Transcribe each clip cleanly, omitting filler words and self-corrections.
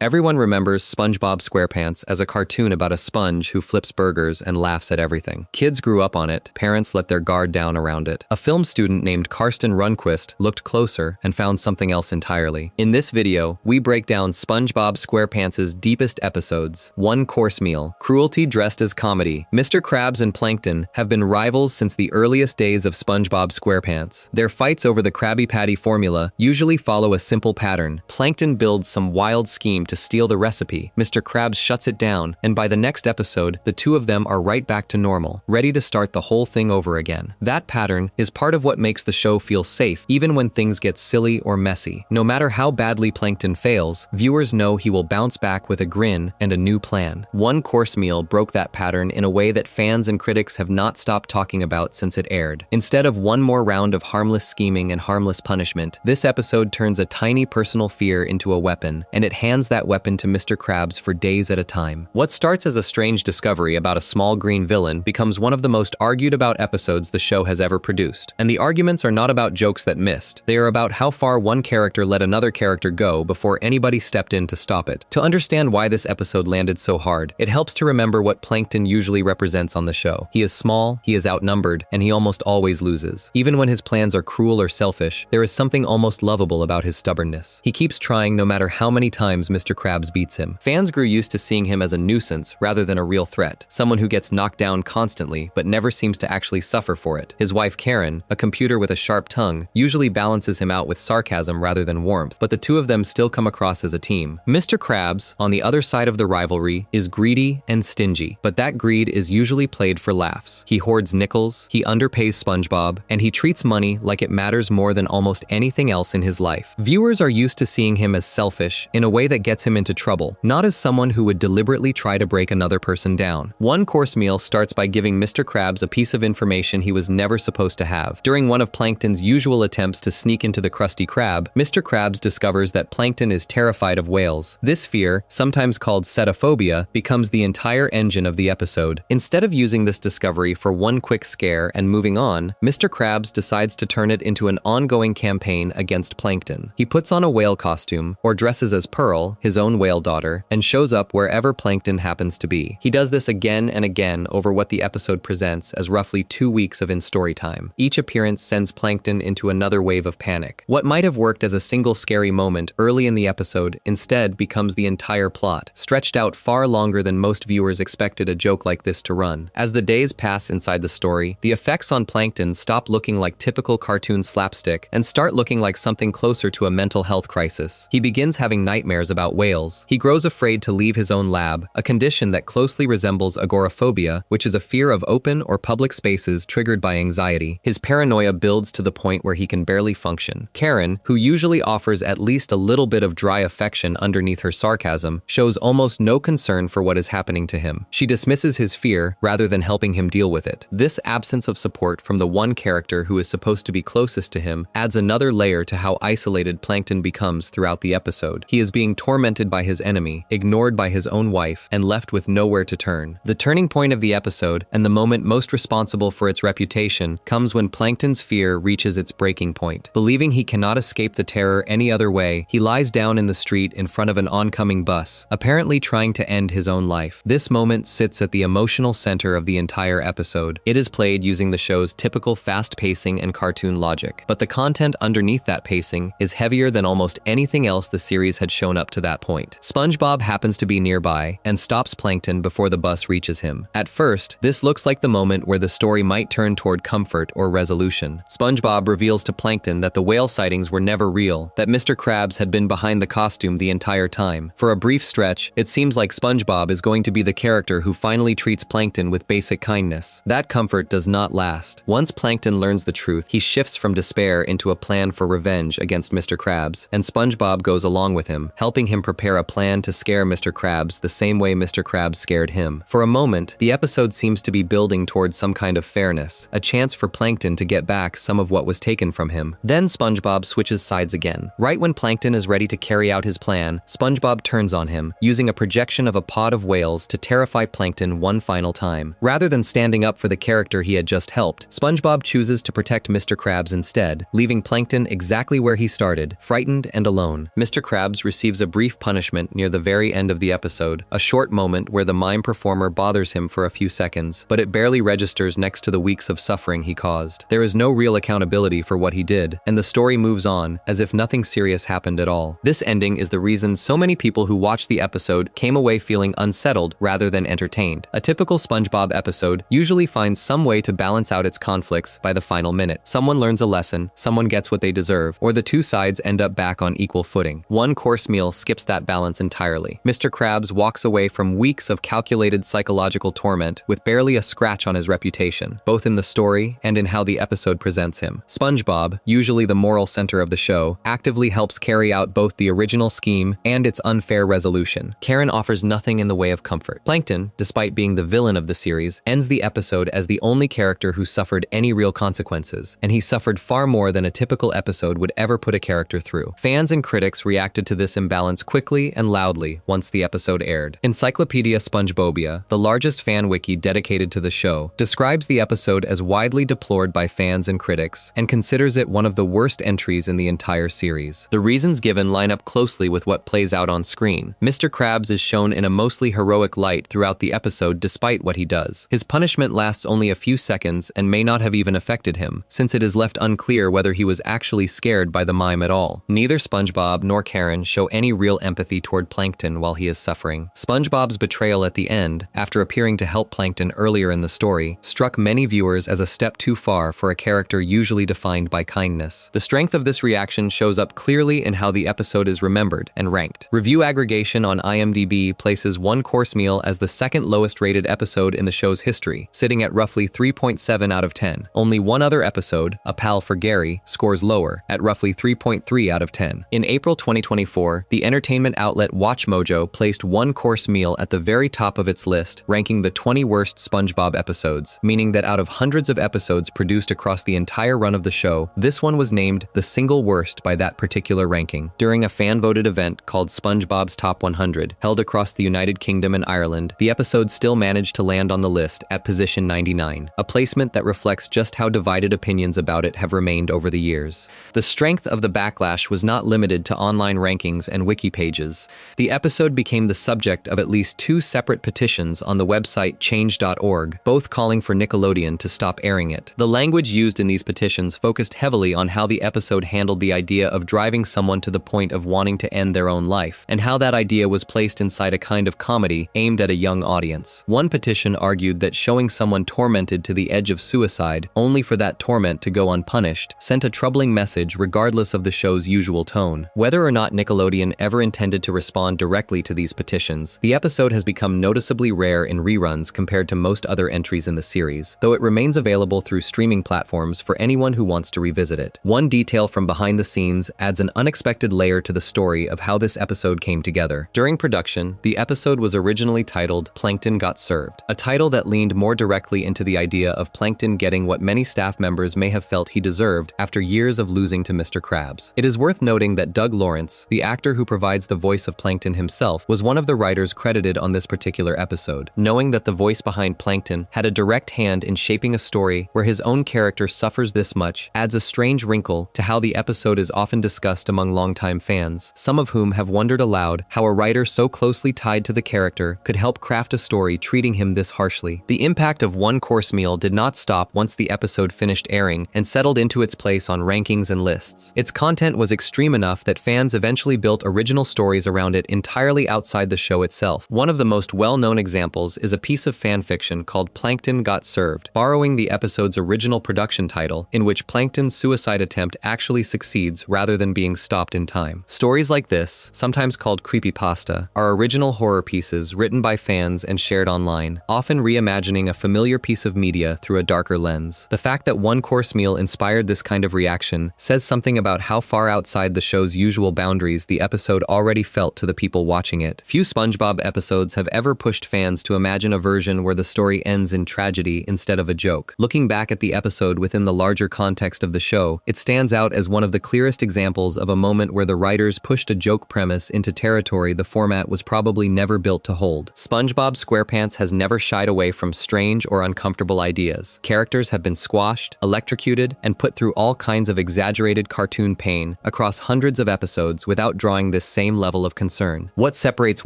Everyone remembers SpongeBob SquarePants as a cartoon about a sponge who flips burgers and laughs at everything. Kids grew up on it, parents let their guard down around it. A film student named Karsten Runquist looked closer and found something else entirely. In this video, we break down SpongeBob SquarePants' deepest episodes. One course meal, cruelty dressed as comedy. Mr. Krabs and Plankton have been rivals since the earliest days of SpongeBob SquarePants. Their fights over the Krabby Patty formula usually follow a simple pattern. Plankton builds some wild scheme to steal the recipe. Mr. Krabs shuts it down, and by the next episode, the two of them are right back to normal, ready to start the whole thing over again. That pattern is part of what makes the show feel safe, even when things get silly or messy. No matter how badly Plankton fails, viewers know he will bounce back with a grin and a new plan. One course meal broke that pattern in a way that fans and critics have not stopped talking about since it aired. Instead of one more round of harmless scheming and harmless punishment, this episode turns a tiny personal fear into a weapon, and it hands that weapon to Mr. Krabs for days at a time. What starts as a strange discovery about a small green villain becomes one of the most argued about episodes the show has ever produced. And the arguments are not about jokes that missed. They are about how far one character let another character go before anybody stepped in to stop it. To understand why this episode landed so hard, it helps to remember what Plankton usually represents on the show. He is small, he is outnumbered, and he almost always loses. Even when his plans are cruel or selfish, there is something almost lovable about his stubbornness. He keeps trying no matter how many times Mr. Krabs beats him. Fans grew used to seeing him as a nuisance rather than a real threat, someone who gets knocked down constantly but never seems to actually suffer for it. His wife Karen, a computer with a sharp tongue, usually balances him out with sarcasm rather than warmth, but the two of them still come across as a team. Mr. Krabs, on the other side of the rivalry, is greedy and stingy, but that greed is usually played for laughs. He hoards nickels, he underpays SpongeBob, and he treats money like it matters more than almost anything else in his life. Viewers are used to seeing him as selfish in a way that gets him into trouble, not as someone who would deliberately try to break another person down. One course meal starts by giving Mr. Krabs a piece of information he was never supposed to have. During one of Plankton's usual attempts to sneak into the Krusty Krab, Mr. Krabs discovers that Plankton is terrified of whales. This fear, sometimes called cetophobia, becomes the entire engine of the episode. Instead of using this discovery for one quick scare and moving on, Mr. Krabs decides to turn it into an ongoing campaign against Plankton. He puts on a whale costume, or dresses as Pearl, his own whale daughter, and shows up wherever Plankton happens to be. He does this again and again over what the episode presents as roughly 2 weeks of in-story time. Each appearance sends Plankton into another wave of panic. What might have worked as a single scary moment early in the episode instead becomes the entire plot, stretched out far longer than most viewers expected a joke like this to run. As the days pass inside the story, the effects on Plankton stop looking like typical cartoon slapstick and start looking like something closer to a mental health crisis. He begins having nightmares about whales. He grows afraid to leave his own lab, a condition that closely resembles agoraphobia, which is a fear of open or public spaces triggered by anxiety. His paranoia builds to the point where he can barely function. Karen, who usually offers at least a little bit of dry affection underneath her sarcasm, shows almost no concern for what is happening to him. She dismisses his fear rather than helping him deal with it. This absence of support from the one character who is supposed to be closest to him adds another layer to how isolated Plankton becomes throughout the episode. He is being tormented by his enemy, ignored by his own wife, and left with nowhere to turn. The turning point of the episode, and the moment most responsible for its reputation, comes when Plankton's fear reaches its breaking point. Believing he cannot escape the terror any other way, he lies down in the street in front of an oncoming bus, apparently trying to end his own life. This moment sits at the emotional center of the entire episode. It is played using the show's typical fast pacing and cartoon logic, but the content underneath that pacing is heavier than almost anything else the series had shown up to that point. SpongeBob happens to be nearby and stops Plankton before the bus reaches him. At first, this looks like the moment where the story might turn toward comfort or resolution. SpongeBob reveals to Plankton that the whale sightings were never real, that Mr. Krabs had been behind the costume the entire time. For a brief stretch, it seems like SpongeBob is going to be the character who finally treats Plankton with basic kindness. That comfort does not last. Once Plankton learns the truth, he shifts from despair into a plan for revenge against Mr. Krabs, and SpongeBob goes along with him, helping him prepare a plan to scare Mr. Krabs the same way Mr. Krabs scared him. For a moment, the episode seems to be building towards some kind of fairness, a chance for Plankton to get back some of what was taken from him. Then SpongeBob switches sides again. Right when Plankton is ready to carry out his plan, SpongeBob turns on him, using a projection of a pod of whales to terrify Plankton one final time. Rather than standing up for the character he had just helped, SpongeBob chooses to protect Mr. Krabs instead, leaving Plankton exactly where he started, frightened and alone. Mr. Krabs receives a brief brief punishment near the very end of the episode, a short moment where the mime performer bothers him for a few seconds, but it barely registers next to the weeks of suffering he caused. There is no real accountability for what he did, and the story moves on as if nothing serious happened at all. This ending is the reason so many people who watched the episode came away feeling unsettled rather than entertained. A typical SpongeBob episode usually finds some way to balance out its conflicts by the final minute. Someone learns a lesson, someone gets what they deserve, or the two sides end up back on equal footing. One course meal skips that balance entirely. Mr. Krabs walks away from weeks of calculated psychological torment with barely a scratch on his reputation, both in the story and in how the episode presents him. SpongeBob, usually the moral center of the show, actively helps carry out both the original scheme and its unfair resolution. Karen offers nothing in the way of comfort. Plankton, despite being the villain of the series, ends the episode as the only character who suffered any real consequences, and he suffered far more than a typical episode would ever put a character through. Fans and critics reacted to this imbalance quickly and loudly once the episode aired. Encyclopedia SpongeBobia, the largest fan wiki dedicated to the show, describes the episode as widely deplored by fans and critics, and considers it one of the worst entries in the entire series. The reasons given line up closely with what plays out on screen. Mr. Krabs is shown in a mostly heroic light throughout the episode despite what he does. His punishment lasts only a few seconds and may not have even affected him, since it is left unclear whether he was actually scared by the mime at all. Neither SpongeBob nor Karen show any real empathy toward Plankton while he is suffering. SpongeBob's betrayal at the end, after appearing to help Plankton earlier in the story, struck many viewers as a step too far for a character usually defined by kindness. The strength of this reaction shows up clearly in how the episode is remembered and ranked. Review aggregation on IMDb places One Course Meal as the second lowest rated episode in the show's history, sitting at roughly 3.7 out of 10. Only one other episode, A Pal for Gary, scores lower, at roughly 3.3 out of 10. In April 2024, the entertainment outlet WatchMojo placed One Course Meal at the very top of its list, ranking the 20 worst SpongeBob episodes, meaning that out of hundreds of episodes produced across the entire run of the show, this one was named the single worst by that particular ranking. During a fan-voted event called SpongeBob's Top 100, held across the United Kingdom and Ireland, the episode still managed to land on the list at position 99, a placement that reflects just how divided opinions about it have remained over the years. The strength of the backlash was not limited to online rankings and wiki pages. The episode became the subject of at least 2 separate petitions on the website change.org, both calling for Nickelodeon to stop airing it. The language used in these petitions focused heavily on how the episode handled the idea of driving someone to the point of wanting to end their own life, and how that idea was placed inside a kind of comedy aimed at a young audience. One petition argued that showing someone tormented to the edge of suicide, only for that torment to go unpunished, sent a troubling message regardless of the show's usual tone. Whether or not Nickelodeon ever intended to respond directly to these petitions, the episode has become noticeably rare in reruns compared to most other entries in the series, though it remains available through streaming platforms for anyone who wants to revisit it. One detail from behind the scenes adds an unexpected layer to the story of how this episode came together. During production, the episode was originally titled Plankton Got Served, a title that leaned more directly into the idea of Plankton getting what many staff members may have felt he deserved after years of losing to Mr. Krabs. It is worth noting that Doug Lawrence, the actor who provides the voice of Plankton himself, was one of the writers credited on this particular episode. Knowing that the voice behind Plankton had a direct hand in shaping a story where his own character suffers this much adds a strange wrinkle to how the episode is often discussed among longtime fans, some of whom have wondered aloud how a writer so closely tied to the character could help craft a story treating him this harshly. The impact of One Course Meal did not stop once the episode finished airing and settled into its place on rankings and lists. Its content was extreme enough that fans eventually built original stories around it entirely outside the show itself. One of the most well-known examples is a piece of fan fiction called Plankton Got Served, borrowing the episode's original production title, in which Plankton's suicide attempt actually succeeds rather than being stopped in time. Stories like this, sometimes called creepypasta, are original horror pieces written by fans and shared online, often reimagining a familiar piece of media through a darker lens. The fact that One Course Meal inspired this kind of reaction says something about how far outside the show's usual boundaries the episode already felt to the people watching it. Few SpongeBob episodes have ever pushed fans to imagine a version where the story ends in tragedy instead of a joke. Looking back at the episode within the larger context of the show, it stands out as one of the clearest examples of a moment where the writers pushed a joke premise into territory the format was probably never built to hold. SpongeBob SquarePants has never shied away from strange or uncomfortable ideas. Characters have been squashed, electrocuted, and put through all kinds of exaggerated cartoon pain across hundreds of episodes without drawing this same level of concern. What separates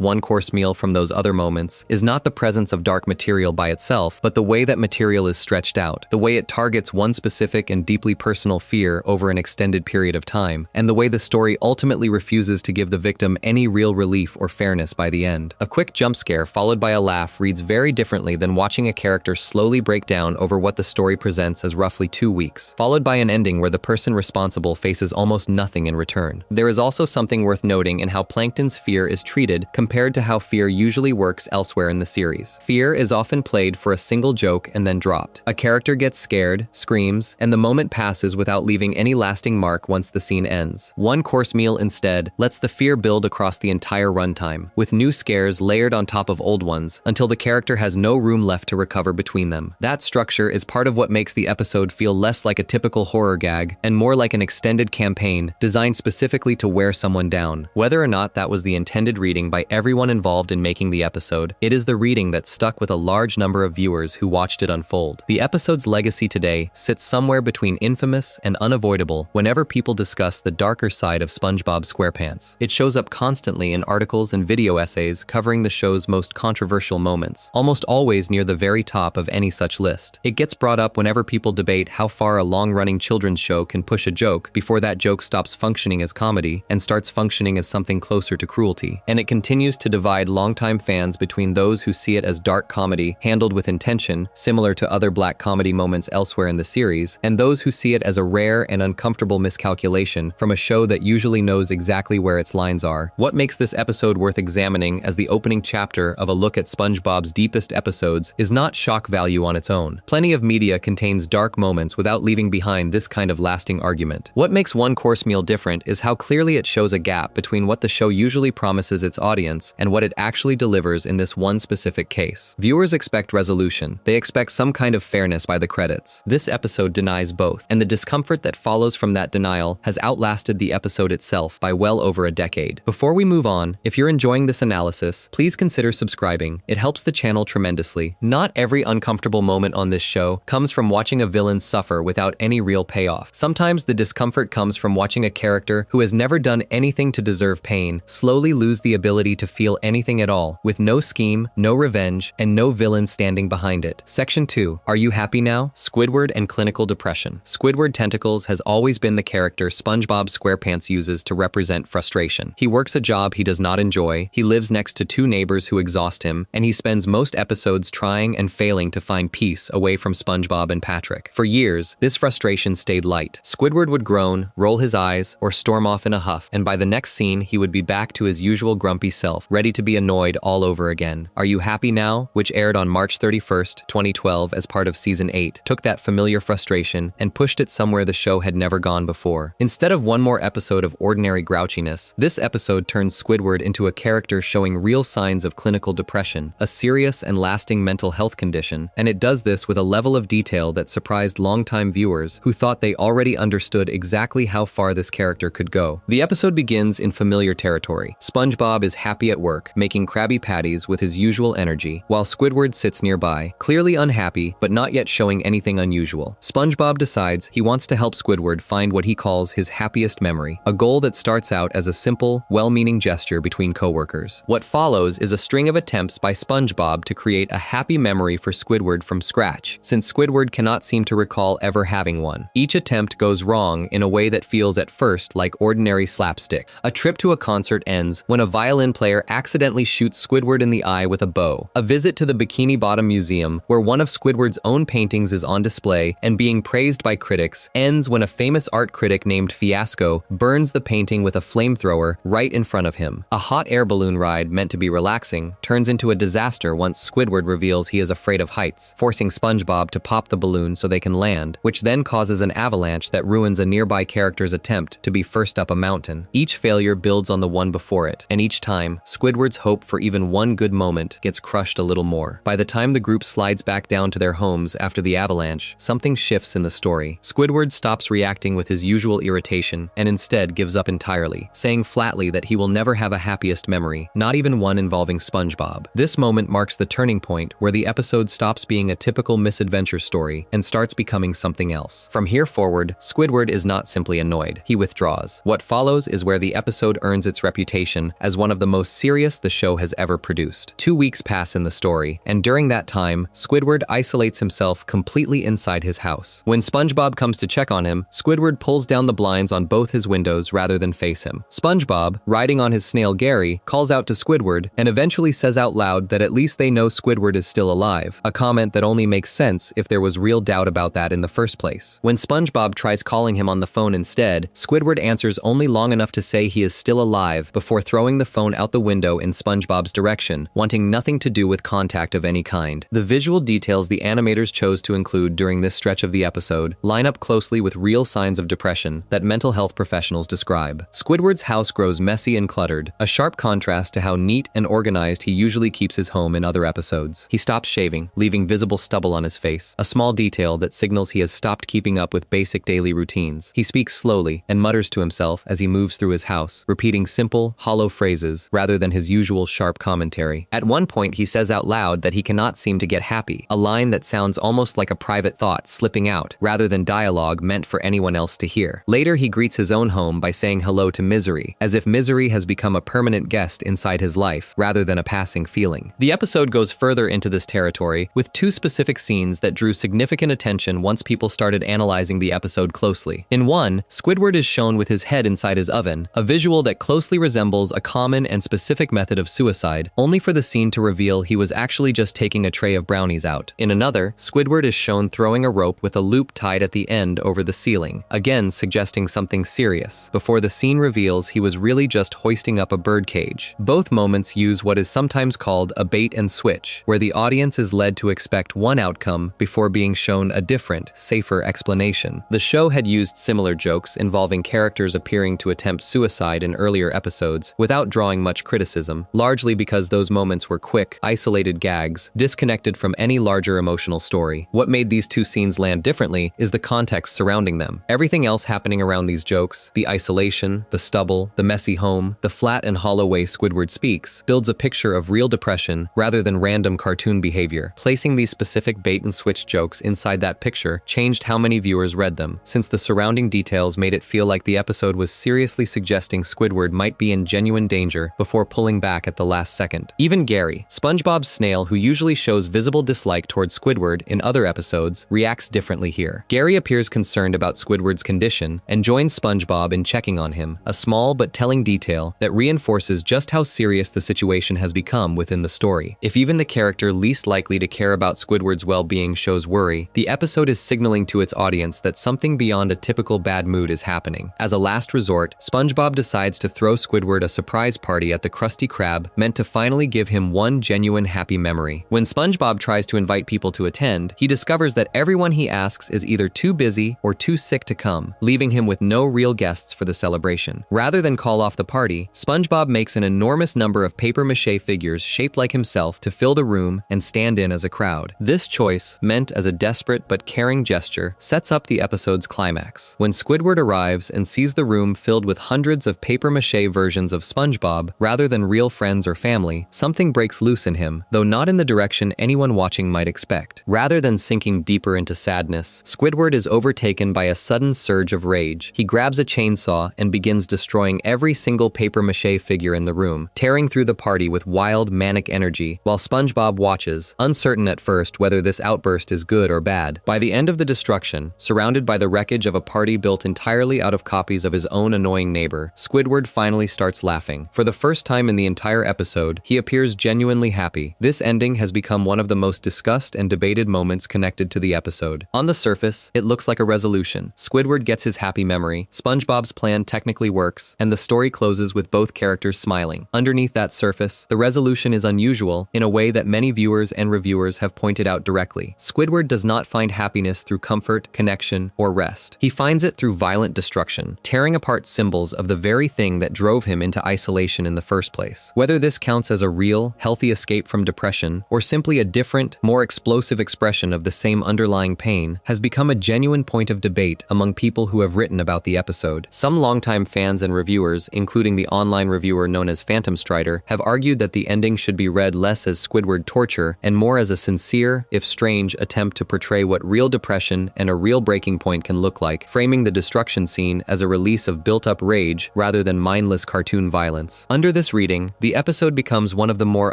one-course meal from those other moments is not the presence of dark material by itself, but the way that material is stretched out, the way it targets one specific and deeply personal fear over an extended period of time, and the way the story ultimately refuses to give the victim any real relief or fairness by the end. A quick jump scare followed by a laugh reads very differently than watching a character slowly break down over what the story presents as roughly 2 weeks, followed by an ending where the person responsible faces almost nothing in return. There is also something worth noting in how Plankton's fear is treated compared to how fear usually works elsewhere in the series. Fear is often played for a single joke and then dropped. A character gets scared, screams, and the moment passes without leaving any lasting mark once the scene ends. One Course Meal instead lets the fear build across the entire runtime, with new scares layered on top of old ones until the character has no room left to recover between them. That structure is part of what makes the episode feel less like a typical horror gag and more like an extended campaign designed specifically to wear someone down. Whether or not that was the intended reading by everyone involved in making the episode, it is the reading that stuck with a large number of viewers who watched it unfold. The episode's legacy today sits somewhere between infamous and unavoidable whenever people discuss the darker side of SpongeBob SquarePants. It shows up constantly in articles and video essays covering the show's most controversial moments, almost always near the very top of any such list. It gets brought up whenever people debate how far a long-running children's show can push a joke before that joke stops functioning as comedy and starts functioning as something closer to cruelty. And it continues to divide longtime fans between those who see it as dark comedy handled with intention, similar to other black comedy moments elsewhere in the series, and those who see it as a rare and uncomfortable miscalculation from a show that usually knows exactly where its lines are. What makes this episode worth examining as the opening chapter of a look at SpongeBob's deepest episodes is not shock value on its own. Plenty of media contains dark moments without leaving behind this kind of lasting argument. What makes One Course Meal different is how clearly it shows a gap between what the show usually promises its audience and what it actually delivers in this one specific case. Viewers expect resolution. They expect some kind of fairness by the credits. This episode denies both, and the discomfort that follows from that denial has outlasted the episode itself by well over a decade. Before we move on, if you're enjoying this analysis, please consider subscribing. It helps the channel tremendously. Not every uncomfortable moment on this show comes from watching a villain suffer without any real payoff. Sometimes the discomfort comes from watching a character who has never done anything to deserve pain slowly lose the ability to feel anything at all, with no scheme, no revenge, and no villain standing behind it. Section 2. Are you happy now? Squidward and clinical depression. Squidward Tentacles has always been the character SpongeBob SquarePants uses to represent frustration. He works a job he does not enjoy, he lives next to 2 neighbors who exhaust him, and he spends most episodes trying and failing to find peace away from SpongeBob and Patrick. For years, this frustration stayed light. Squidward would groan, roll his eyes, or storm off in a huff, and by the next scene, he would be back to his usual grumpy self, ready to be annoyed all over again. Are You Happy Now?, which aired on March 31st, 2012 as part of Season 8, took that familiar frustration and pushed it somewhere the show had never gone before. Instead of one more episode of ordinary grouchiness, this episode turns Squidward into a character showing real signs of clinical depression, a serious and lasting mental health condition, and it does this with a level of detail that surprised longtime viewers who thought they already understood exactly how far this character could go. The episode begins in familiar territory. SpongeBob is happy at work, making Krabby Patties with his usual energy, while Squidward sits nearby, clearly unhappy but not yet showing anything unusual. SpongeBob decides he wants to help Squidward find what he calls his happiest memory, a goal that starts out as a simple, well-meaning gesture between coworkers. What follows is a string of attempts by SpongeBob to create a happy memory for Squidward from scratch, since Squidward cannot seem to recall ever having one. Each attempt goes wrong in a way that feels at first like ordinary slapstick. A trip to a concert ends when a violin player accidentally shoots Squidward in the eye with a bow. A visit to the Bikini Bottom museum, where one of Squidward's own paintings is on display and being praised by critics, ends when a famous art critic named Fiasco burns the painting with a flamethrower right in front of him. A hot air balloon ride meant to be relaxing turns into a disaster once Squidward reveals he is afraid of heights, forcing SpongeBob to pop the balloon so they can land, which then causes an avalanche that ruins a nearby character's attempt to be first up a mountain. Each failure builds on the one before it, and each time, Squidward's hope for even one good moment gets crushed a little more. By the time the group slides back down to their homes after the avalanche, something shifts in the story. Squidward stops reacting with his usual irritation and instead gives up entirely, saying flatly that he will never have a happiest memory, not even one involving SpongeBob. This moment marks the turning point where the episode stops being a typical misadventure story and starts becoming something else. From here forward, Squidward is not simply annoyed. He withdraws. What follows is where the episode earns its reputation as one of the most serious the show has ever produced. 2 weeks pass in the story, and during that time, Squidward isolates himself completely inside his house. When SpongeBob comes to check on him, Squidward pulls down the blinds on both his windows rather than face him. SpongeBob, riding on his snail Gary, calls out to Squidward and eventually says out loud that at least they know Squidward is still alive, a comment that only makes sense if there was real doubt about that in the first place. When SpongeBob tries calling him on the phone instead, Squidward answers only long enough to say he is still alive before throwing the phone out the window in SpongeBob's direction, wanting nothing to do with contact of any kind. The visual details the animators chose to include during this stretch of the episode line up closely with real signs of depression that mental health professionals describe. Squidward's house grows messy and cluttered, a sharp contrast to how neat and organized he usually keeps his home in other episodes. He stops shaving, leaving visible stubble on his face, a small detail that signals he has stopped keeping up with basic daily routines. He speaks slowly and mutters to himself as he moves through his house, repeating simple, hollow phrases rather than his usual sharp commentary. At one point, he says out loud that he cannot seem to get happy, a line that sounds almost like a private thought slipping out, rather than dialogue meant for anyone else to hear. Later, he greets his own home by saying hello to Misery, as if Misery has become a permanent guest inside his life, rather than a passing feeling. The episode goes further into this territory, with 2 specific scenes that drew significant attention once people started analyzing the episode closely. In one, Squidward is shown with his head inside his oven, a visual that closely resembles a common and specific method of suicide, only for the scene to reveal he was actually just taking a tray of brownies out. In another, Squidward is shown throwing a rope with a loop tied at the end over the ceiling, again suggesting something serious, before the scene reveals he was really just hoisting up a bird cage. Both moments use what is sometimes called a bait and switch, where the audience is led to expect one outcome before being shown a different, safer explanation. The show had used similar jokes involving characters appearing to attempt suicide in earlier episodes without drawing much criticism, largely because those moments were quick, isolated gags, disconnected from any larger emotional story. What made these 2 scenes land differently is the context surrounding them. Everything else happening around these jokes, the isolation, the stubble, the messy home, the flat and hollow way Squidward speaks, builds a picture of real depression rather than random cartoon behavior. Placing these specific bait and switch jokes inside that picture changed how many viewers read them, since the surrounding details made it feel like the episode was seriously suggesting Squidward might be in genuine danger before pulling back at the last second. Even Gary, SpongeBob's snail who usually shows visible dislike towards Squidward in other episodes, reacts differently here. Gary appears concerned about Squidward's condition and joins SpongeBob in checking on him, a small but telling detail that reinforces just how serious the situation has become within the story. If even the character least likely to care about Squidward's well-being shows worry, the episode is signaling to its audience that something beyond a typical bad mood is happening. As a last resort, SpongeBob decides to throw Squidward a surprise party at the Krusty Krab, meant to finally give him one genuine happy memory. When SpongeBob tries to invite people to attend, he discovers that everyone he asks is either too busy or too sick to come, leaving him with no real guests for the celebration. Rather than call off the party, SpongeBob makes an enormous number of papier-mâché figures shaped like himself to fill the room and stand in as a crowd. This choice, meant as a desperate but caring gesture, sets up the episode's climax. When Squidward arrives and sees the room filled with hundreds of papier-mâché versions of SpongeBob, rather than real friends or family, something breaks loose in him, though not in the direction anyone watching might expect. Rather than sinking deeper into sadness, Squidward is overtaken by a sudden surge of rage. He grabs a chainsaw and begins destroying every single papier-mâché figure in the room, tearing through the party with wild, manic energy, while SpongeBob watches, uncertain at first whether this outburst is good or bad. By the end of the destruction, surrounded by the wreckage of a party built entirely out of copies of his own annoying neighbor, Squidward finally starts laughing. For the first time in the entire episode, he appears genuinely happy. This ending has become one of the most discussed and debated moments connected to the episode. On the surface, it looks like a resolution. Squidward gets his happy memory, SpongeBob's plan technically works, and the story closes with both characters smiling. Underneath that surface, the resolution is unusual in a way that many viewers and reviewers have pointed out directly. Squidward does not find happiness through comfort, connection, or rest. He finds it through violent destruction, tearing apart symbols of the very thing that drove him into isolation in the first place. Whether this counts as a real, healthy escape from depression, or simply a different, more explosive expression of the same underlying pain, has become a genuine point of debate among people who have written about the episode. Some longtime fans and reviewers, including the online reviewer known as Phantom Strider, have argued that the ending should be read less as Squidward torture and more as a sincere, if strange, attempt to portray what real depression and a real breaking point can look like, framing the destruction scene as a release of built-up rage rather than than mindless cartoon violence. Under this reading, the episode becomes one of the more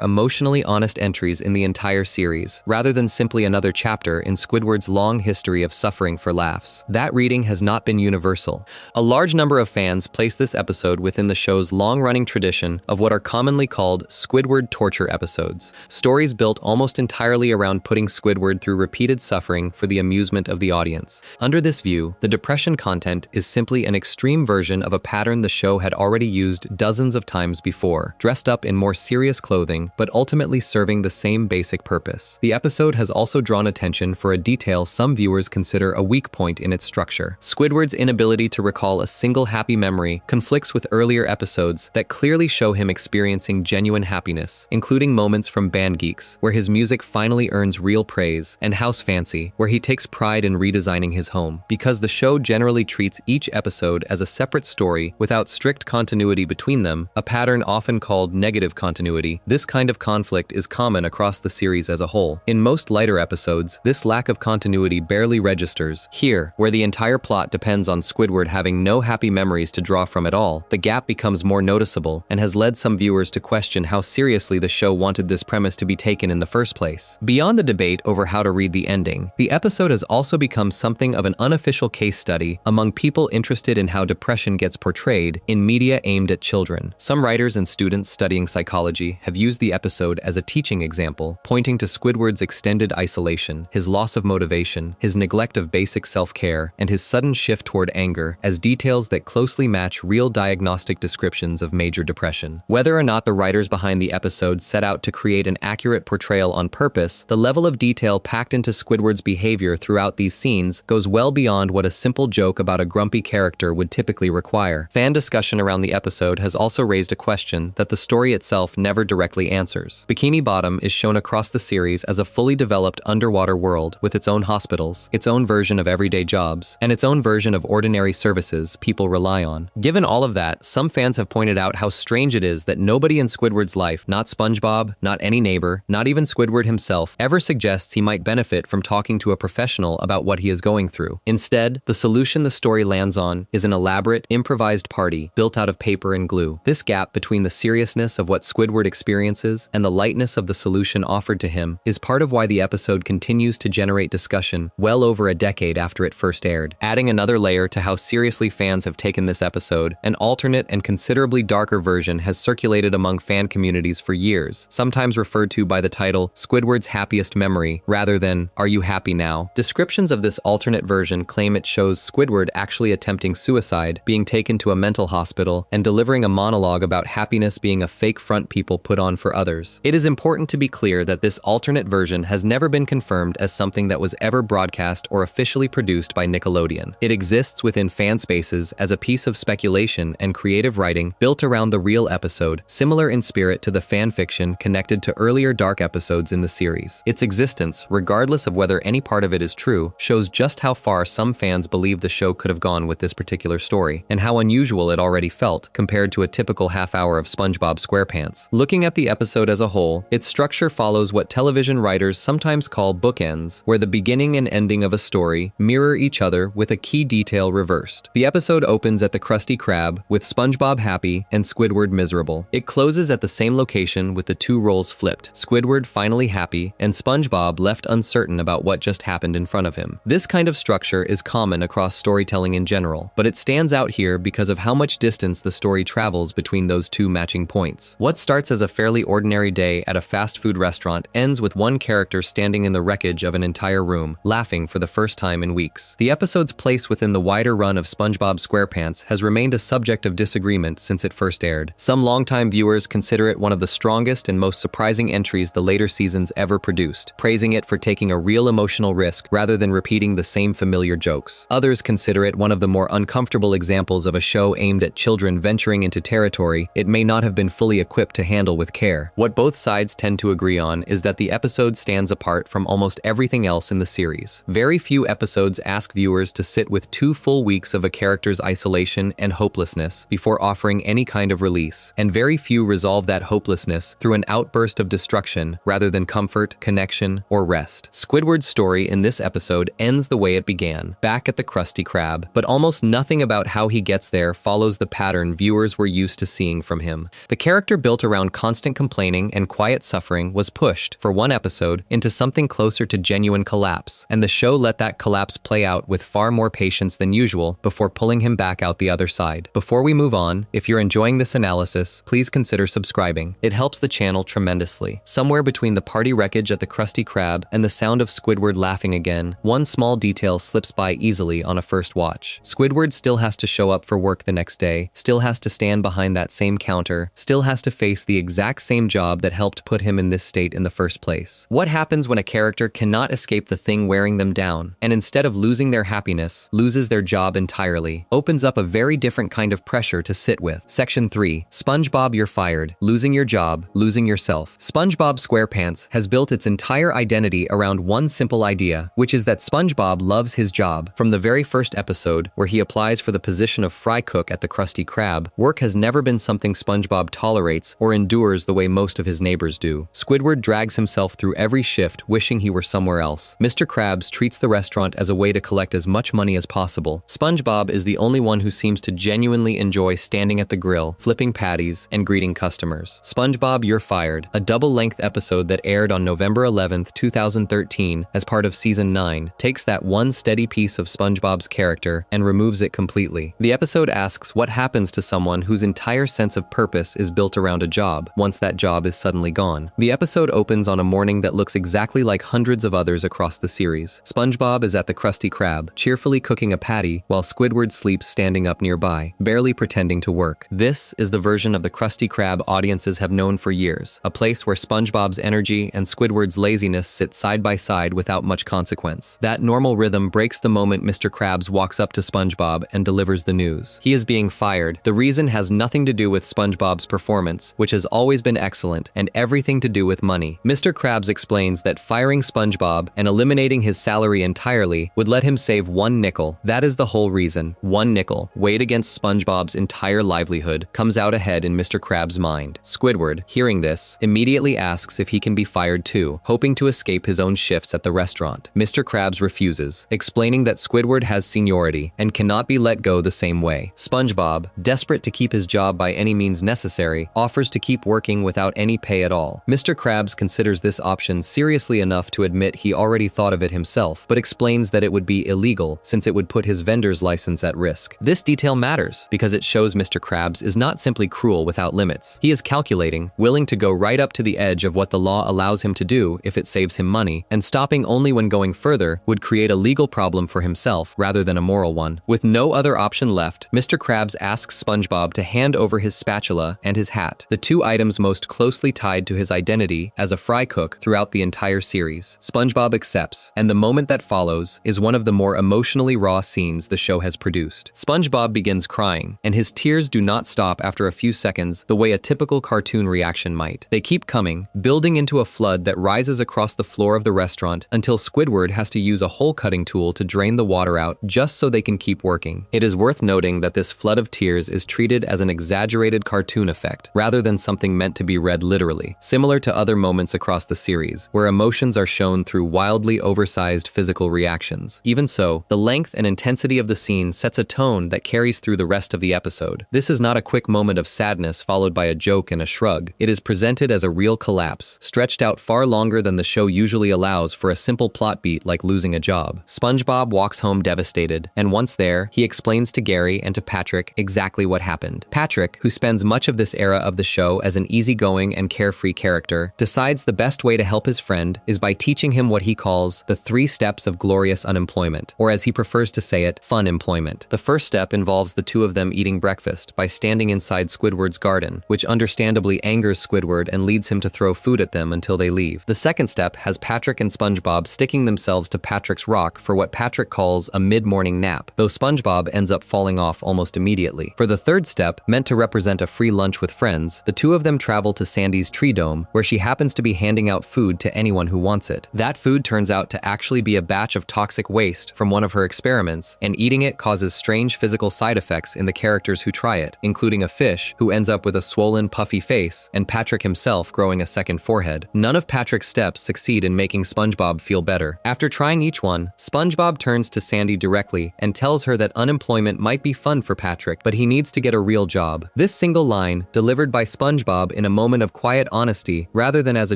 emotionally honest entries in the entire series, rather than simply another chapter in Squidward's long history of suffering for laughs. That reading has not been universal. A large number of fans place this episode within the show's long-running tradition of what are commonly called Squidward torture episodes, stories built almost entirely around putting Squidward through repeated suffering for the amusement of the audience. Under this view, the depression content is simply an extreme version of a pattern the show had already used dozens of times before, dressed up in more serious clothing, but ultimately serving the same basic purpose. The episode has also drawn attention for a detail some viewers consider a weak point in its structure. Squidward's inability to recall a single happy memory conflicts with earlier episodes that clearly show him experiencing genuine happiness, including moments from Band Geeks, where his music finally earns real praise, and House Fancy, where he takes pride in redesigning his home. Because the show generally treats each episode as a separate story without strict continuity between them, a pattern often called negative continuity, this kind of conflict is common across the series as a whole. In most lighter episodes, this lack of continuity barely registers. Here, where the entire plot depends on Squidward having no happy memories to draw from at all, the gap becomes more noticeable and has led some viewers to question how seriously the show wanted this premise to be taken in the first place. Beyond the debate over how to read the ending, the episode has also become something of an unofficial case study among people interested in how depression gets portrayed in media aimed at children. Some writers and students studying psychology have used the episode as a teaching example, pointing to Squidward's extended isolation, his loss of motivation, his neglect of basic self-care, and his sudden shift toward anger as details that closely match real diagnostic descriptions of major depression. Whether or not the writers behind the episode set out to create an accurate portrayal on purpose, the level of detail packed into Squidward's behavior throughout these scenes goes well beyond what a simple joke about a grumpy character would typically require. Fan discussion around the episode has also raised a question that the story itself never directly answers. Bikini Bottom is shown across the series as a fully developed underwater world with its own hospitals, its own version of everyday jobs, and its own version of ordinary services people rely on. Given all of that, some fans have pointed out how strange it is that nobody in Squidward's life, not SpongeBob, not any neighbor, not even Squidward himself, ever suggests he might benefit from talking to a professional about what he is going through. Instead, the solution the story lands on is an elaborate, improvised party built out of paper and glue. This gap between the seriousness of what Squidward experiences and the lightness of the solution offered to him is part of why the episode continues to generate discussion well over a decade after it first aired. Adding another layer to how seriously fans have taken this episode, an alternate and considerably darker version has circulated among fan communities for years, sometimes referred to by the title Squidward's Happiest Memory rather than Are You Happy Now? Descriptions of this alternate version claim it shows Squidward actually attempting suicide, being taken to a mental hospital, and delivering a monologue about happiness being a fake front people put on for others. It is important to be clear that this alternate version has never been confirmed as something that was ever broadcast or officially produced by Nickelodeon. It exists within fan spaces as a piece of speculation and creative writing built around the real episode, similar in spirit to the fan fiction connected to earlier dark episodes in the series. Its existence, regardless of whether any part of it is true, shows just how far some fans believe the show could have gone with this particular story, and how unusual it already felt compared to a typical half hour of SpongeBob SquarePants. Looking at the episode as a whole, its structure follows what television writers sometimes call bookends, where the beginning and ending of a story mirror each other with a key detail reversed. The episode opens at the Krusty Krab, with SpongeBob happy and Squidward miserable. It closes at the same location with the two roles flipped, Squidward finally happy and SpongeBob left uncertain about what just happened in front of him. This kind of structure is common across storytelling in general, but it stands out here because of how much distance the story travels between those two matching points. What starts as a fairly ordinary day at a fast food restaurant ends with one character standing in the wreckage of an entire room, laughing for the first time in weeks. The episode's place within the wider run of SpongeBob SquarePants has remained a subject of disagreement since it first aired. Some longtime viewers consider it one of the strongest and most surprising entries the later seasons ever produced, praising it for taking a real emotional risk rather than repeating the same familiar jokes. Others consider it one of the more uncomfortable examples of a show aimed at children venturing into territory it may not have been fully equipped to handle with care. What both sides tend to agree on is that the episode stands apart from almost everything else in the series. Very few episodes ask viewers to sit with 2 full weeks of a character's isolation and hopelessness before offering any kind of release, and very few resolve that hopelessness through an outburst of destruction rather than comfort, connection, or rest. Squidward's story in this episode ends the way it began, back at the Krusty Krab, but almost nothing about how he gets there follows the the pattern viewers were used to seeing from him. The character built around constant complaining and quiet suffering was pushed, for one episode, into something closer to genuine collapse, and the show let that collapse play out with far more patience than usual before pulling him back out the other side. Before we move on, if you're enjoying this analysis, please consider subscribing. It helps the channel tremendously. Somewhere between the party wreckage at the Krusty Krab and the sound of Squidward laughing again, one small detail slips by easily on a first watch. Squidward still has to show up for work the next day, still has to stand behind that same counter, still has to face the exact same job that helped put him in this state in the first place. What happens when a character cannot escape the thing wearing them down, and instead of losing their happiness, loses their job entirely? Opens up a very different kind of pressure to sit with. Section 3. SpongeBob, you're fired. Losing your job, losing yourself. SpongeBob SquarePants has built its entire identity around one simple idea, which is that SpongeBob loves his job. From the very first episode, where he applies for the position of fry cook at the Krusty Krab, work has never been something SpongeBob tolerates or endures the way most of his neighbors do. Squidward drags himself through every shift, wishing he were somewhere else. Mr. Krabs treats the restaurant as a way to collect as much money as possible. SpongeBob is the only one who seems to genuinely enjoy standing at the grill, flipping patties, and greeting customers. SpongeBob, You're Fired, a double-length episode that aired on November 11th, 2013 as part of Season 9, takes that one steady piece of SpongeBob's character and removes it completely. The episode asks what happens to someone whose entire sense of purpose is built around a job, once that job is suddenly gone. The episode opens on a morning that looks exactly like hundreds of others across the series. SpongeBob is at the Krusty Krab, cheerfully cooking a patty, while Squidward sleeps standing up nearby, barely pretending to work. This is the version of the Krusty Krab audiences have known for years, a place where SpongeBob's energy and Squidward's laziness sit side by side without much consequence. That normal rhythm breaks the moment Mr. Krabs walks up to SpongeBob and delivers the news. He is being fired. The reason has nothing to do with SpongeBob's performance, which has always been excellent, and everything to do with money. Mr. Krabs explains that firing SpongeBob and eliminating his salary entirely would let him save 1 nickel. That is the whole reason. 1 nickel, weighed against SpongeBob's entire livelihood, comes out ahead in Mr. Krabs' mind. Squidward, hearing this, immediately asks if he can be fired too, hoping to escape his own shifts at the restaurant. Mr. Krabs refuses, explaining that Squidward has seniority and cannot be let go the same way. SpongeBob, desperate to keep his job by any means necessary, offers to keep working without any pay at all. Mr. Krabs considers this option seriously enough to admit he already thought of it himself, but explains that it would be illegal since it would put his vendor's license at risk. This detail matters because it shows Mr. Krabs is not simply cruel without limits. He is calculating, willing to go right up to the edge of what the law allows him to do if it saves him money, and stopping only when going further would create a legal problem for himself rather than a moral one. With no other option left, Mr. Krabs asks SpongeBob to hand over his spatula and his hat, the two items most closely tied to his identity as a fry cook throughout the entire series. SpongeBob accepts, and the moment that follows is one of the more emotionally raw scenes the show has produced. SpongeBob begins crying, and his tears do not stop after a few seconds the way a typical cartoon reaction might. They keep coming, building into a flood that rises across the floor of the restaurant until Squidward has to use a hole cutting tool to drain the water out just so they can keep working. It is worth noting that this flood of tears is treated as an exaggerated cartoon effect rather than something meant to be read literally, similar to other moments across the series, where emotions are shown through wildly oversized physical reactions. Even so, the length and intensity of the scene sets a tone that carries through the rest of the episode. This is not a quick moment of sadness followed by a joke and a shrug. It is presented as a real collapse, stretched out far longer than the show usually allows for a simple plot beat like losing a job. SpongeBob walks home devastated, and once there, he explains to Gary and to Patrick exactly what happened. Patrick, who spends much of this era of the show as an easygoing and carefree character, decides the best way to help his friend is by teaching him what he calls the 3 steps of glorious unemployment, or as he prefers to say it, fun employment. The first step involves the two of them eating breakfast by standing inside Squidward's garden, which understandably angers Squidward and leads him to throw food at them until they leave. The second step has Patrick and SpongeBob sticking themselves to Patrick's rock for what Patrick calls a mid-morning nap, though SpongeBob ends up falling off almost immediately. For the third step, meant to represent a free lunch with friends, the two of them travel to Sandy's tree dome, where she happens to be handing out food to anyone who wants it. That food turns out to actually be a batch of toxic waste from one of her experiments, and eating it causes strange physical side effects in the characters who try it, including a fish who ends up with a swollen, puffy face, and Patrick himself growing a second forehead. None of Patrick's steps succeed in making SpongeBob feel better. After trying each one, SpongeBob turns to Sandy directly and tells her that unemployment might be fun for Patrick eccentric, but he needs to get a real job. This single line, delivered by SpongeBob in a moment of quiet honesty rather than as a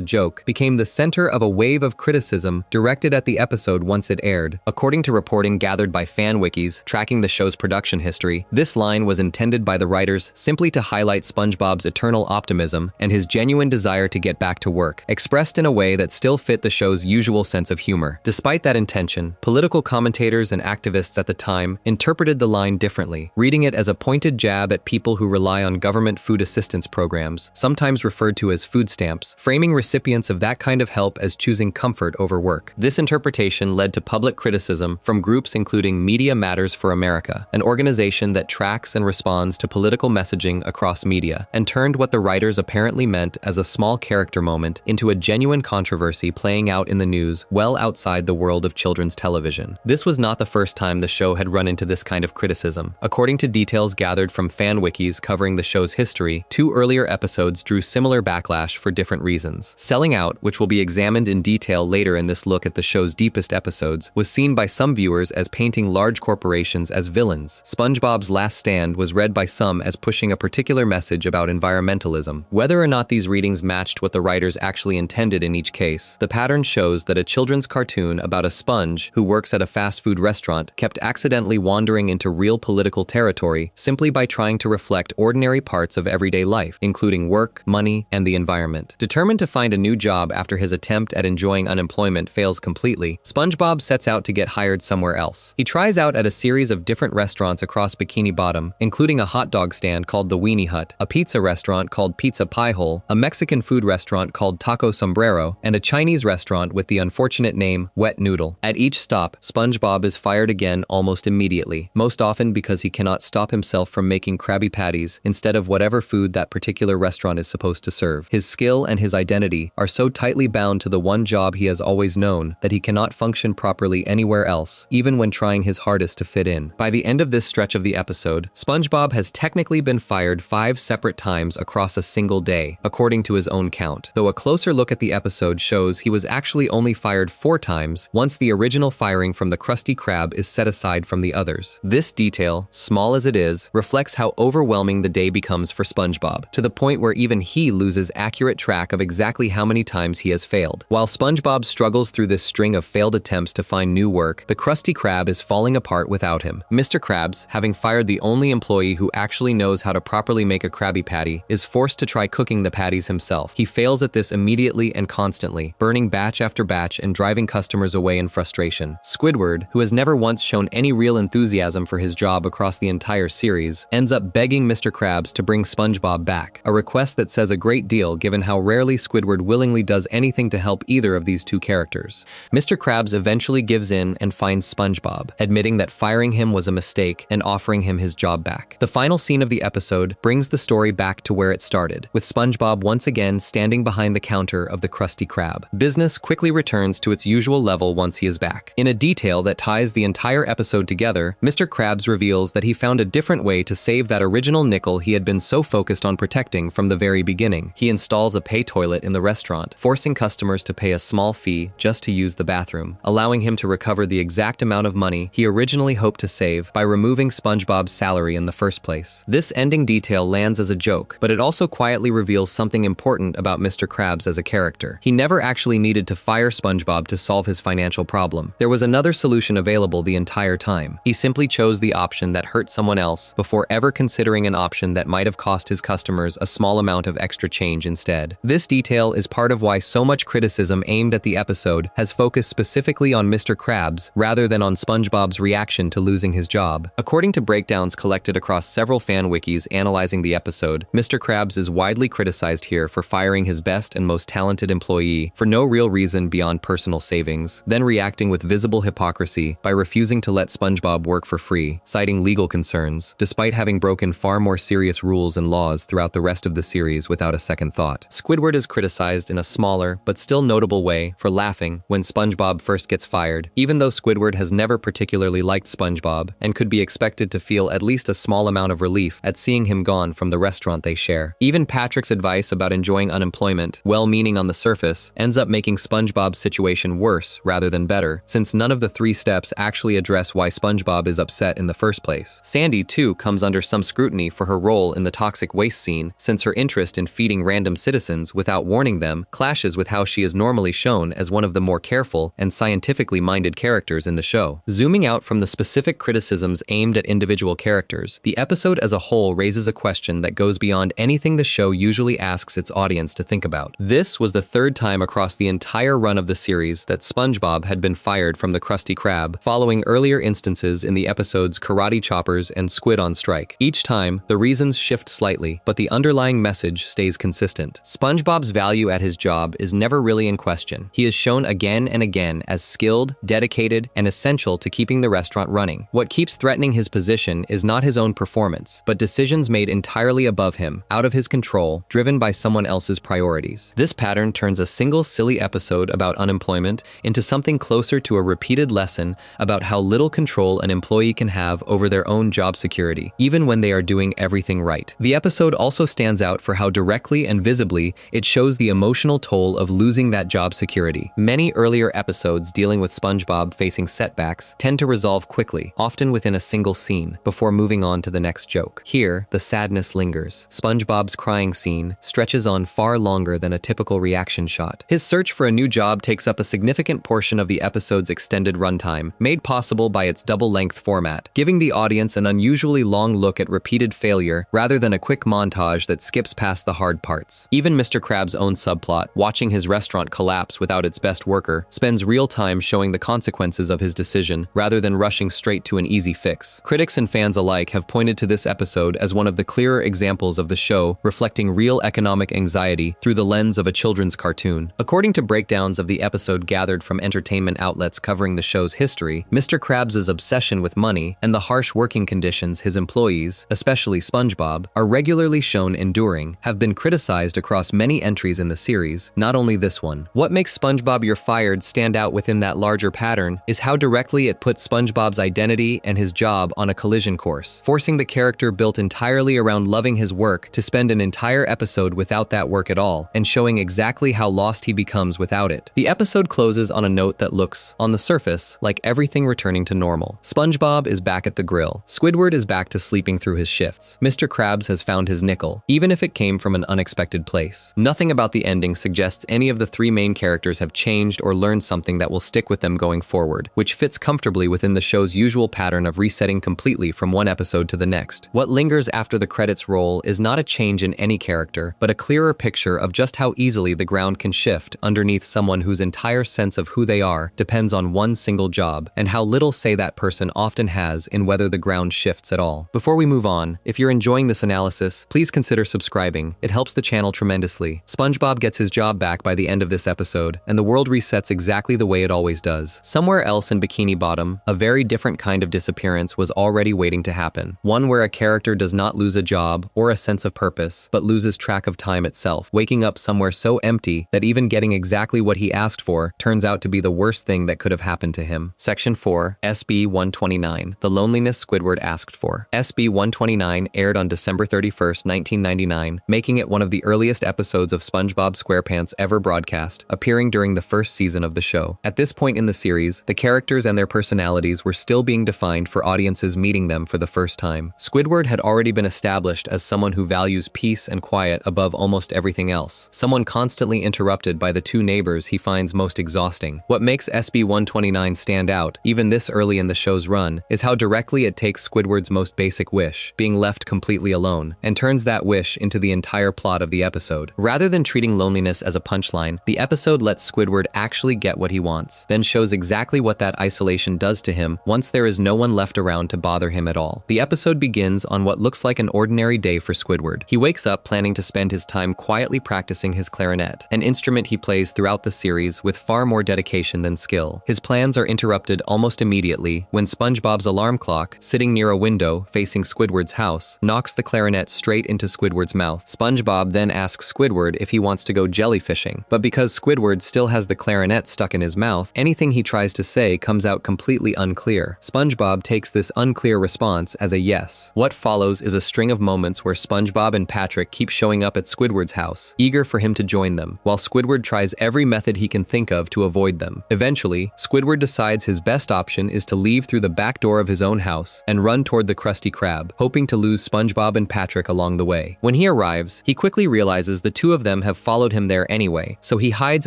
joke, became the center of a wave of criticism directed at the episode once it aired. According to reporting gathered by fan wikis tracking the show's production history, this line was intended by the writers simply to highlight SpongeBob's eternal optimism and his genuine desire to get back to work, expressed in a way that still fit the show's usual sense of humor. Despite that intention, political commentators and activists at the time interpreted the line differently, reading it as a pointed jab at people who rely on government food assistance programs, sometimes referred to as food stamps, framing recipients of that kind of help as choosing comfort over work. This interpretation led to public criticism from groups including Media Matters for America, an organization that tracks and responds to political messaging across media, and turned what the writers apparently meant as a small character moment into a genuine controversy playing out in the news well outside the world of children's television. This was not the first time the show had run into this kind of criticism. According to details gathered from fan wikis covering the show's history, 2 earlier episodes drew similar backlash for different reasons. Selling Out, which will be examined in detail later in this look at the show's deepest episodes, was seen by some viewers as painting large corporations as villains. SpongeBob's Last Stand was read by some as pushing a particular message about environmentalism. Whether or not these readings matched what the writers actually intended in each case, the pattern shows that a children's cartoon about a sponge who works at a fast food restaurant kept accidentally wandering into real political territory simply by trying to reflect ordinary parts of everyday life, including work, money, and the environment. Determined to find a new job after his attempt at enjoying unemployment fails completely, SpongeBob sets out to get hired somewhere else. He tries out at a series of different restaurants across Bikini Bottom, including a hot dog stand called the Weenie Hut, a pizza restaurant called Pizza Pie Hole, a Mexican food restaurant called Taco Sombrero, and a Chinese restaurant with the unfortunate name Wet Noodle. At each stop, SpongeBob is fired again almost immediately, most often because he cannot stop himself from making Krabby Patties instead of whatever food that particular restaurant is supposed to serve. His skill and his identity are so tightly bound to the one job he has always known that he cannot function properly anywhere else, even when trying his hardest to fit in. By the end of this stretch of the episode, SpongeBob has technically been fired 5 separate times across a single day, according to his own count, though a closer look at the episode shows he was actually only fired 4 times once the original firing from the Krusty Krab is set aside from the others. This detail, small as it is, reflects how overwhelming the day becomes for SpongeBob, to the point where even he loses accurate track of exactly how many times he has failed. While SpongeBob struggles through this string of failed attempts to find new work, the Krusty Krab is falling apart without him. Mr. Krabs, having fired the only employee who actually knows how to properly make a Krabby Patty, is forced to try cooking the patties himself. He fails at this immediately and constantly, burning batch after batch and driving customers away in frustration. Squidward, who has never once shown any real enthusiasm for his job across the entire series, ends up begging Mr. Krabs to bring SpongeBob back, a request that says a great deal given how rarely Squidward willingly does anything to help either of these two characters. Mr. Krabs eventually gives in and finds SpongeBob, admitting that firing him was a mistake and offering him his job back. The final scene of the episode brings the story back to where it started, with SpongeBob once again standing behind the counter of the Krusty Krab. Business quickly returns to its usual level once he is back. In a detail that ties the entire episode together, Mr. Krabs reveals that he found a different way to save that original nickel he had been so focused on protecting from the very beginning. He installs a pay toilet in the restaurant, forcing customers to pay a small fee just to use the bathroom, allowing him to recover the exact amount of money he originally hoped to save by removing SpongeBob's salary in the first place. This ending detail lands as a joke, but it also quietly reveals something important about Mr. Krabs as a character. He never actually needed to fire SpongeBob to solve his financial problem. There was another solution available the entire time. He simply chose the option that hurt someone else before ever considering an option that might have cost his customers a small amount of extra change instead. This detail is part of why so much criticism aimed at the episode has focused specifically on Mr. Krabs rather than on SpongeBob's reaction to losing his job. According to breakdowns collected across several fan wikis analyzing the episode, Mr. Krabs is widely criticized here for firing his best and most talented employee for no real reason beyond personal savings, then reacting with visible hypocrisy by refusing to let SpongeBob work for free, citing legal concerns, despite having broken far more serious rules and laws throughout the rest of the series without a second thought. Squidward is criticized in a smaller, but still notable way for laughing when SpongeBob first gets fired, even though Squidward has never particularly liked SpongeBob and could be expected to feel at least a small amount of relief at seeing him gone from the restaurant they share. Even Patrick's advice about enjoying unemployment, well-meaning on the surface, ends up making SpongeBob's situation worse rather than better, since none of the 3 steps actually address why SpongeBob is upset in the first place. Sandy Susie, too, comes under some scrutiny for her role in the toxic waste scene, since her interest in feeding random citizens without warning them clashes with how she is normally shown as one of the more careful and scientifically minded characters in the show. Zooming out from the specific criticisms aimed at individual characters, the episode as a whole raises a question that goes beyond anything the show usually asks its audience to think about. This was the third time across the entire run of the series that SpongeBob had been fired from the Krusty Krab, following earlier instances in the episodes Karate Choppers and Squid on Strike. Each time, the reasons shift slightly, but the underlying message stays consistent. SpongeBob's value at his job is never really in question. He is shown again and again as skilled, dedicated, and essential to keeping the restaurant running. What keeps threatening his position is not his own performance, but decisions made entirely above him, out of his control, driven by someone else's priorities. This pattern turns a single silly episode about unemployment into something closer to a repeated lesson about how little control an employee can have over their own job security, even when they are doing everything right. The episode also stands out for how directly and visibly it shows the emotional toll of losing that job security. Many earlier episodes dealing with SpongeBob facing setbacks tend to resolve quickly, often within a single scene, before moving on to the next joke. Here, the sadness lingers. SpongeBob's crying scene stretches on far longer than a typical reaction shot. His search for a new job takes up a significant portion of the episode's extended runtime, made possible by its double-length format, giving the audience an unusually long look at repeated failure rather than a quick montage that skips past the hard parts. Even Mr. Krabs' own subplot, watching his restaurant collapse without its best worker, spends real time showing the consequences of his decision rather than rushing straight to an easy fix. Critics and fans alike have pointed to this episode as one of the clearer examples of the show reflecting real economic anxiety through the lens of a children's cartoon. According to breakdowns of the episode gathered from entertainment outlets covering the show's history, Mr. Krabs' obsession with money and the harsh working conditions his employees, especially SpongeBob, are regularly shown enduring, have been criticized across many entries in the series, not only this one. What makes SpongeBob You're Fired stand out within that larger pattern is how directly it puts SpongeBob's identity and his job on a collision course, forcing the character built entirely around loving his work to spend an entire episode without that work at all, and showing exactly how lost he becomes without it. The episode closes on a note that looks, on the surface, like everything returning to normal. SpongeBob is back at the grill. Squidward is back to sleeping through his shifts. Mr. Krabs has found his nickel, even if it came from an unexpected place. Nothing about the ending suggests any of the three main characters have changed or learned something that will stick with them going forward, which fits comfortably within the show's usual pattern of resetting completely from one episode to the next. What lingers after the credits roll is not a change in any character, but a clearer picture of just how easily the ground can shift underneath someone whose entire sense of who they are depends on one single job, and how little say that person often has in whether the ground shifts at all. Before we move on, if you're enjoying this analysis, please consider subscribing. It helps the channel tremendously. SpongeBob gets his job back by the end of this episode, and the world resets exactly the way it always does. Somewhere else in Bikini Bottom, a very different kind of disappearance was already waiting to happen. One where a character does not lose a job or a sense of purpose, but loses track of time itself, waking up somewhere so empty that even getting exactly what he asked for turns out to be the worst thing that could have happened to him. Section 4, SB 129, The Loneliness Squidward Asked For. SB 129 aired on December 31st, 1999, making it one of the earliest episodes of SpongeBob SquarePants ever broadcast, appearing during the first season of the show. At this point in the series, the characters and their personalities were still being defined for audiences meeting them for the first time. Squidward had already been established as someone who values peace and quiet above almost everything else, someone constantly interrupted by the two neighbors he finds most exhausting. What makes SB 129 stand out, even this early in the show's run, is how directly it takes Squidward's most basic wish, being left completely alone, and turns that wish into the entire plot of the episode. Rather than treating loneliness as a punchline, the episode lets Squidward actually get what he wants, then shows exactly what that isolation does to him once there is no one left around to bother him at all. The episode begins on what looks like an ordinary day for Squidward. He wakes up planning to spend his time quietly practicing his clarinet, an instrument he plays throughout the series with far more dedication than skill. His plans are interrupted almost immediately when SpongeBob's alarm clock, sitting near a window facing Squidward's house, knocks the clarinet straight into Squidward's mouth. SpongeBob then asks Squidward if he wants to go jellyfishing, but because Squidward still has the clarinet stuck in his mouth, anything he tries to say comes out completely unclear. SpongeBob takes this unclear response as a yes. What follows is a string of moments where SpongeBob and Patrick keep showing up at Squidward's house, eager for him to join them, while Squidward tries every method he can think of to avoid them. Eventually, Squidward decides his best option is to leave through the back door of his own house and run toward the Krusty Krab, hoping to lose SpongeBob and Patrick along the way. When he arrives, he quickly realizes the two of them have followed him there anyway, so he hides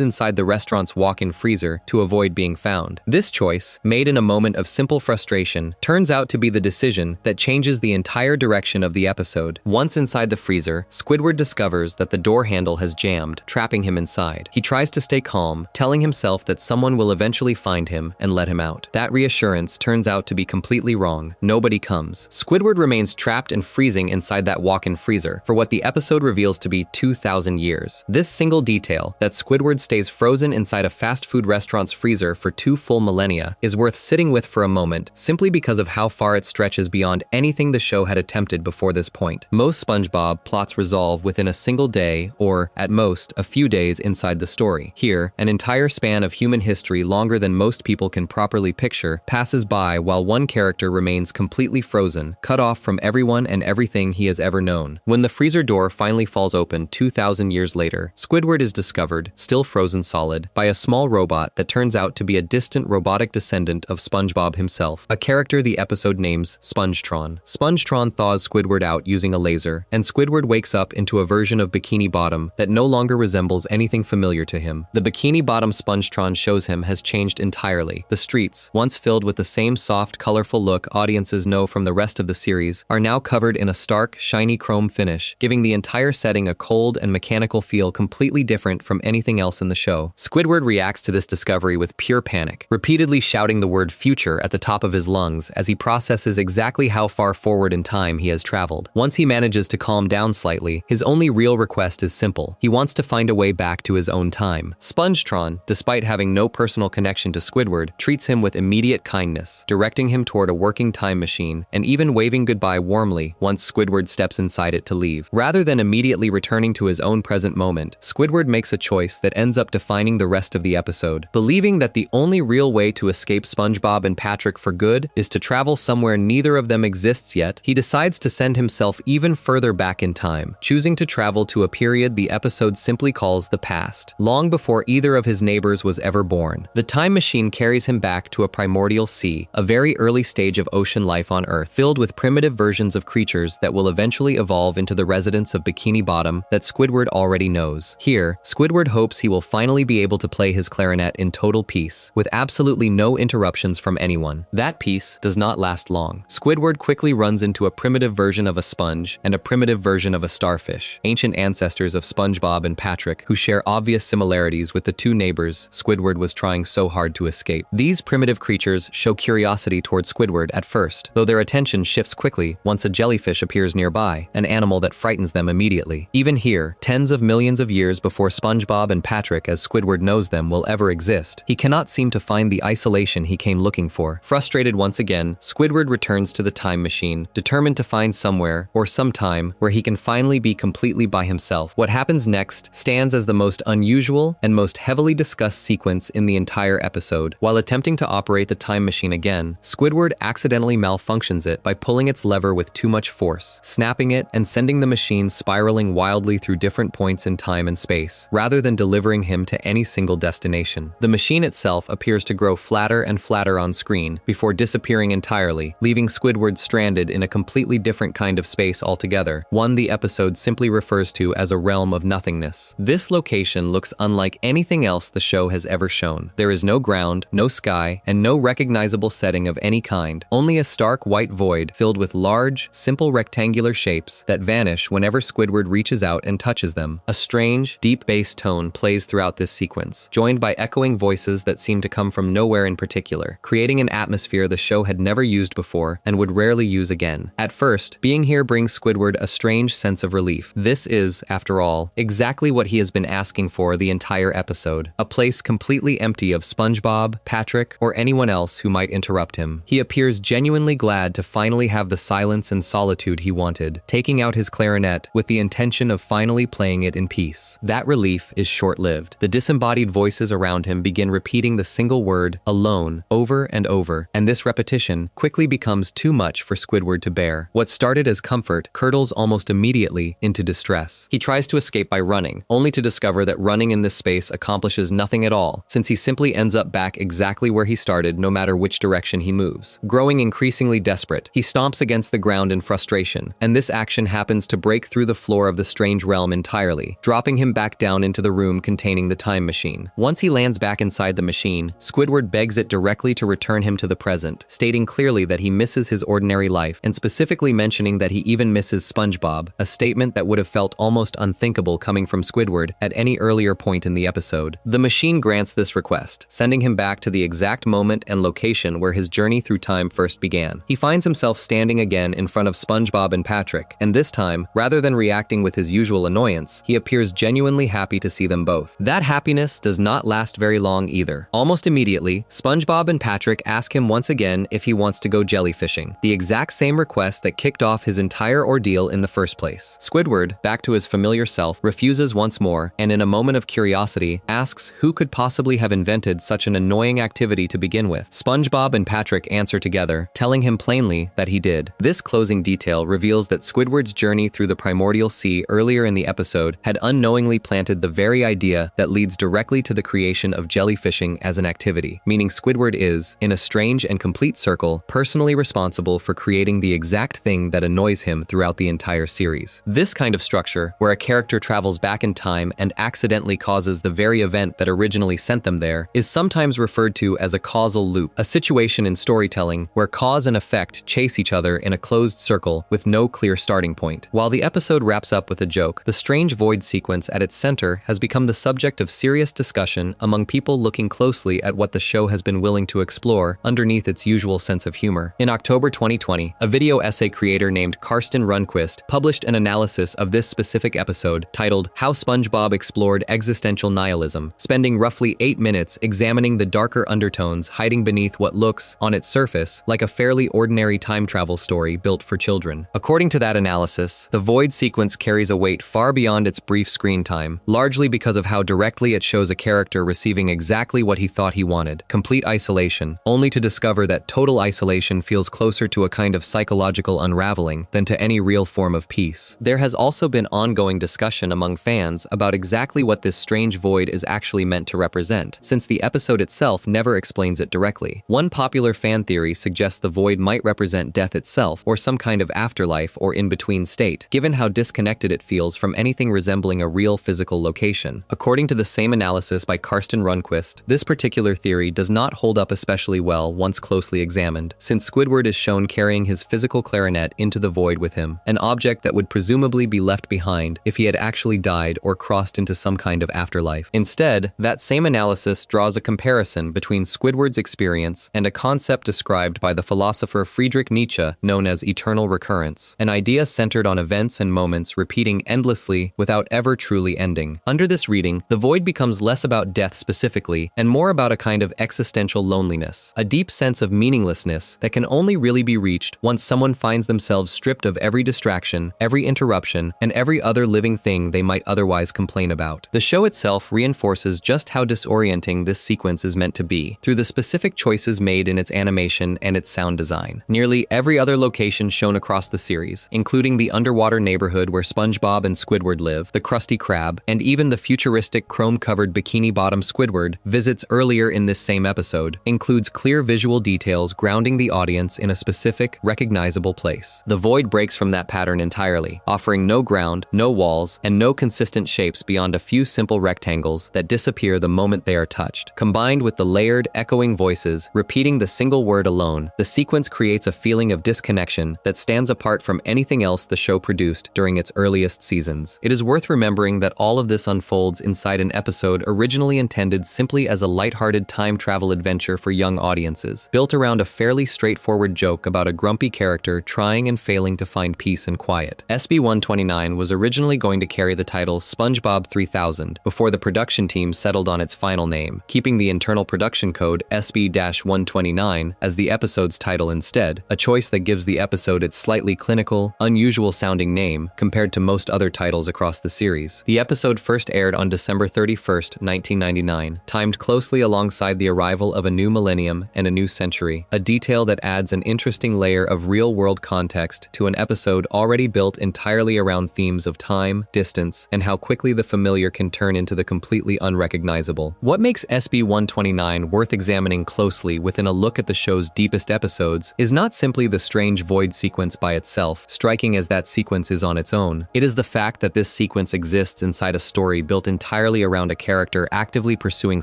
inside the restaurant's walk-in freezer to avoid being found. This choice, made in a moment of simple frustration, turns out to be the decision that changes the entire direction of the episode. Once inside the freezer, Squidward discovers that the door handle has jammed, trapping him inside. He tries to stay calm, telling himself that someone will eventually find him and let him out. That reassurance turns out to be completely wrong. Nobody comes. Squidward remains trapped and freezing inside that walk-in freezer for what the episode reveals to be 2,000 years. This single detail, that Squidward stays frozen inside a fast food restaurant's freezer for 2 full millennia, is worth sitting with for a moment, simply because of how far it stretches beyond anything the show had attempted before this point. Most SpongeBob plots resolve within a single day, or, at most, a few days inside the story. Here, an entire span of human history longer than most people can properly picture passes by while one character remains completely frozen, cut off from everyone and everything he has ever known. When the freezer door finally falls open 2,000 years later, Squidward is discovered, still frozen solid, by a small robot that turns out to be a distant robotic descendant of SpongeBob himself, a character the episode names Spongetron. Spongetron thaws Squidward out using a laser, and Squidward wakes up into a version of Bikini Bottom that no longer resembles anything familiar to him. The Bikini Bottom Spongetron shows him has changed entirely. The streets, once filled with the same soft, colorful look audiences know from the rest of the series, are now covered in a stark, shiny chrome finish, giving the entire setting a cold and mechanical feel completely different from anything else in the show. Squidward reacts to this discovery with pure panic, repeatedly shouting the word future at the top of his lungs as he processes exactly how far forward in time he has traveled. Once he manages to calm down slightly, his only real request is simple. He wants to find a way back to his own time. Spongetron, despite having no personal connection to Squidward, treats him with immediate kindness, directing him toward a working time machine and even waving goodbye warmly once Squidward steps inside it to leave. Rather than immediately returning to his own present moment, Squidward makes a choice that ends up defining the rest of the episode. Believing that the only real way to escape SpongeBob and Patrick for good is to travel somewhere neither of them exists yet, he decides to send himself even further back in time, choosing to travel to a period the episode simply calls the past, long before either of his neighbors was ever born. The time machine carries him back to a primordial sea, a very early stage of ocean life on Earth, filled with primitive versions of creatures that will eventually evolve into the residents of Bikini Bottom that Squidward already knows. Here, Squidward hopes he will finally be able to play his clarinet in total peace, with absolutely no interruptions from anyone. That peace does not last long. Squidward quickly runs into a primitive version of a sponge and a primitive version of a starfish, ancient ancestors of SpongeBob and Patrick, who share obvious similarities with the two neighbors Squidward was trying so hard to escape. These primitive creatures show curiosity toward Squidward at first, though their attention shifts quickly once a jellyfish appears nearby, an animal that frightens them immediately. Even here, tens of millions of years before SpongeBob and Patrick as Squidward knows them will ever exist, he cannot seem to find the isolation he came looking for. Frustrated once again, Squidward returns to the time machine, determined to find somewhere, or some time, where he can finally be completely by himself. What happens next stands as the most unusual and most heavily discussed sequence in the entire episode. While attempting to operate the time machine again, Squidward accidentally malfunctions it by pulling its lever with too much force, snapping it and sending the machine spiraling wildly through different points in time and space, rather than delivering him to any single destination. The machine itself appears to grow flatter and flatter on screen before disappearing entirely, leaving Squidward stranded in a completely different kind of space altogether, one the episode simply refers to as a realm of nothingness. This location looks unlike anything else the show has ever shown. There is no ground, no sky, and no recognizable setting of any kind, only a stark white void filled with large, simple rectangular shapes that vanish whenever Squidward reaches out and touches them. A strange, deep bass tone plays throughout this sequence, joined by echoing voices that seem to come from nowhere in particular, creating an atmosphere the show had never used before and would rarely use again. At first, being here brings Squidward a strange sense of relief. This is, after all, exactly what he has been asking for the entire episode, a place completely empty of SpongeBob, Patrick, or anyone else who might interrupt him. He appears genuinely glad to finally have the silence and solitude he wanted, taking out his clarinet with the intention of finally playing it in peace. That relief is short-lived. The disembodied voices around him begin repeating the single word, alone, over and over, and this repetition quickly becomes too much for Squidward to bear. What started as comfort curdles almost immediately into distress. He tries to escape by running, only to discover that running in this space accomplishes nothing at all, since he simply ends up back exactly where he started no matter which direction he moves. Growing increasingly desperate desperate. He stomps against the ground in frustration, and this action happens to break through the floor of the strange realm entirely, dropping him back down into the room containing the time machine. Once he lands back inside the machine, Squidward begs it directly to return him to the present, stating clearly that he misses his ordinary life, and specifically mentioning that he even misses SpongeBob, a statement that would have felt almost unthinkable coming from Squidward at any earlier point in the episode. The machine grants this request, sending him back to the exact moment and location where his journey through time first began. He finds himself standing again in front of SpongeBob and Patrick, and this time, rather than reacting with his usual annoyance, he appears genuinely happy to see them both. That happiness does not last very long either. Almost immediately, SpongeBob and Patrick ask him once again if he wants to go jellyfishing, the exact same request that kicked off his entire ordeal in the first place. Squidward, back to his familiar self, refuses once more, and in a moment of curiosity, asks who could possibly have invented such an annoying activity to begin with. SpongeBob and Patrick answer together, telling him plainly that he did. This closing detail reveals that Squidward's journey through the primordial sea earlier in the episode had unknowingly planted the very idea that leads directly to the creation of jellyfishing as an activity, meaning Squidward is, in a strange and complete circle, personally responsible for creating the exact thing that annoys him throughout the entire series. This kind of structure, where a character travels back in time and accidentally causes the very event that originally sent them there, is sometimes referred to as a causal loop, a situation in storytelling where cause and effect chase each other in a closed circle with no clear starting point. While the episode wraps up with a joke, the strange void sequence at its center has become the subject of serious discussion among people looking closely at what the show has been willing to explore underneath its usual sense of humor. In October 2020, a video essay creator named Karsten Rundquist published an analysis of this specific episode titled How SpongeBob Explored Existential Nihilism, spending roughly 8 minutes examining the darker undertones hiding beneath what looks, on its surface, like a fairly ordinary time travel story built for children. According to that analysis, the void sequence carries a weight far beyond its brief screen time, largely because of how directly it shows a character receiving exactly what he thought he wanted, complete isolation, only to discover that total isolation feels closer to a kind of psychological unraveling than to any real form of peace. There has also been ongoing discussion among fans about exactly what this strange void is actually meant to represent, since the episode itself never explains it directly. One popular fan theory suggests the void might represent death itself, or some kind of afterlife or in-between state, given how disconnected it feels from anything resembling a real physical location. According to the same analysis by Karsten Rundquist, this particular theory does not hold up especially well once closely examined, since Squidward is shown carrying his physical clarinet into the void with him, an object that would presumably be left behind if he had actually died or crossed into some kind of afterlife. Instead, that same analysis draws a comparison between Squidward's experience and a concept described by the philosopher Friedrich Nietzsche known as eternal recurrence, an idea centered on events and moments repeating endlessly without ever truly ending. Under this reading, the void becomes less about death specifically and more about a kind of existential loneliness, a deep sense of meaninglessness that can only really be reached once someone finds themselves stripped of every distraction, every interruption, and every other living thing they might otherwise complain about. The show itself reinforces just how disorienting this sequence is meant to be through the specific choices made in its animation and its sound design. Nearly every other location shown across the series, including the underwater neighborhood where SpongeBob and Squidward live, the Krusty Krab, and even the futuristic chrome-covered Bikini Bottom Squidward visits earlier in this same episode, includes clear visual details grounding the audience in a specific, recognizable place. The void breaks from that pattern entirely, offering no ground, no walls, and no consistent shapes beyond a few simple rectangles that disappear the moment they are touched. Combined with the layered, echoing voices repeating the single word alone, the sequence creates a feeling of disconnection that stands apart from anything else the show produced during its earliest seasons. It is worth remembering that all of this unfolds inside an episode originally intended simply as a lighthearted time travel adventure for young audiences, built around a fairly straightforward joke about a grumpy character trying and failing to find peace and quiet. SB-129 was originally going to carry the title SpongeBob 3000 before the production team settled on its final name, keeping the internal production code SB-129 as the episode's title instead, a choice that gives the episode its slightly clinical, unusual-sounding name compared to most other titles across the series. The episode first aired on December 31st, 1999, timed closely alongside the arrival of a new millennium and a new century, a detail that adds an interesting layer of real-world context to an episode already built entirely around themes of time, distance, and how quickly the familiar can turn into the completely unrecognizable. What makes SB-129 worth examining closely within a look at the show's deepest episodes is is not simply the strange void sequence by itself, striking as that sequence is on its own. It is the fact that this sequence exists inside a story built entirely around a character actively pursuing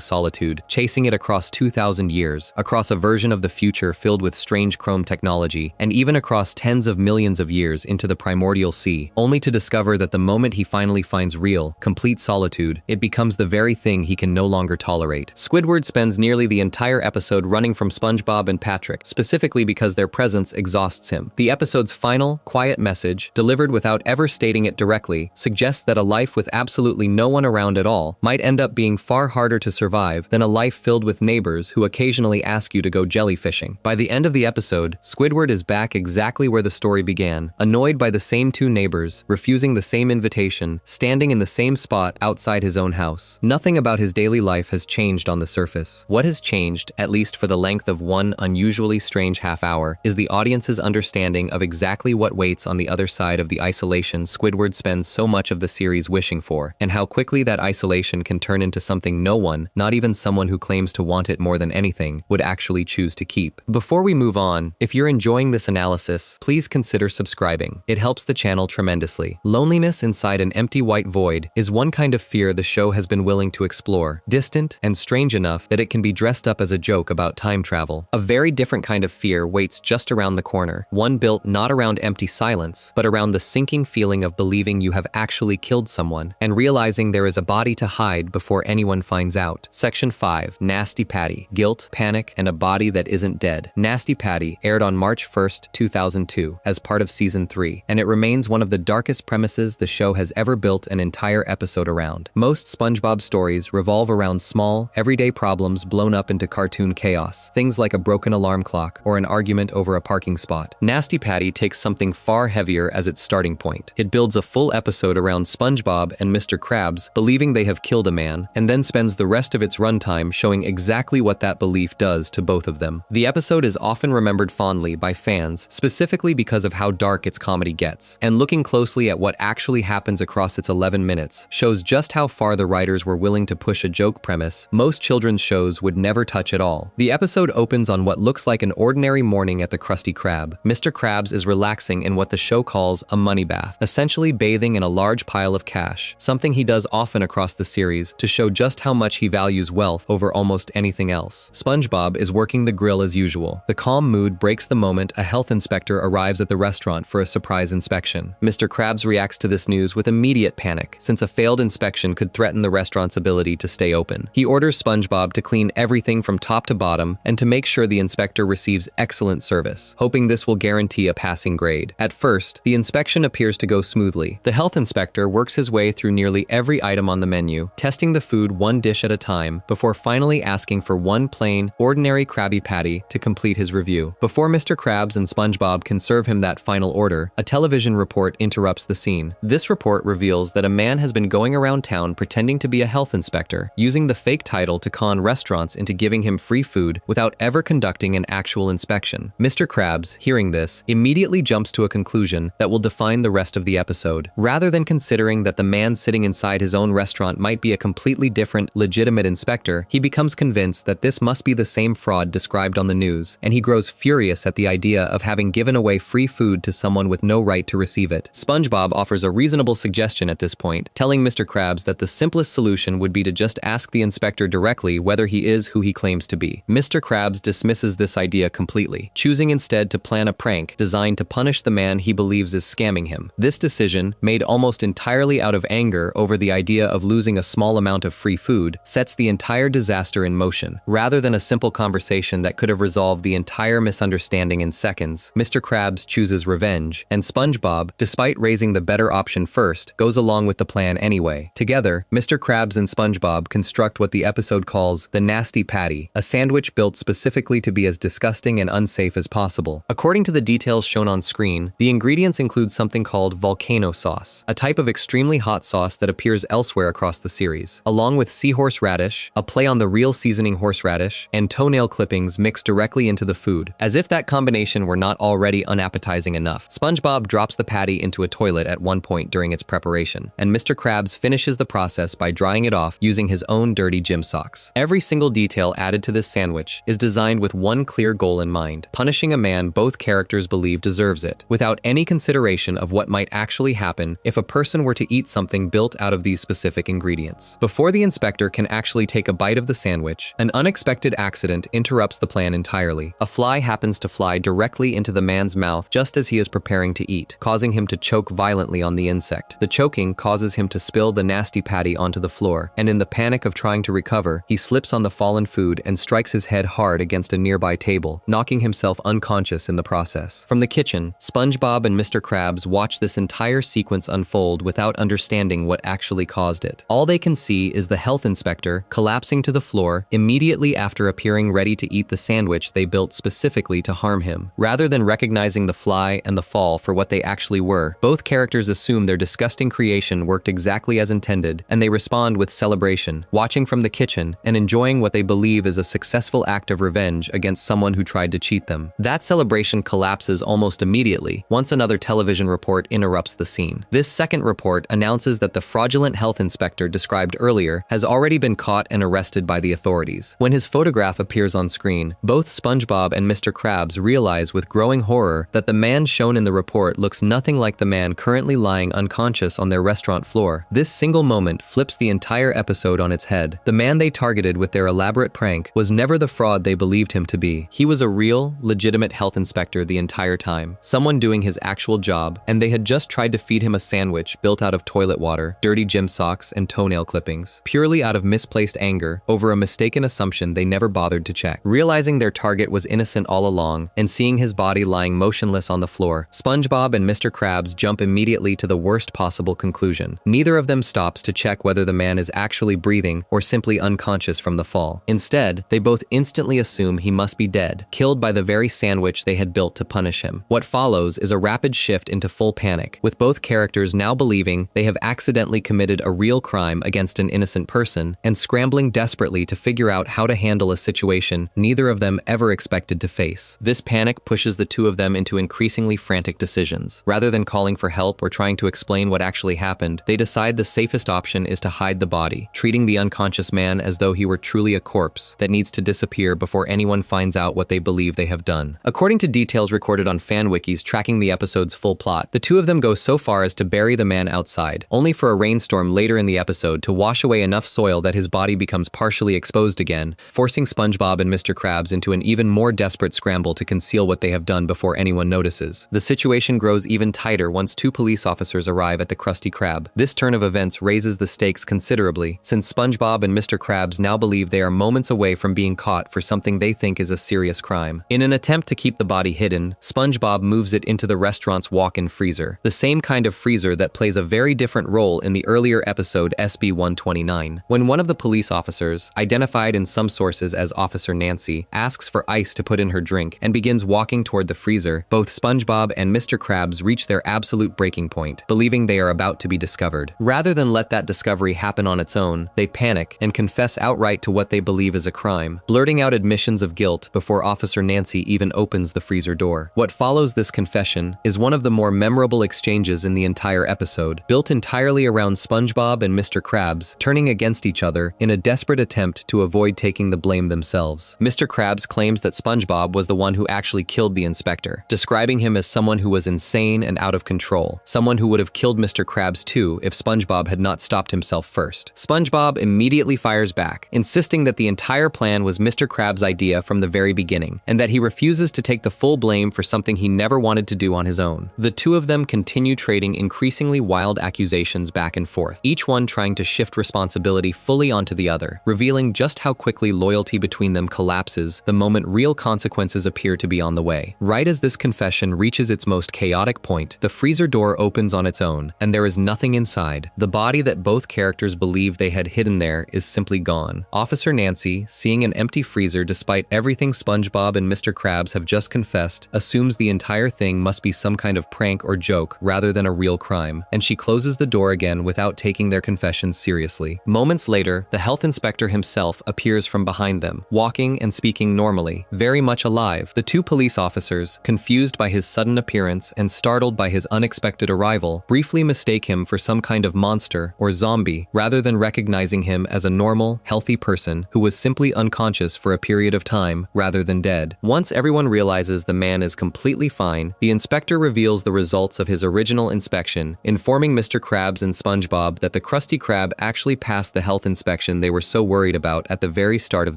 solitude, chasing it across 2,000 years, across a version of the future filled with strange chrome technology, and even across tens of millions of years into the primordial sea, only to discover that the moment he finally finds real, complete solitude, it becomes the very thing he can no longer tolerate. Squidward spends nearly the entire episode running from SpongeBob and Patrick, specifically because their presence exhausts him. The episode's final, quiet message, delivered without ever stating it directly, suggests that a life with absolutely no one around at all might end up being far harder to survive than a life filled with neighbors who occasionally ask you to go jellyfishing. By the end of the episode, Squidward is back exactly where the story began, annoyed by the same two neighbors, refusing the same invitation, standing in the same spot outside his own house. Nothing about his daily life has changed on the surface. What has changed, at least for the length of one unusually strange half-hour, is the audience's understanding of exactly what waits on the other side of the isolation Squidward spends so much of the series wishing for, and how quickly that isolation can turn into something no one, not even someone who claims to want it more than anything, would actually choose to keep. Before we move on, if you're enjoying this analysis, please consider subscribing. It helps the channel tremendously. Loneliness inside an empty white void is one kind of fear the show has been willing to explore, distant and strange enough that it can be dressed up as a joke about time travel. A very different kind of fear waits just around the corner, one built not around empty silence, but around the sinking feeling of believing you have actually killed someone, and realizing there is a body to hide before anyone finds out. Section 5. Nasty Patty. Guilt, Panic, and a Body That Isn't Dead. Nasty Patty aired on March 1st, 2002, as part of Season 3, and it remains one of the darkest premises the show has ever built an entire episode around. Most SpongeBob stories revolve around small, everyday problems blown up into cartoon chaos, things like a broken alarm clock or an argument over a parking spot. Nasty Patty takes something far heavier as its starting point. It builds a full episode around SpongeBob and Mr. Krabs believing they have killed a man, and then spends the rest of its runtime showing exactly what that belief does to both of them. The episode is often remembered fondly by fans, specifically because of how dark its comedy gets, and looking closely at what actually happens across its 11 minutes shows just how far the writers were willing to push a joke premise most children's shows would never touch at all. The episode opens on what looks like an ordinary morning at the Krusty Krab. Mr. Krabs is relaxing in what the show calls a money bath, essentially bathing in a large pile of cash, something he does often across the series to show just how much he values wealth over almost anything else. SpongeBob is working the grill as usual. The calm mood breaks the moment a health inspector arrives at the restaurant for a surprise inspection. Mr. Krabs reacts to this news with immediate panic, since a failed inspection could threaten the restaurant's ability to stay open. He orders SpongeBob to clean everything from top to bottom and to make sure the inspector receives excellent service, hoping this will guarantee a passing grade. At first, the inspection appears to go smoothly. The health inspector works his way through nearly every item on the menu, testing the food one dish at a time, before finally asking for one plain, ordinary Krabby Patty to complete his review. Before Mr. Krabs and SpongeBob can serve him that final order, a television report interrupts the scene. This report reveals that a man has been going around town pretending to be a health inspector, using the fake title to con restaurants into giving him free food without ever conducting an actual inspection. Mr. Krabs, hearing this, immediately jumps to a conclusion that will define the rest of the episode. Rather than considering that the man sitting inside his own restaurant might be a completely different, legitimate inspector, he becomes convinced that this must be the same fraud described on the news, and he grows furious at the idea of having given away free food to someone with no right to receive it. SpongeBob offers a reasonable suggestion at this point, telling Mr. Krabs that the simplest solution would be to just ask the inspector directly whether he is who he claims to be. Mr. Krabs dismisses this idea completely, choosing instead to plan a prank designed to punish the man he believes is scamming him. This decision, made almost entirely out of anger over the idea of losing a small amount of free food, sets the entire disaster in motion. Rather than a simple conversation that could have resolved the entire misunderstanding in seconds, Mr. Krabs chooses revenge, and SpongeBob, despite raising the better option first, goes along with the plan anyway. Together, Mr. Krabs and SpongeBob construct what the episode calls the Nasty Patty, a sandwich built specifically to be as disgusting and unsafe as possible. According to the details shown on screen, the ingredients include something called volcano sauce, a type of extremely hot sauce that appears elsewhere across the series, along with seahorse radish, a play on the real seasoning horseradish, and toenail clippings mixed directly into the food. As if that combination were not already unappetizing enough, SpongeBob drops the patty into a toilet at one point during its preparation, and Mr. Krabs finishes the process by drying it off using his own dirty gym socks. Every single detail added to this sandwich is designed with one clear goal in mind: punishing a man both characters believe deserves it, without any consideration of what might actually happen if a person were to eat something built out of these specific ingredients. Before the inspector can actually take a bite of the sandwich, an unexpected accident interrupts the plan entirely. A fly happens to fly directly into the man's mouth just as he is preparing to eat, causing him to choke violently on the insect. The choking causes him to spill the nasty patty onto the floor, and in the panic of trying to recover, he slips on the fallen food and strikes his head hard against a nearby table, knocking himself unconscious in the process. From the kitchen, SpongeBob and Mr. Krabs watch this entire sequence unfold without understanding what actually caused it. All they can see is the health inspector collapsing to the floor immediately after appearing ready to eat the sandwich they built specifically to harm him. Rather than recognizing the fly and the fall for what they actually were, both characters assume their disgusting creation worked exactly as intended, and they respond with celebration, watching from the kitchen and enjoying what they believe is a successful act of revenge against someone who tried to cheat them. That celebration collapses almost immediately once another television report interrupts the scene. This second report announces that the fraudulent health inspector described earlier has already been caught and arrested by the authorities. When his photograph appears on screen, both SpongeBob and Mr. Krabs realize with growing horror that the man shown in the report looks nothing like the man currently lying unconscious on their restaurant floor. This single moment flips the entire episode on its head. The man they targeted with their elaborate prank was never the fraud they believed him to be. He was a real, legitimate health inspector the entire time, someone doing his actual job, and they had just tried to feed him a sandwich built out of toilet water, dirty gym socks, and toenail clippings, purely out of misplaced anger over a mistaken assumption they never bothered to check. Realizing their target was innocent all along, and seeing his body lying motionless on the floor, SpongeBob and Mr. Krabs jump immediately to the worst possible conclusion. Neither of them stops to check whether the man is actually breathing or simply unconscious from the fall. Instead, they both instantly assume he must be dead, killed by the very sandwich they had built to punish him. What follows is a rapid shift into full panic, with both characters now believing they have accidentally committed a real crime against an innocent person and scrambling desperately to figure out how to handle a situation neither of them ever expected to face. This panic pushes the two of them into increasingly frantic decisions. Rather than calling for help or trying to explain what actually happened, they decide the safest option is to hide the body, treating the unconscious man as though he were truly a corpse that needs to disappear before anyone finds out what they believe they have done. According to details recorded on fan wikis tracking the episode's full plot, the two of them go so far as to bury the man outside, only for a rainstorm later in the episode to wash away enough soil that his body becomes partially exposed again, forcing SpongeBob and Mr. Krabs into an even more desperate scramble to conceal what they have done before anyone notices. The situation grows even tighter once two police officers arrive at the Krusty Krab. This turn of events raises the stakes considerably, since SpongeBob and Mr. Krabs now believe they are moments away from being caught for something they think is a serious crime. In an attempt to keep the body hidden, SpongeBob moves it into the restaurant's walk-in freezer, the same kind of freezer that plays a very different role in the earlier episode SB-129. When one of the police officers, identified in some sources as Officer Nancy, asks for ice to put in her drink and begins walking toward the freezer, both SpongeBob and Mr. Krabs reach their absolute breaking point, believing they are about to be discovered. Rather than let that discovery happen on its own, they panic and confess outright to what they believe is a crime, blurting out admissions of guilt before Officer Nancy even opens the freezer door. What follows this confession is one of the more memorable exchanges in the entire episode, built entirely around SpongeBob and Mr. Krabs turning against each other in a desperate attempt to avoid taking the blame themselves. Mr. Krabs claims that SpongeBob was the one who actually killed the inspector, describing him as someone who was insane and out of control, someone who would have killed Mr. Krabs too if SpongeBob had not stopped himself first. SpongeBob immediately fires back, insisting that the entire plan was Mr. Krabs' idea from the very beginning, and that he refuses to take the full blame for something he never wanted to do on his own. The two of them continue trading increasingly wild accusations back and forth, each one trying to shift responsibility fully onto the other, revealing just how quickly loyalty between them collapses the moment real consequences appear to be on the way. Right as this confession reaches its most chaotic point, the freezer door opens on its own, and there is nothing inside. The body that both characters believe they had hidden there is simply gone. Officer Nancy, seeing an empty freezer despite everything SpongeBob and Mr. Krabs have just confessed, assumes the entire thing must be some kind of prank or joke rather than a real crime, and she closes the door again without taking their confessions seriously. Moments later, the health inspector himself appears from behind them, walking and speaking normally, very much alive. The two police officers, confused by his sudden appearance and startled by his unexpected arrival, briefly mistake him for some kind of monster or zombie, rather than recognizing him as a normal, healthy person who was simply unconscious for a period of time rather than dead. One once everyone realizes the man is completely fine, the inspector reveals the results of his original inspection, informing Mr. Krabs and SpongeBob that the Krusty Krab actually passed the health inspection they were so worried about at the very start of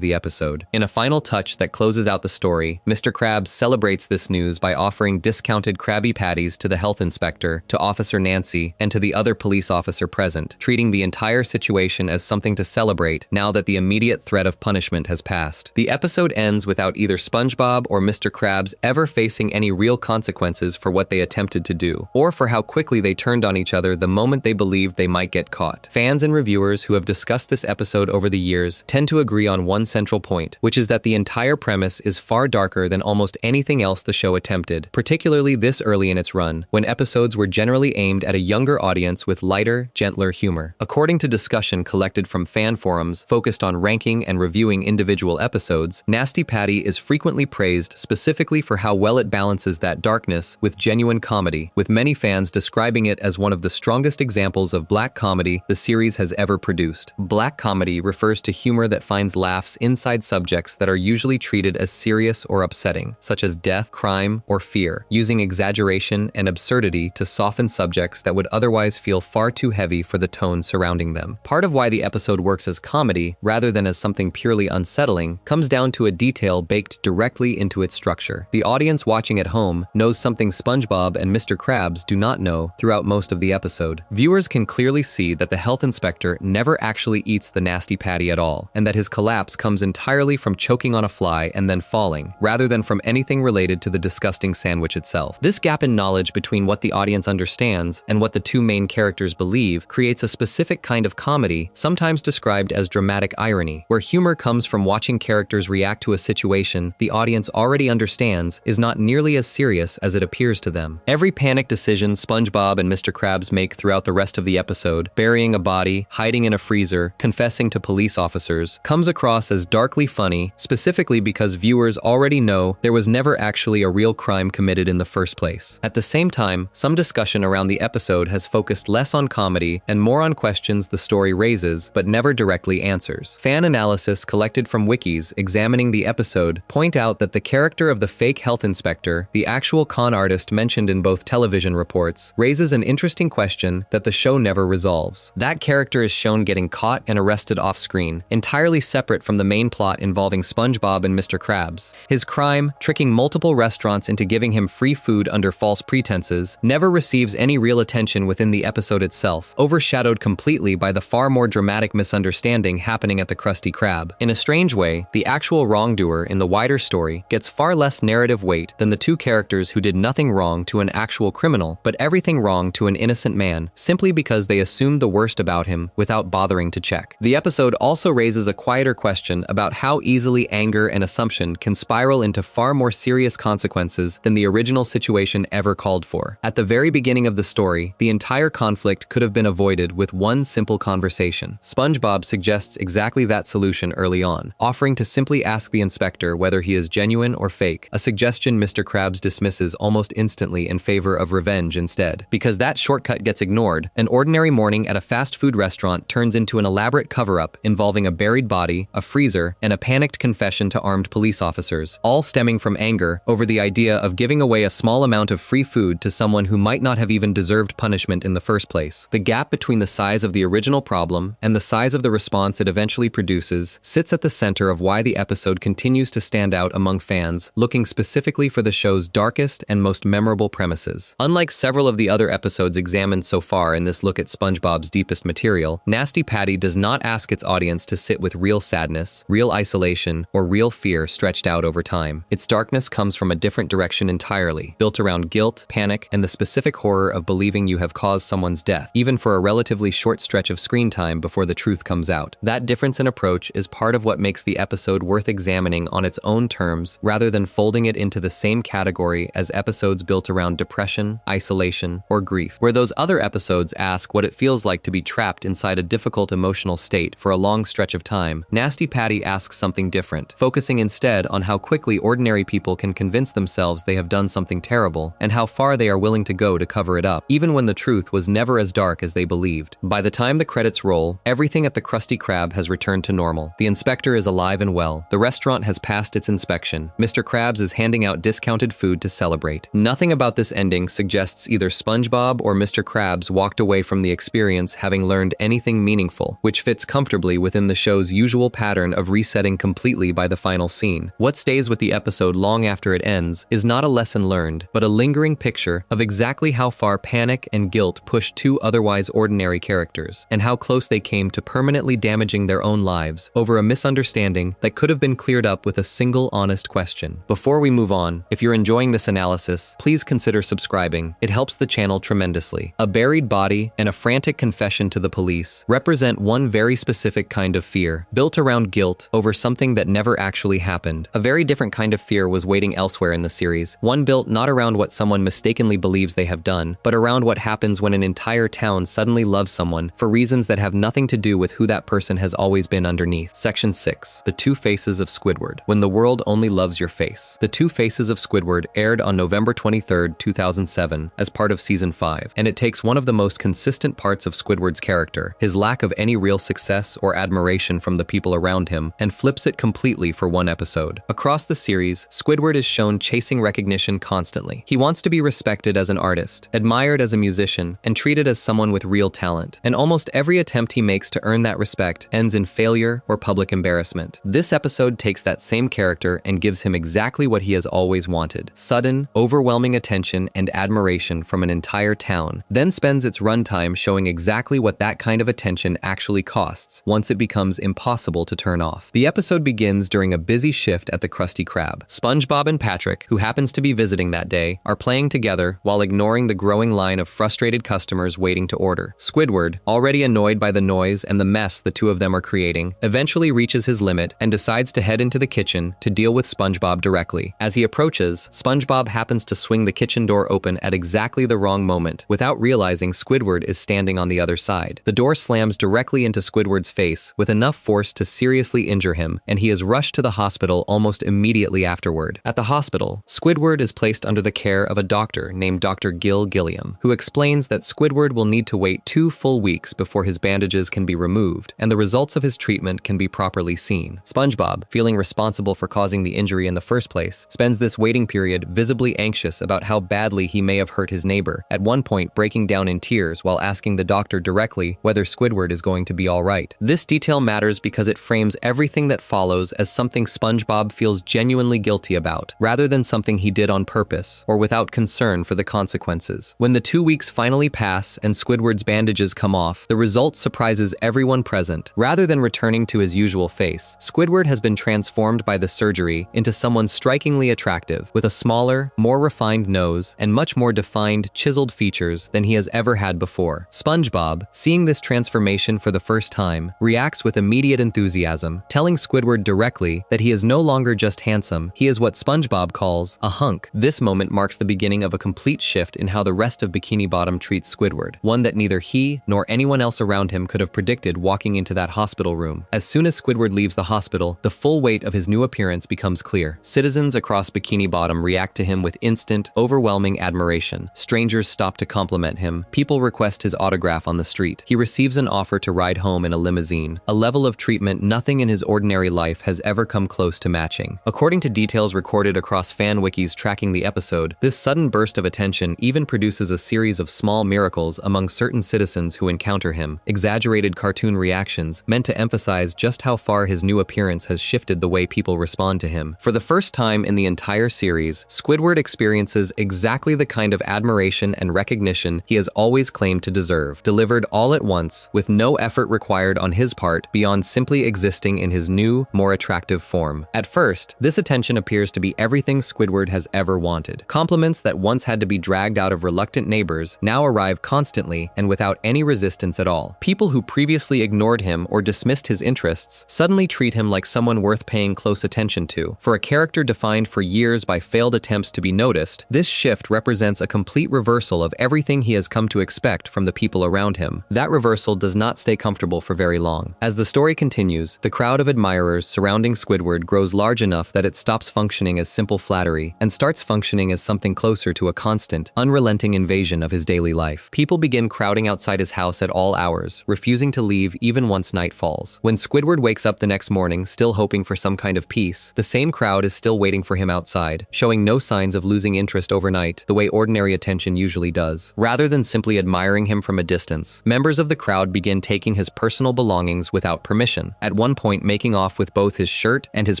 the episode. In a final touch that closes out the story, Mr. Krabs celebrates this news by offering discounted Krabby Patties to the health inspector, to Officer Nancy, and to the other police officer present, treating the entire situation as something to celebrate now that the immediate threat of punishment has passed. The episode ends without either SpongeBob or Mr. Krabs ever facing any real consequences for what they attempted to do, or for how quickly they turned on each other the moment they believed they might get caught. Fans and reviewers who have discussed this episode over the years tend to agree on one central point, which is that the entire premise is far darker than almost anything else the show attempted, particularly this early in its run, when episodes were generally aimed at a younger audience with lighter, gentler humor. According to discussion collected from fan forums focused on ranking and reviewing individual episodes, Nasty Patty is frequently praised specifically for how well it balances that darkness with genuine comedy, with many fans describing it as one of the strongest examples of black comedy the series has ever produced. Black comedy refers to humor that finds laughs inside subjects that are usually treated as serious or upsetting, such as death, crime, or fear, using exaggeration and absurdity to soften subjects that would otherwise feel far too heavy for the tone surrounding them. Part of why the episode works as comedy, rather than as something purely unsettling, comes down to a detail baked directly into its structure. The audience watching at home knows something SpongeBob and Mr. Krabs do not know throughout most of the episode. Viewers can clearly see that the health inspector never actually eats the Nasty Patty at all, and that his collapse comes entirely from choking on a fly and then falling, rather than from anything related to the disgusting sandwich itself. This gap in knowledge between what the audience understands and what the two main characters believe creates a specific kind of comedy, sometimes described as dramatic irony, where humor comes from watching characters react to a situation the audience already understands is not nearly as serious as it appears to them. Every panic decision SpongeBob and Mr. Krabs make throughout the rest of the episode, burying a body, hiding in a freezer, confessing to police officers, comes across as darkly funny, specifically because viewers already know there was never actually a real crime committed in the first place. At the same time, some discussion around the episode has focused less on comedy and more on questions the story raises but never directly answers. Fan analysis collected from wikis examining the episode point out that the character of the fake health inspector, the actual con artist mentioned in both television reports, raises an interesting question that the show never resolves. That character is shown getting caught and arrested off-screen, entirely separate from the main plot involving SpongeBob and Mr. Krabs. His crime, tricking multiple restaurants into giving him free food under false pretenses, never receives any real attention within the episode itself, overshadowed completely by the far more dramatic misunderstanding happening at the Krusty Krab. In a strange way, the actual wrongdoer in the wider story gets far less narrative weight than the two characters who did nothing wrong to an actual criminal, but everything wrong to an innocent man, simply because they assumed the worst about him without bothering to check. The episode also raises a quieter question about how easily anger and assumption can spiral into far more serious consequences than the original situation ever called for. At the very beginning of the story, the entire conflict could have been avoided with one simple conversation. SpongeBob suggests exactly that solution early on, offering to simply ask the inspector whether he is genuine or fake, a suggestion Mr. Krabs dismisses almost instantly in favor of revenge instead. Because that shortcut gets ignored, an ordinary morning at a fast food restaurant turns into an elaborate cover-up involving a buried body, a freezer, and a panicked confession to armed police officers, all stemming from anger over the idea of giving away a small amount of free food to someone who might not have even deserved punishment in the first place. The gap between the size of the original problem and the size of the response it eventually produces sits at the center of why the episode continues to stand out among fans, looking specifically for the show's darkest and most memorable premises. Unlike several of the other episodes examined so far in this look at SpongeBob's deepest material, Nasty Patty does not ask its audience to sit with real sadness, real isolation, or real fear stretched out over time. Its darkness comes from a different direction entirely, built around guilt, panic, and the specific horror of believing you have caused someone's death, even for a relatively short stretch of screen time before the truth comes out. That difference in approach is part of what makes the episode worth examining on its own terms, rather than folding it into the same category as episodes built around depression, isolation, or grief, where those other episodes ask what it feels like to be trapped inside a difficult emotional state for a long stretch of time. Nasty Patty asks something different, focusing instead on how quickly ordinary people can convince themselves they have done something terrible, and how far they are willing to go to cover it up, even when the truth was never as dark as they believed. By the time the credits roll, everything at the Krusty Krab has returned to normal. The inspector is alive and well. The restaurant has passed its inspection, section. Mr. Krabs is handing out discounted food to celebrate. Nothing about this ending suggests either SpongeBob or Mr. Krabs walked away from the experience having learned anything meaningful, which fits comfortably within the show's usual pattern of resetting completely by the final scene. What stays with the episode long after it ends is not a lesson learned, but a lingering picture of exactly how far panic and guilt pushed two otherwise ordinary characters, and how close they came to permanently damaging their own lives over a misunderstanding that could have been cleared up with a single honest question. Before we move on, if you're enjoying this analysis, please consider subscribing. It helps the channel tremendously. A buried body and a frantic confession to the police represent one very specific kind of fear, built around guilt over something that never actually happened. A very different kind of fear was waiting elsewhere in the series, one built not around what someone mistakenly believes they have done, but around what happens when an entire town suddenly loves someone for reasons that have nothing to do with who that person has always been underneath. Section 6. The Two Faces of Squidward. When the World Only Loves Your Face. The Two Faces of Squidward aired on November 23, 2007, as part of Season 5, and it takes one of the most consistent parts of Squidward's character, his lack of any real success or admiration from the people around him, and flips it completely for one episode. Across the series, Squidward is shown chasing recognition constantly. He wants to be respected as an artist, admired as a musician, and treated as someone with real talent. And almost every attempt he makes to earn that respect ends in failure or public embarrassment. This episode takes that same character and gives him exactly what he has always wanted: sudden, overwhelming attention and admiration from an entire town, then spends its runtime showing exactly what that kind of attention actually costs once it becomes impossible to turn off. The episode begins during a busy shift at the Krusty Krab. SpongeBob and Patrick, who happens to be visiting that day, are playing together while ignoring the growing line of frustrated customers waiting to order. Squidward, already annoyed by the noise and the mess the two of them are creating, eventually reaches his limit and decides to head into the kitchen to deal with SpongeBob directly. As he approaches, SpongeBob happens to swing the kitchen door open at exactly the wrong moment, without realizing Squidward is standing on the other side. The door slams directly into Squidward's face with enough force to seriously injure him, and he is rushed to the hospital almost immediately afterward. At the hospital, Squidward is placed under the care of a doctor named Dr. Gilliam, who explains that Squidward will need to wait 2 full weeks before his bandages can be removed, and the results of his treatment can be properly seen. SpongeBob, feeling responsible for causing the injury in the first place, spends this waiting period visibly anxious about how badly he may have hurt his neighbor, at one point breaking down in tears while asking the doctor directly whether Squidward is going to be alright. This detail matters because it frames everything that follows as something SpongeBob feels genuinely guilty about, rather than something he did on purpose or without concern for the consequences. When the 2 weeks finally pass and Squidward's bandages come off, the result surprises everyone present. Rather than returning to his usual face, Squidward has been transformed by the surgery into someone strikingly attractive, with a smaller, more refined nose and much more defined, chiseled features than he has ever had before. SpongeBob, seeing this transformation for the first time, reacts with immediate enthusiasm, telling Squidward directly that he is no longer just handsome, he is what SpongeBob calls a hunk. This moment marks the beginning of a complete shift in how the rest of Bikini Bottom treats Squidward, one that neither he nor anyone else around him could have predicted walking into that hospital room. As soon as Squidward leaves the hospital, the full weight of his new appearance becomes clear. Citizens across Bikini Bottom react to him with instant, overwhelming admiration. Strangers stop to compliment him. People request his autograph on the street. He receives an offer to ride home in a limousine, a level of treatment nothing in his ordinary life has ever come close to matching. According to details recorded across fan wikis tracking the episode, this sudden burst of attention even produces a series of small miracles among certain citizens who encounter him, exaggerated cartoon reactions meant to emphasize just how far his new appearance has shifted the way people respond to him. For the first time in the entire series, Squidward experiences exactly the kind of admiration and recognition he has always claimed to deserve, delivered all at once, with no effort required on his part beyond simply existing in his new, more attractive form. At first, this attention appears to be everything Squidward has ever wanted. Compliments that once had to be dragged out of reluctant neighbors now arrive constantly and without any resistance at all. People who previously ignored him or dismissed his interests suddenly treat him like someone worth paying close attention to. For a character defined for years by failed attempts to be noticed, this shift represents a complete reversal of everything he has come to expect from the people around him. That reversal does not stay comfortable for very long. As the story continues, the crowd of admirers surrounding Squidward grows large enough that it stops functioning as simple flattery and starts functioning as something closer to a constant, unrelenting invasion of his daily life. People begin crowding outside his house at all hours, refusing to leave even once night falls. When Squidward wakes up the next morning still hoping for some kind of peace, the same same crowd is still waiting for him outside, showing no signs of losing interest overnight the way ordinary attention usually does. Rather than simply admiring him from a distance, members of the crowd begin taking his personal belongings without permission, at one point making off with both his shirt and his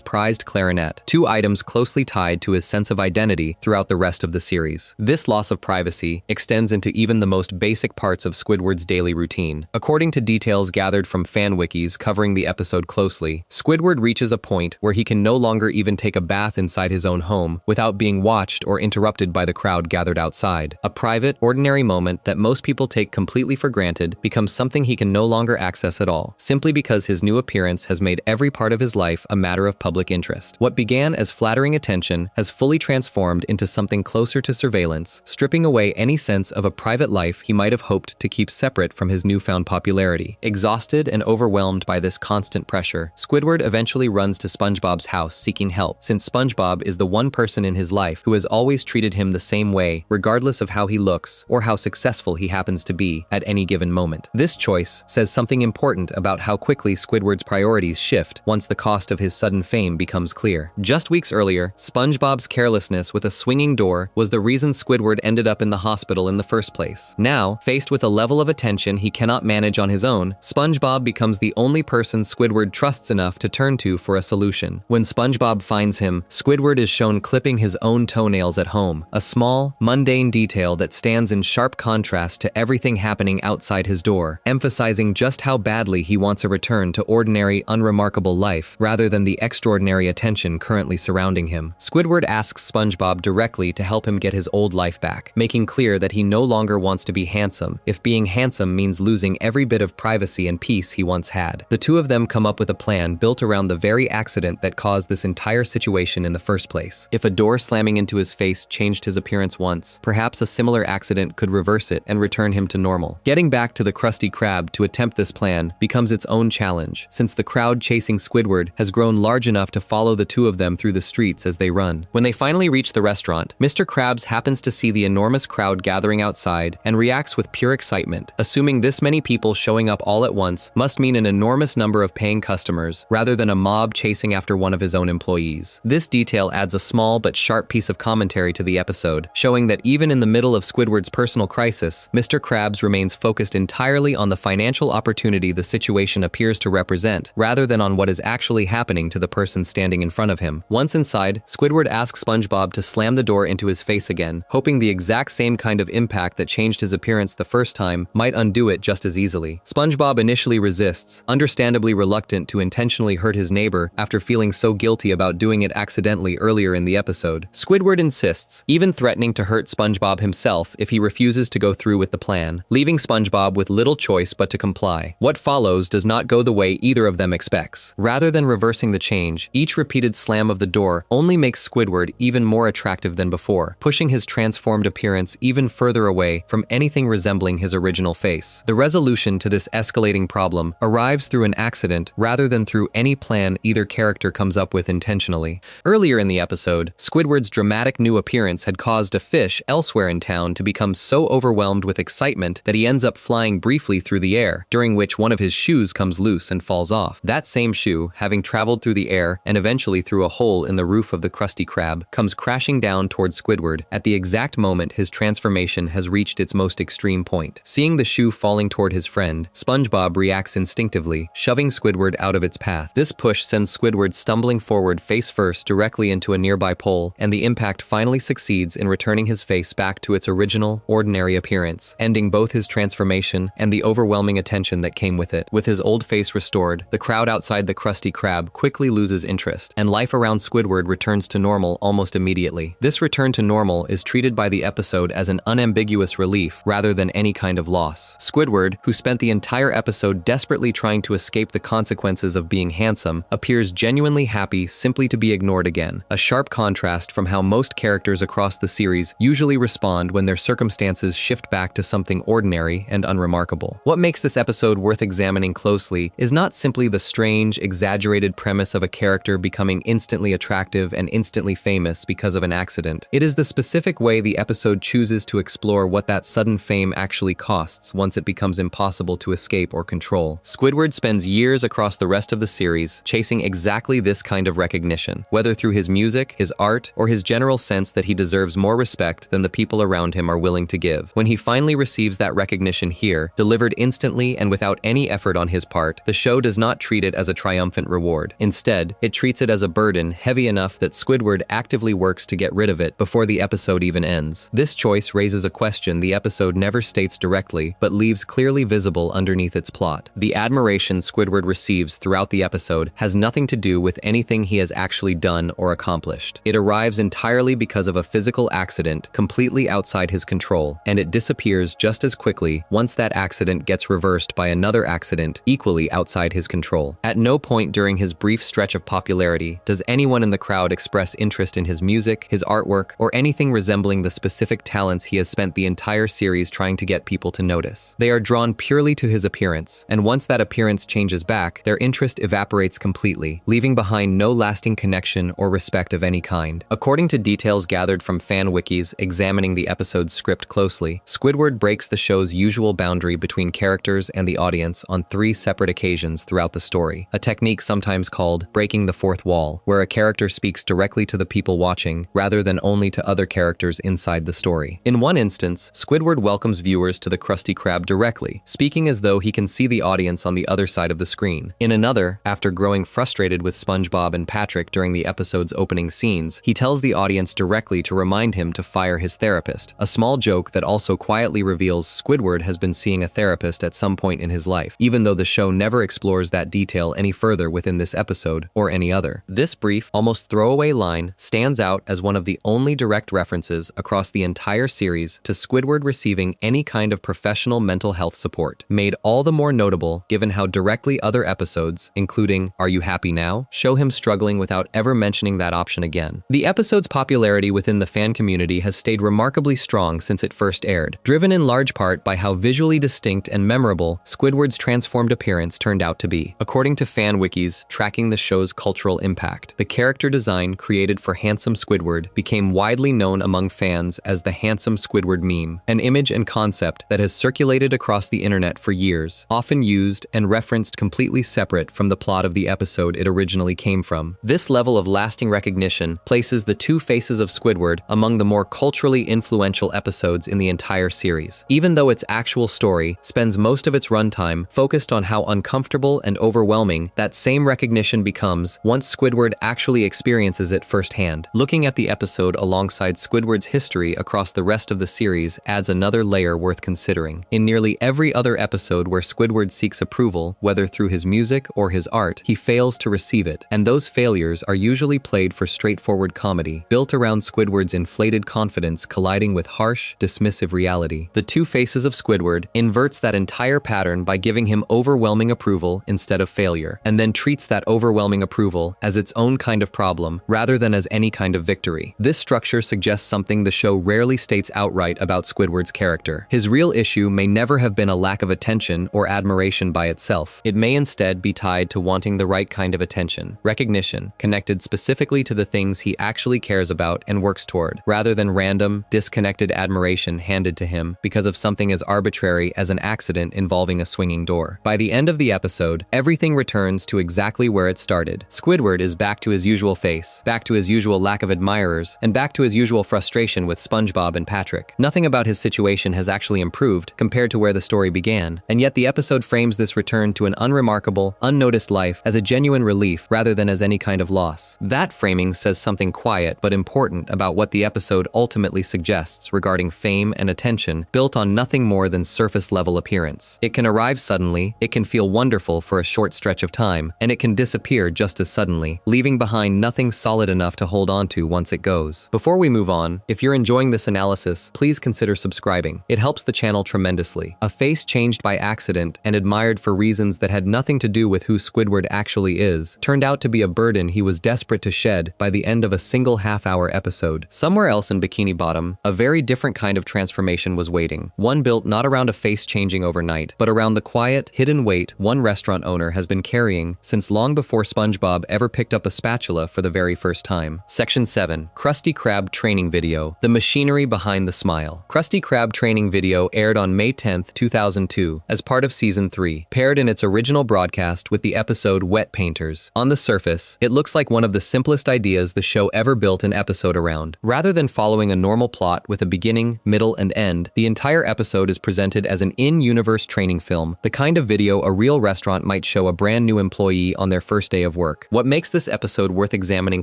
prized clarinet, two items closely tied to his sense of identity throughout the rest of the series. This loss of privacy extends into even the most basic parts of Squidward's daily routine. According to details gathered from fan wikis covering the episode closely, Squidward reaches a point where he can no longer even take a bath inside his own home without being watched or interrupted by the crowd gathered outside. A private, ordinary moment that most people take completely for granted becomes something he can no longer access at all, simply because his new appearance has made every part of his life a matter of public interest. What began as flattering attention has fully transformed into something closer to surveillance, stripping away any sense of a private life he might have hoped to keep separate from his newfound popularity. Exhausted and overwhelmed by this constant pressure, Squidward eventually runs to SpongeBob's house seeking help, since SpongeBob is the one person in his life who has always treated him the same way, regardless of how he looks or how successful he happens to be at any given moment. This choice says something important about how quickly Squidward's priorities shift once the cost of his sudden fame becomes clear. Just weeks earlier, SpongeBob's carelessness with a swinging door was the reason Squidward ended up in the hospital in the first place. Now, faced with a level of attention he cannot manage on his own, SpongeBob becomes the only person Squidward trusts enough to turn to for a solution. When SpongeBob finds him, Squidward is shown clipping his own toenails at home, a small, mundane detail that stands in sharp contrast to everything happening outside his door, emphasizing just how badly he wants a return to ordinary, unremarkable life, rather than the extraordinary attention currently surrounding him. Squidward asks SpongeBob directly to help him get his old life back, making clear that he no longer wants to be handsome, if being handsome means losing every bit of privacy and peace he once had. The two of them come up with a plan built around the very accident that caused this entire situation in the first place. If a door slamming into his face changed his appearance once, perhaps a similar accident could reverse it and return him to normal. Getting back to the Krusty Krab to attempt this plan becomes its own challenge, since the crowd chasing Squidward has grown large enough to follow the two of them through the streets as they run. When they finally reach the restaurant, Mr. Krabs happens to see the enormous crowd gathering outside and reacts with pure excitement, assuming this many people showing up all at once must mean an enormous number of paying customers, rather than a mob chasing after one of his own employees. This detail adds a small but sharp piece of commentary to the episode, showing that even in the middle of Squidward's personal crisis, Mr. Krabs remains focused entirely on the financial opportunity the situation appears to represent, rather than on what is actually happening to the person standing in front of him. Once inside, Squidward asks SpongeBob to slam the door into his face again, hoping the exact same kind of impact that changed his appearance the first time might undo it just as easily. SpongeBob initially resists, understandably reluctant to intentionally hurt his neighbor after feeling so guilty about doing it accidentally earlier in the episode. Squidward insists, even threatening to hurt SpongeBob himself if he refuses to go through with the plan, leaving SpongeBob with little choice but to comply. What follows does not go the way either of them expects. Rather than reversing the change, each repeated slam of the door only makes Squidward even more attractive than before, pushing his transformed appearance even further away from anything resembling his original face. The resolution to this escalating problem arrives through an accident rather than through any plan either character comes up with intentionally. Earlier in the episode, Squidward's dramatic new appearance had caused a fish elsewhere in town to become so overwhelmed with excitement that he ends up flying briefly through the air, during which one of his shoes comes loose and falls off. That same shoe, having traveled through the air and eventually through a hole in the roof of the Krusty Krab, comes crashing down towards Squidward at the exact moment his transformation has reached its most extreme point. Seeing the shoe falling toward his friend, SpongeBob reacts instinctively, shoving Squidward out of its path. This push sends Squidward stumbling forward face first directly into a nearby pole, and the impact finally succeeds in returning his face back to its original, ordinary appearance, ending both his transformation and the overwhelming attention that came with it. With his old face restored, the crowd outside the Krusty Krab quickly loses interest, and life around Squidward returns to normal almost immediately. This return to normal is treated by the episode as an unambiguous relief rather than any kind of loss. Squidward, who spent the entire episode desperately trying to escape the consequences of being handsome, appears genuinely happy simply to be ignored again, a sharp contrast from how most characters across the series usually respond when their circumstances shift back to something ordinary and unremarkable. What makes this episode worth examining closely is not simply the strange, exaggerated premise of a character becoming instantly attractive and instantly famous because of an accident. It is the specific way the episode chooses to explore what that sudden fame actually costs once it becomes impossible to escape or control. Squidward spends years across the rest of the series chasing exactly this kind of recognition, recognition, whether through his music, his art, or his general sense that he deserves more respect than the people around him are willing to give. When he finally receives that recognition here, delivered instantly and without any effort on his part, the show does not treat it as a triumphant reward. Instead, it treats it as a burden heavy enough that Squidward actively works to get rid of it before the episode even ends. This choice raises a question the episode never states directly, but leaves clearly visible underneath its plot. The admiration Squidward receives throughout the episode has nothing to do with anything he has actually done or accomplished. It arrives entirely because of a physical accident completely outside his control, and it disappears just as quickly once that accident gets reversed by another accident equally outside his control. At no point during his brief stretch of popularity does anyone in the crowd express interest in his music, his artwork, or anything resembling the specific talents he has spent the entire series trying to get people to notice. They are drawn purely to his appearance, and once that appearance changes back, their interest evaporates completely, leaving behind no lasting connection or respect of any kind. According to details gathered from fan wikis examining the episode's script closely, Squidward breaks the show's usual boundary between characters and the audience on 3 separate occasions throughout the story, a technique sometimes called breaking the fourth wall, where a character speaks directly to the people watching rather than only to other characters inside the story. In one instance, Squidward welcomes viewers to the Krusty Krab directly, speaking as though he can see the audience on the other side of the screen. In another, after growing frustrated with SpongeBob and Patrick during the episode's opening scenes, he tells the audience directly to remind him to fire his therapist, a small joke that also quietly reveals Squidward has been seeing a therapist at some point in his life, even though the show never explores that detail any further within this episode or any other. This brief, almost throwaway line stands out as one of the only direct references across the entire series to Squidward receiving any kind of professional mental health support, made all the more notable given how directly other episodes, including Are You Happy Now?, show him struggling without ever mentioning that option again. The episode's popularity within the fan community has stayed remarkably strong since it first aired, driven in large part by how visually distinct and memorable Squidward's transformed appearance turned out to be. According to fan wikis tracking the show's cultural impact, the character design created for Handsome Squidward became widely known among fans as the Handsome Squidward meme, an image and concept that has circulated across the internet for years, often used and referenced completely separate from the plot of the episode it originally came from. This level of lasting recognition places the Two Faces of Squidward among the more culturally influential episodes in the entire series, even though its actual story spends most of its runtime focused on how uncomfortable and overwhelming that same recognition becomes once Squidward actually experiences it firsthand. Looking at the episode alongside Squidward's history across the rest of the series adds another layer worth considering. In nearly every other episode where Squidward seeks approval, whether through his music or his art, he fails to receive it, and those failures are usually played for straightforward comedy, built around Squidward's inflated confidence colliding with harsh, dismissive reality. The Two Faces of Squidward inverts that entire pattern by giving him overwhelming approval instead of failure, and then treats that overwhelming approval as its own kind of problem rather than as any kind of victory. This structure suggests something the show rarely states outright about Squidward's character. His real issue may never have been a lack of attention or admiration by itself. It may instead be tied to wanting the right kind of attention, recognition, connected specifically to the things he actually cares about and works toward, rather than random, disconnected admiration handed to him because of something as arbitrary as an accident involving a swinging door. By the end of the episode, everything returns to exactly where it started. Squidward is back to his usual face, back to his usual lack of admirers, and back to his usual frustration with SpongeBob and Patrick. Nothing about his situation has actually improved compared to where the story began, and yet the episode frames this return to an unremarkable, unnoticed life as a genuine relief rather than as any kind of loss. That framing says something quiet but important about what the episode ultimately suggests regarding fame and attention built on nothing more than surface-level appearance. It can arrive suddenly, it can feel wonderful for a short stretch of time, and it can disappear just as suddenly, leaving behind nothing solid enough to hold on to once it goes. Before we move on, if you're enjoying this analysis, please consider subscribing. It helps the channel tremendously. A face changed by accident and admired for reasons that had nothing to do with who Squidward actually is, turned out to be a burden he was desperate to shed by the end of a single half-hour episode. Somewhere else in Bikini Bottom, a very different kind of transformation was waiting. One built not around a face changing overnight, but around the quiet, hidden weight one restaurant owner has been carrying since long before SpongeBob ever picked up a spatula for the very first time. Section 7. Krusty Krab Training Video. The Machinery Behind the Smile. Krusty Krab Training Video aired on May 10, 2002, as part of Season 3, paired in its original broadcast with the episode Wet Painters. On the surface, It looks like one of the simplest ideas the show ever built an episode around. Rather than following a normal plot with a beginning, middle, and end, the entire episode is presented as an in-universe training film, the kind of video a real restaurant might show a brand new employee on their first day of work. What makes this episode worth examining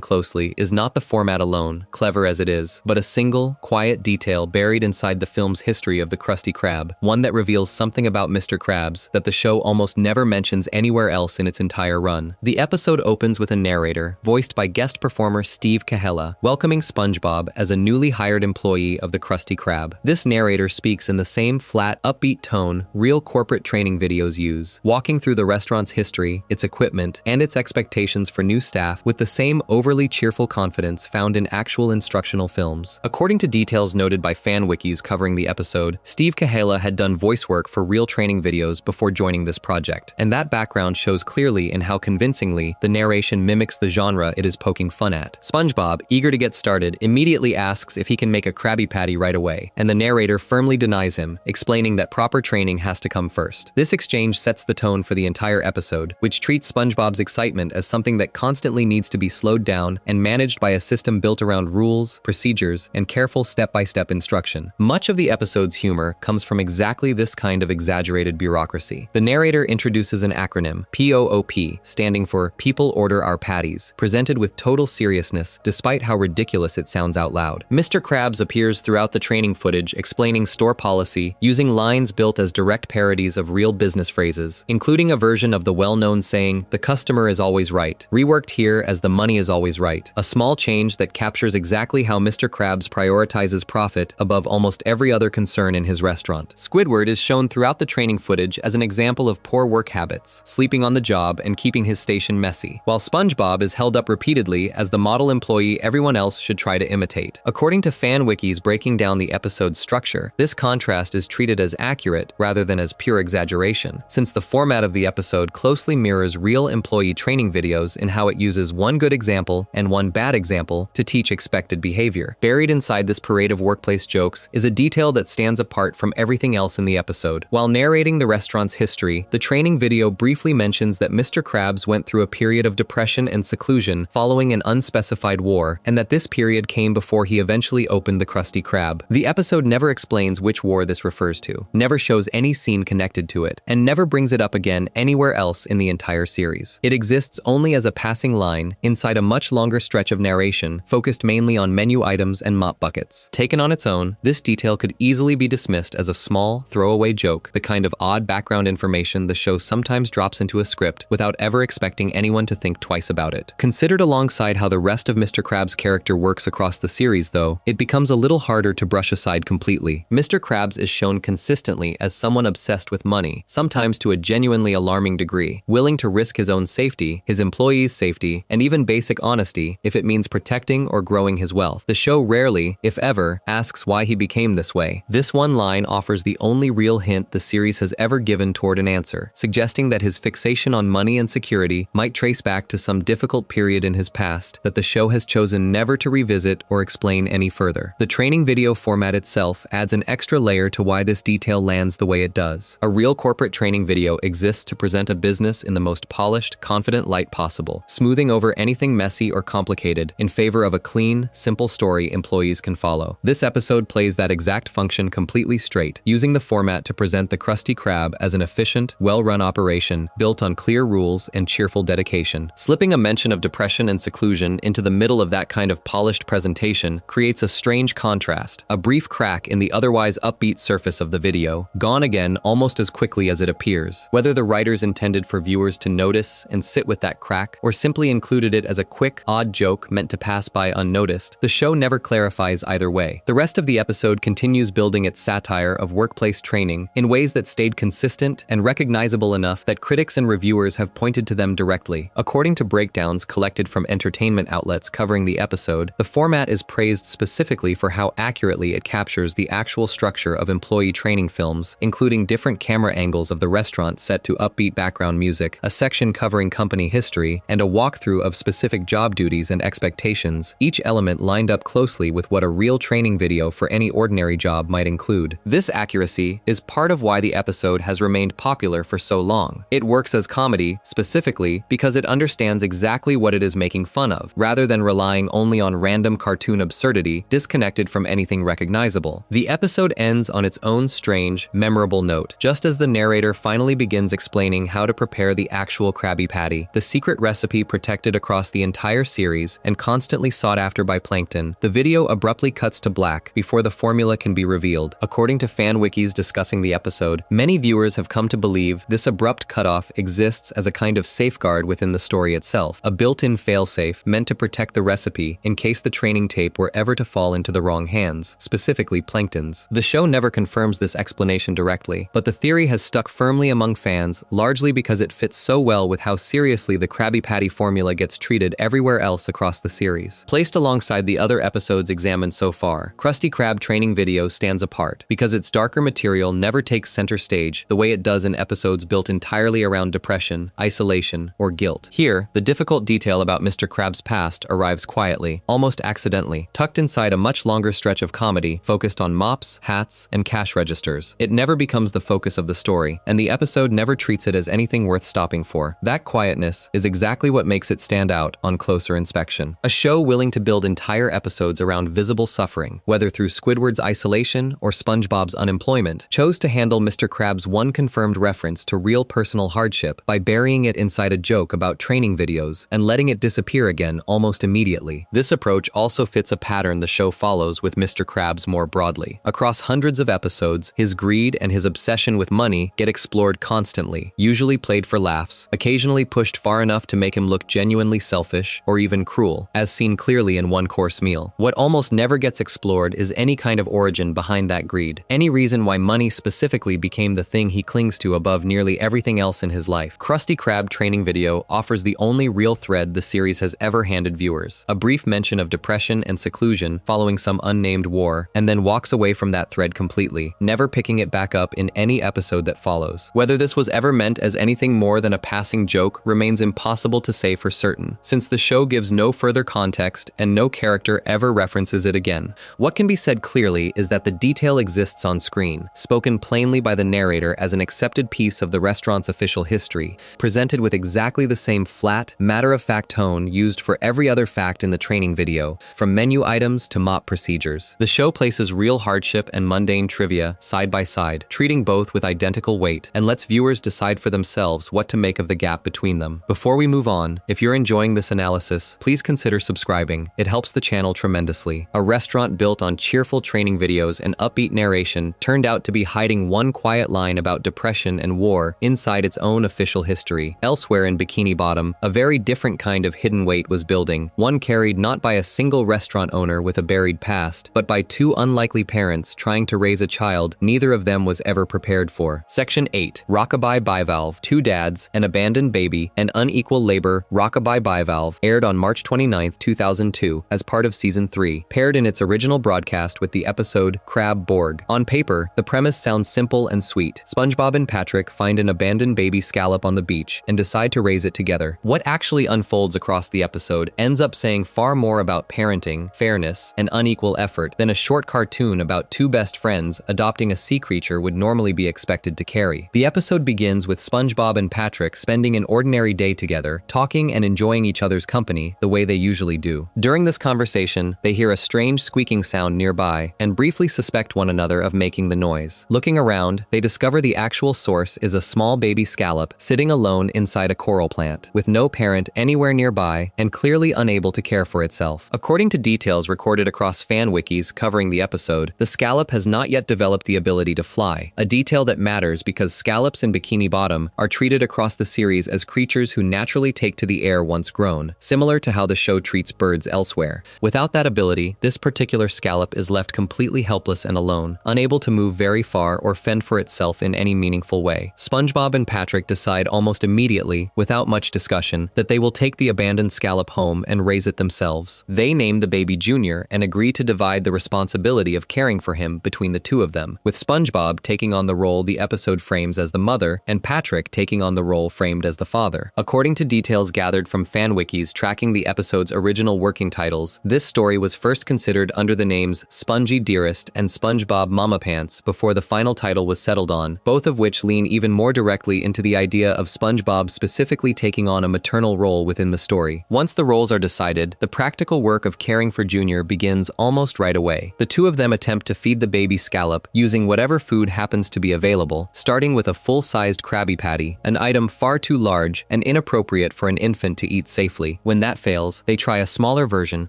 closely is not the format alone, clever as it is, but a single, quiet detail buried inside the film's history of the Krusty Krab, one that reveals something about Mr. Krabs that the show almost never mentions anywhere else in its entire run. The episode opens with a narrator, voiced by guest performer Steve Kahela, welcoming SpongeBob as a newly hired employee of the Krusty Krab. This narrator speaks in the same flat, upbeat tone real corporate training videos use, walking through the restaurant's history, its equipment, and its expectations for new staff with the same overly cheerful confidence found in actual instructional films. According to details noted by fan wikis covering the episode, Steve Kahela had done voice work for real training videos before joining this project, and that background shows clearly in how convincingly the narration mimics the genre it is poking fun at. SpongeBob, eager to get started, immediately asks if he can make a Krabby Patty right away, and the narrator firmly denies him, explaining that proper training has to come first. This exchange sets the tone for the entire episode, which treats SpongeBob's excitement as something that constantly needs to be slowed down and managed by a system built around rules, procedures, and careful step-by-step instruction. Much of the episode's humor comes from exactly this kind of exaggerated bureaucracy. The narrator introduces an acronym, POOP, standing for People Order Our Patties, presented with total seriousness despite how ridiculous it sounds out loud. Mr. Krabs appears throughout the training footage explaining store policy, using lines built as direct parodies of real business phrases, including a version of the well-known saying, "The customer is always right," reworked here as "the money is always right," a small change that captures exactly how Mr. Krabs prioritizes profit above almost every other concern in his restaurant. Squidward is shown throughout the training footage as an example of poor work habits, sleeping on the job and keeping his station messy, while SpongeBob is held up repeatedly as the model employee everyone else should try to imitate. According to fan wikis breaking down the episode's structure, this contrast is treated as accurate rather than as pure exaggeration, since the format of the episode closely mirrors real employee training videos in how it uses one good example and one bad example to teach expected behavior. Buried inside this parade of workplace jokes is a detail that stands apart from everything else in the episode. While narrating the restaurant's history, the training video briefly mentions that Mr. Krabs went through a period of depression and seclusion following an unspecified war, and that this period came before he eventually opened the Krusty Krab. The episode never explains which war this refers to, never shows any scene connected to it, and never brings it up again anywhere else in the entire series. It exists only as a passing line inside a much longer stretch of narration focused mainly on menu items and mop buckets. Taken on its own, this detail could easily be dismissed as a small, throwaway joke, the kind of odd background information the show sometimes drops into a script without ever expecting anyone to think twice about it. Considered alongside how the rest of Mr. Krabs' character works across the series, though, it becomes a little harder to brush aside completely. Mr. Krabs is shown consistently as someone obsessed with money, sometimes to a genuinely alarming degree, willing to risk his own safety, his employees' safety, and even basic honesty if it means protecting or growing his wealth. The show rarely, if ever, asks why he became this way. This one line offers the only real hint the series has ever given toward an answer, suggesting that his fixation on money and security might trace back to some difficult period in his past that the show has chosen never to revisit or explain any further. The training video format itself adds an extra layer to why this detail lands the way it does. A real corporate training video exists to present a business in the most polished, confident light possible, smoothing over anything messy or complicated in favor of a clean, simple story employees can follow. This episode plays that exact function completely straight, using the format to present the Krusty Krab as an efficient, well-run operation built on clear rules and cheerful dedication. Slipping a mention of depression and seclusion into the middle of that kind of polished presentation creates a strange contrast, a brief crack in the otherwise upbeat surface of the video, gone again almost as quickly as it appears. Whether the writers intended for viewers to notice and sit with that crack, or simply included it as a quick, odd joke meant to pass by unnoticed, the show never clarifies either way. The rest of the episode continues building its satire of workplace training in ways that stayed consistent and recognizable enough that critics and reviewers have pointed to them directly. According to breakdowns collected from entertainment outlets covering the episode, the format is praised specifically for how accurately it captures the actual structure of employee training films, including different camera angles of the restaurant set to upbeat background music, a section covering company history, and a walkthrough of specific job duties and expectations, each element lined up closely with what a real training video for any ordinary job might include. This accuracy is part of why the episode has remained popular for so long. It works as comedy, specifically because it understands understands exactly what it is making fun of, rather than relying only on random cartoon absurdity disconnected from anything recognizable. The episode ends on its own strange, memorable note. Just as the narrator finally begins explaining how to prepare the actual Krabby Patty, the secret recipe protected across the entire series and constantly sought after by Plankton, the video abruptly cuts to black before the formula can be revealed. According to fan wikis discussing the episode, many viewers have come to believe this abrupt cutoff exists as a kind of safeguard within the story itself, a built-in failsafe meant to protect the recipe in case the training tape were ever to fall into the wrong hands, specifically Plankton's. The show never confirms this explanation directly, but the theory has stuck firmly among fans, largely because it fits so well with how seriously the Krabby Patty formula gets treated everywhere else across the series. Placed alongside the other episodes examined so far, Krusty Krab training video stands apart because its darker material never takes center stage the way it does in episodes built entirely around depression, isolation, or guilt. Here, the difficult detail about Mr. Krabs' past arrives quietly, almost accidentally, tucked inside a much longer stretch of comedy focused on mops, hats, and cash registers. It never becomes the focus of the story, and the episode never treats it as anything worth stopping for. That quietness is exactly what makes it stand out on closer inspection. A show willing to build entire episodes around visible suffering, whether through Squidward's isolation or SpongeBob's unemployment, chose to handle Mr. Krabs' one confirmed reference to real personal hardship by burying it inside a joke about training videos and letting it disappear again almost immediately. This approach also fits a pattern the show follows with Mr. Krabs more broadly. Across hundreds of episodes, his greed and his obsession with money get explored constantly, usually played for laughs, occasionally pushed far enough to make him look genuinely selfish or even cruel, as seen clearly in One Course Meal. What almost never gets explored is any kind of origin behind that greed, any reason why money specifically became the thing he clings to above nearly everything else in his life. Krusty Krab training video offers the only real thread the series has ever handed viewers, a brief mention of depression and seclusion following some unnamed war, and then walks away from that thread completely, never picking it back up in any episode that follows. Whether this was ever meant as anything more than a passing joke remains impossible to say for certain, since the show gives no further context and no character ever references it again. What can be said clearly is that the detail exists on screen, spoken plainly by the narrator as an accepted piece of the restaurant's official history, presented with exactly the same flat, matter-of-fact tone used for every other fact in the training video, from menu items to mop procedures. The show places real hardship and mundane trivia side by side, treating both with identical weight, and lets viewers decide for themselves what to make of the gap between them. Before we move on, if you're enjoying this analysis, please consider subscribing. It helps the channel tremendously. A restaurant built on cheerful training videos and upbeat narration turned out to be hiding one quiet line about depression and war inside its own official history. Elsewhere in Bikini Bottom, a very different kind of hidden weight was building, one carried not by a single restaurant owner with a buried past, but by two unlikely parents trying to raise a child neither of them was ever prepared for. Section 8. Rockabye Bivalve, Two Dads, An Abandoned Baby, and Unequal Labor. Rockabye Bivalve aired on March 29, 2002 as part of Season 3, paired in its original broadcast with the episode Crab Borg. On paper, the premise sounds simple and sweet. SpongeBob and Patrick find an abandoned baby scallop on the beach and decide to raise it together. What actually unfolds across the episode ends up saying far more about parenting, fairness, and unequal effort than a short cartoon about two best friends adopting a sea creature would normally be expected to carry. The episode begins with SpongeBob and Patrick spending an ordinary day together, talking and enjoying each other's company the way they usually do. During this conversation, they hear a strange squeaking sound nearby and briefly suspect one another of making the noise. Looking around, they discover the actual source is a small baby scallop sitting alone inside a coral plant, with no parent anywhere nearby and clearly unable to care for itself. According to details recorded across fan wikis covering the episode, the scallop has not yet developed the ability to fly, a detail that matters because scallops in Bikini Bottom are treated across the series as creatures who naturally take to the air once grown, similar to how the show treats birds elsewhere. Without that ability, this particular scallop is left completely helpless and alone, unable to move very far or fend for itself in any meaningful way. SpongeBob and Patrick decide almost immediately, without much discussion, that they will take the abandoned scallop home and raise it themselves. They name the baby Junior and agree to divide the responsibility of caring for him between the two of them, with SpongeBob taking on the role the episode frames as the mother and Patrick taking on the role framed as the father. According to details gathered from fan wikis tracking the episode's original working titles, this story was first considered under the names Spongy Dearest and SpongeBob Mama Pants before the final title was settled on, both of which lean even more directly into the idea of SpongeBob specifically taking on a maternal role within the story. Once the roles are decided, the practical work of caring for Junior begins almost right away. The two of them attempt to feed the baby Scallop using whatever food happens to be available, starting with a full-sized Krabby Patty, an item far too large and inappropriate for an infant to eat safely. When that fails, they try a smaller version,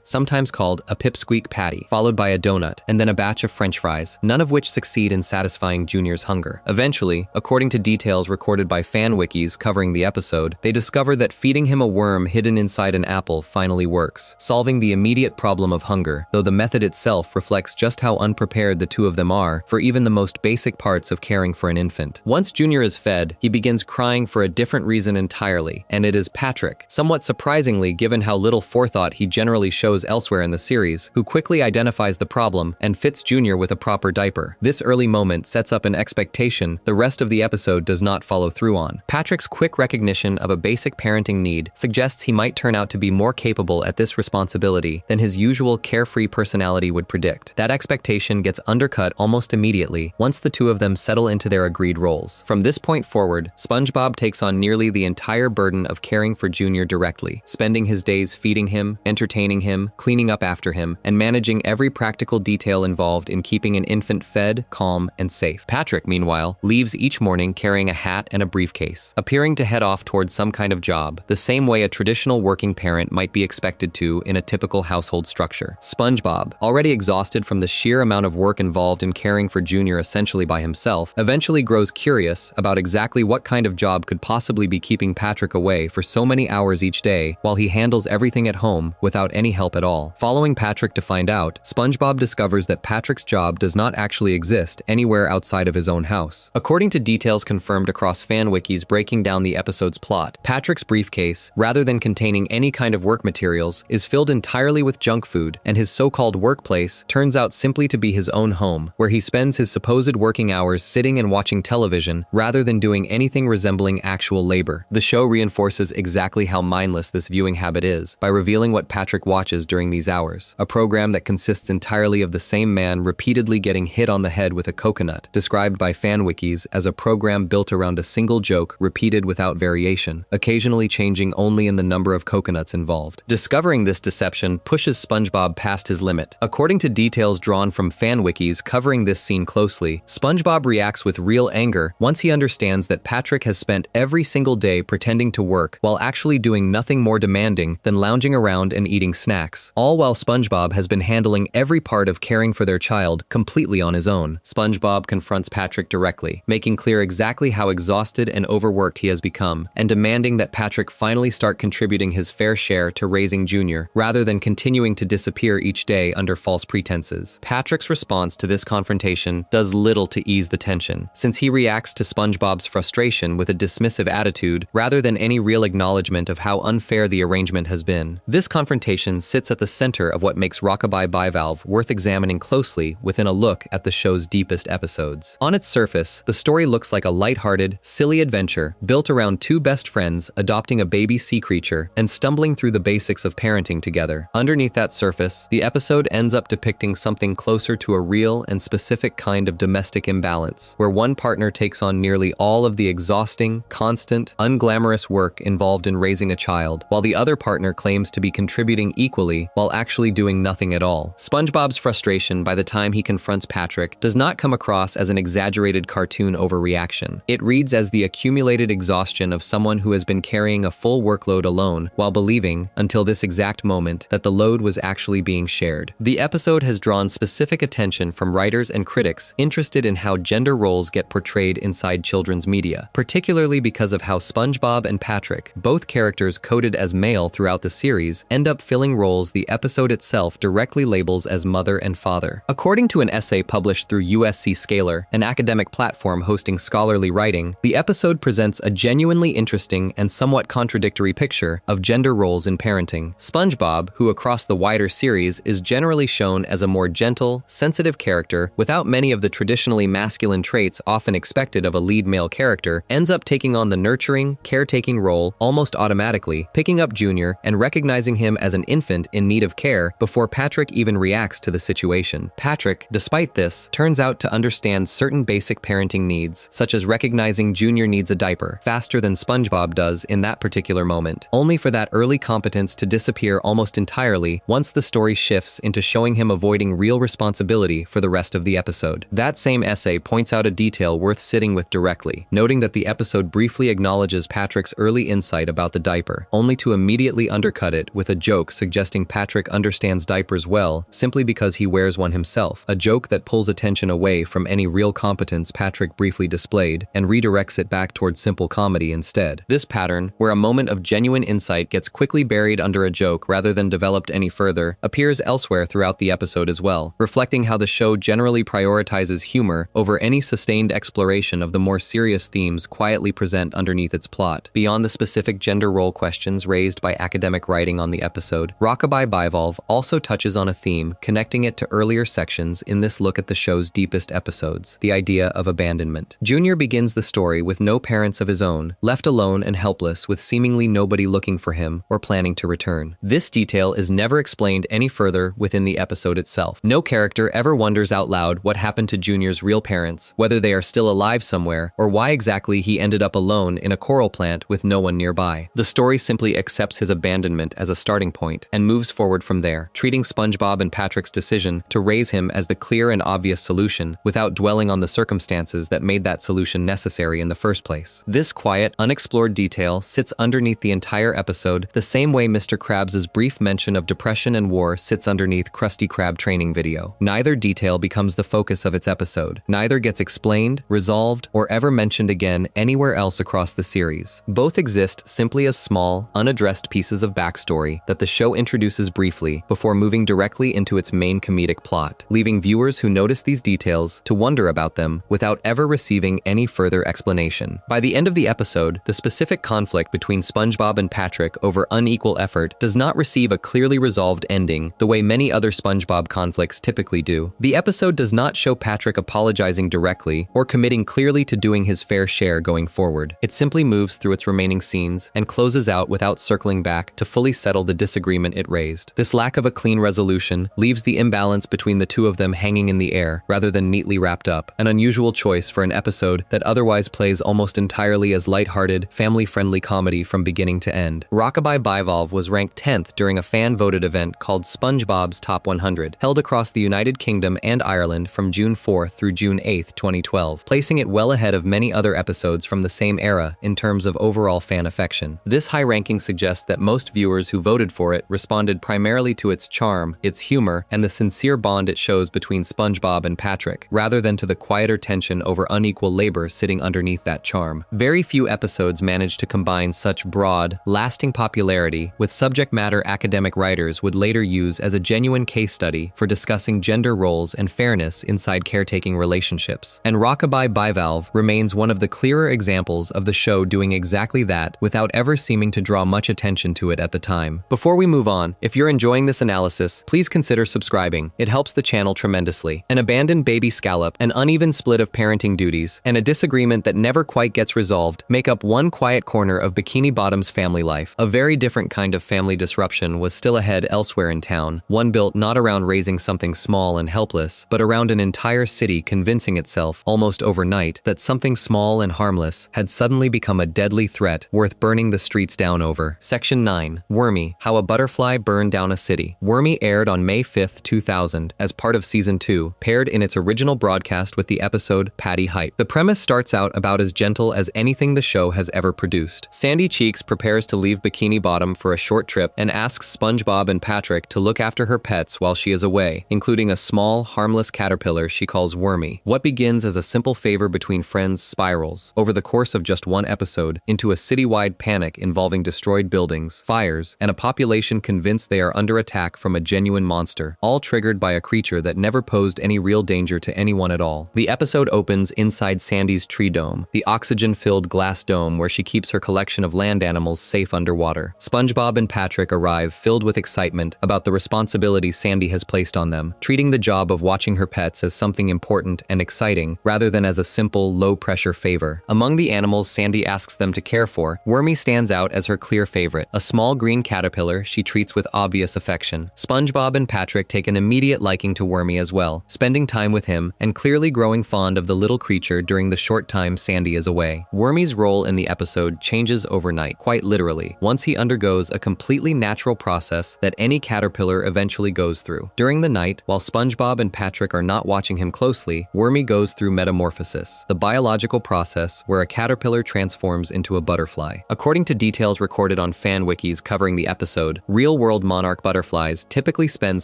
sometimes called a Pipsqueak Patty, followed by a donut, and then a batch of French fries, none of which succeed in satisfying Junior's hunger. Eventually, according to details recorded by fan wikis covering the episode, they discover that feeding him a worm hidden inside an apple finally works, solving the immediate problem of hunger, though the method itself reflects just how unprepared the two of them are for even the most basic parts of caring for an infant. Once Junior is fed, he begins crying for a different reason entirely, and it is Patrick, somewhat surprisingly given how little forethought he generally shows elsewhere in the series, who quickly identifies the problem and fits Junior with a proper diaper. This early moment sets up an expectation the rest of the episode does not follow through on. Patrick's quick recognition of a basic parenting need suggests he might turn out to be more capable at this responsibility than his usual carefree personality would predict. That expectation gets undercut almost immediately once the two of them settle into their agreed roles. From this point forward, SpongeBob takes on nearly the entire burden of caring for Junior directly, spending his days feeding him, entertaining him, cleaning up after him, and managing every practical detail involved in keeping an infant fed, calm, and safe. Patrick, meanwhile, leaves each morning carrying a hat and a briefcase, appearing to head off towards some kind of job, the same way a traditional working parent might be expected to in a typical household structure. SpongeBob, already exhausted from the sheer amount of work involved in caring for Junior essentially by himself, eventually grows curious about exactly what kind of job could possibly be keeping Patrick away for so many hours each day while he handles everything at home without any help at all. Following Patrick to find out, SpongeBob discovers that Patrick's job does not actually exist anywhere outside of his own house. According to details confirmed across fan wikis breaking down the episode's plot, Patrick's briefcase, rather than containing any kind of work materials, is filled entirely with junk food, and his so-called workplace turns out simply to be his own home, where he spends his supposed working hours sitting and watching television rather than doing anything resembling actual labor. The show reinforces exactly how mindless this viewing habit is by revealing what Patrick watches during these hours, a program that consists entirely of the same man repeatedly getting hit on the head with a coconut, described by fan wikis as a program built around a single joke repeated without variation, occasionally changing only in the number of coconuts involved. Discovering this deception pushes SpongeBob past his limit. According to details drawn from fan wikis covering this scene closely, SpongeBob reacts with real anger once he understands that Patrick has spent every single day pretending to work while actually doing nothing more demanding than lounging around and eating snacks, all while SpongeBob has been handling every part of caring for their child completely on his own. SpongeBob confronts Patrick directly, making clear exactly how exhausted and overworked he has become, and demanding that Patrick finally start contributing his fair share to raising Junior, rather than continuing to disappear each day under false pretenses. Patrick's response to this confrontation does little to ease the tension, since he reacts to SpongeBob's frustration with a dismissive attitude rather than any real acknowledgement of how unfair the arrangement has been. This confrontation sits at the center of what makes Rockabye Bivalve worth examining closely within a look at the show's deepest episodes. On its surface, the story looks like a lighthearted, silly adventure built around two best friends adopting a baby sea creature and stumbling through the basics of parenting together. Underneath that surface, the episode ends up depicting something closer to a real and specific kind of domestic imbalance, where one partner takes on nearly all of the exhausting, constant, unglamorous work involved in raising a child, while the other partner claims to be contributing equally while actually doing nothing at all. SpongeBob's frustration by the time he confronts Patrick does not come across as an exaggerated cartoon overreaction. It reads as the accumulated exhaustion of someone who has been carrying a full workload alone while believing, until this exact moment, that the load was actually being shared. The episode has drawn specific attention from writers and critics interested in how gender roles get portrayed inside children's media, particularly because of how SpongeBob and Patrick, both characters coded as male throughout the series, end up filling roles the episode itself directly labels as mother and father. According to an essay published through USC Scalar, an academic platform hosting scholarly writing, the episode presents a genuinely interesting and somewhat contradictory picture of gender roles in parenting. SpongeBob, who across the wider series is generally shown as a more gentle, sensitive character without many of the traditionally masculine traits often expected of a lead male character, ends up taking on the nurturing, caretaking role almost automatically, picking up Junior and recognizing him as an infant in need of care before Patrick even reacts to the situation. Patrick, despite this, turns out to understand certain basic parenting needs, such as recognizing Junior needs a diaper, faster than SpongeBob does in that particular moment, only for that early competence to disappear almost entirely once the story shifts into showing him avoiding real responsibility for the rest of the episode. That same essay points out a detail worth sitting with directly, noting that the episode briefly acknowledges Patrick's early insight about the diaper, only to immediately undercut it with a joke suggesting Patrick understands diapers well simply because he wears one himself, a joke that pulls attention away from any real competence Patrick briefly displayed and redirects it back towards simple comedy instead. This pattern, where a moment of genuine insight gets quickly buried under a joke rather than developed any further, appears elsewhere throughout the episode as well, reflecting how the show generally prioritizes humor over any sustained exploration of the more serious themes quietly present underneath its plot. Beyond the specific gender role questions raised by academic writing on the episode, Rockabye Bivalve also touches on a theme, connecting it to earlier sections in this look at the show's deepest episodes, the idea of abandonment. Junior begins the story with no parents of his own, left alone and helpless with seemingly nobody looking for him or planning to return. This detail is never explained any further within the episode itself. No character ever wonders out loud what happened to Junior's real parents, whether they are still alive somewhere, or why exactly he ended up alone in a coral plant with no one nearby. The story simply accepts his abandonment as a starting point and moves forward from there, treating SpongeBob and Patrick's decision to raise him as the clear and obvious solution without dwelling on the circumstances that made that solution necessary in the first place. This quiet, unexplored detail sits underneath the entire episode the same way Mr. Krabs' brief mention of depression and war sits underneath Krusty Krab training video. Neither detail becomes the focus of its episode. Neither gets explained, resolved, or ever mentioned again anywhere else across the series. Both exist simply as small, unaddressed pieces of backstory that the show introduces briefly before moving directly into its main comedic plot, leaving viewers who notice these details to wonder about them without ever receiving any further explanation. By the end of the episode, the specific conflict between SpongeBob and Patrick over unequal effort does not receive a clearly resolved ending the way many other SpongeBob conflicts typically do. The episode does not show Patrick apologizing directly or committing clearly to doing his fair share going forward. It simply moves through its remaining scenes and closes out without circling back to fully settle the disagreement it raised. This lack of a clean resolution leaves the imbalance between the two of them hanging in the air rather than neatly wrapped up, an unusual choice for an episode that otherwise plays almost entirely as lighthearted, family-friendly comedy from beginning to end. Rockabye Bivalve was ranked 10th during a fan-voted event called SpongeBob's Top 100, held across the United Kingdom and Ireland from June 4th through June 8th, 2012, placing it well ahead of many other episodes from the same era in terms of overall fan affection. This high ranking suggests that most viewers who voted for it responded primarily to its charm, its humor, and the sincere bond it shows between SpongeBob and Patrick, rather than to the quieter tension over unequal labor sitting underneath that charm. Very few episodes manage to combine such broad, lasting popularity with subject matter academic writers would later use as a genuine case study for discussing gender roles and fairness inside caretaking relationships. And Rockabye Bivalve remains one of the clearer examples of the show doing exactly that without ever seeming to draw much attention to it at the time. Before we move on, if you're enjoying this analysis, please consider subscribing. It helps the channel tremendously. An abandoned baby scallop, an uneven split of parenting duties, and a disagreement that never quite gets resolved make up one quiet corner of Bikini Bottom's family life. A very different kind of family disruption was still ahead elsewhere in town, one built not around raising something small and helpless, but around an entire city convincing itself, almost overnight, that something small and harmless had suddenly become a deadly threat worth burning the streets down over. Section 9. Wormy, How a Butterfly Burned Down a City. Wormy aired on May 5, 2000, as part of Season 2, paired in its original broadcast with the episode Patty Hype. The premise starts out about as gentle as anything the show has ever produced. Sandy Cheeks prepares to leave Bikini Bottom for a short trip and asks SpongeBob and Patrick to look after her pets while she is away, including a small, harmless caterpillar she calls Wormy. What begins as a simple favor between friends spirals, over the course of just one episode, into a citywide panic involving destroyed buildings, fires, and a population convinced they are under attack from a genuine monster, all triggered by a creature that never posed any real danger to anyone at all. The episode opens inside Sandy's tree dome, the oxygen-filled glass dome where she keeps her collection of land animals safe underwater. SpongeBob and Patrick arrive filled with excitement about the responsibility Sandy has placed on them, treating the job of watching her pets as something important and exciting rather than as a simple, low-pressure favor. Among the animals Sandy asks them to care for, Wormy stands out as her clear favorite, a small green caterpillar she treats with obvious affection. SpongeBob and Patrick take an immediate liking to Wormy as well, spending time with him and clearly growing fond of the little creature during the short time Sandy is away. Wormy's role in the episode changes over overnight, quite literally, once he undergoes a completely natural process that any caterpillar eventually goes through. During the night, while SpongeBob and Patrick are not watching him closely, Wormy goes through metamorphosis, the biological process where a caterpillar transforms into a butterfly. According to details recorded on fan wikis covering the episode, real-world monarch butterflies typically spend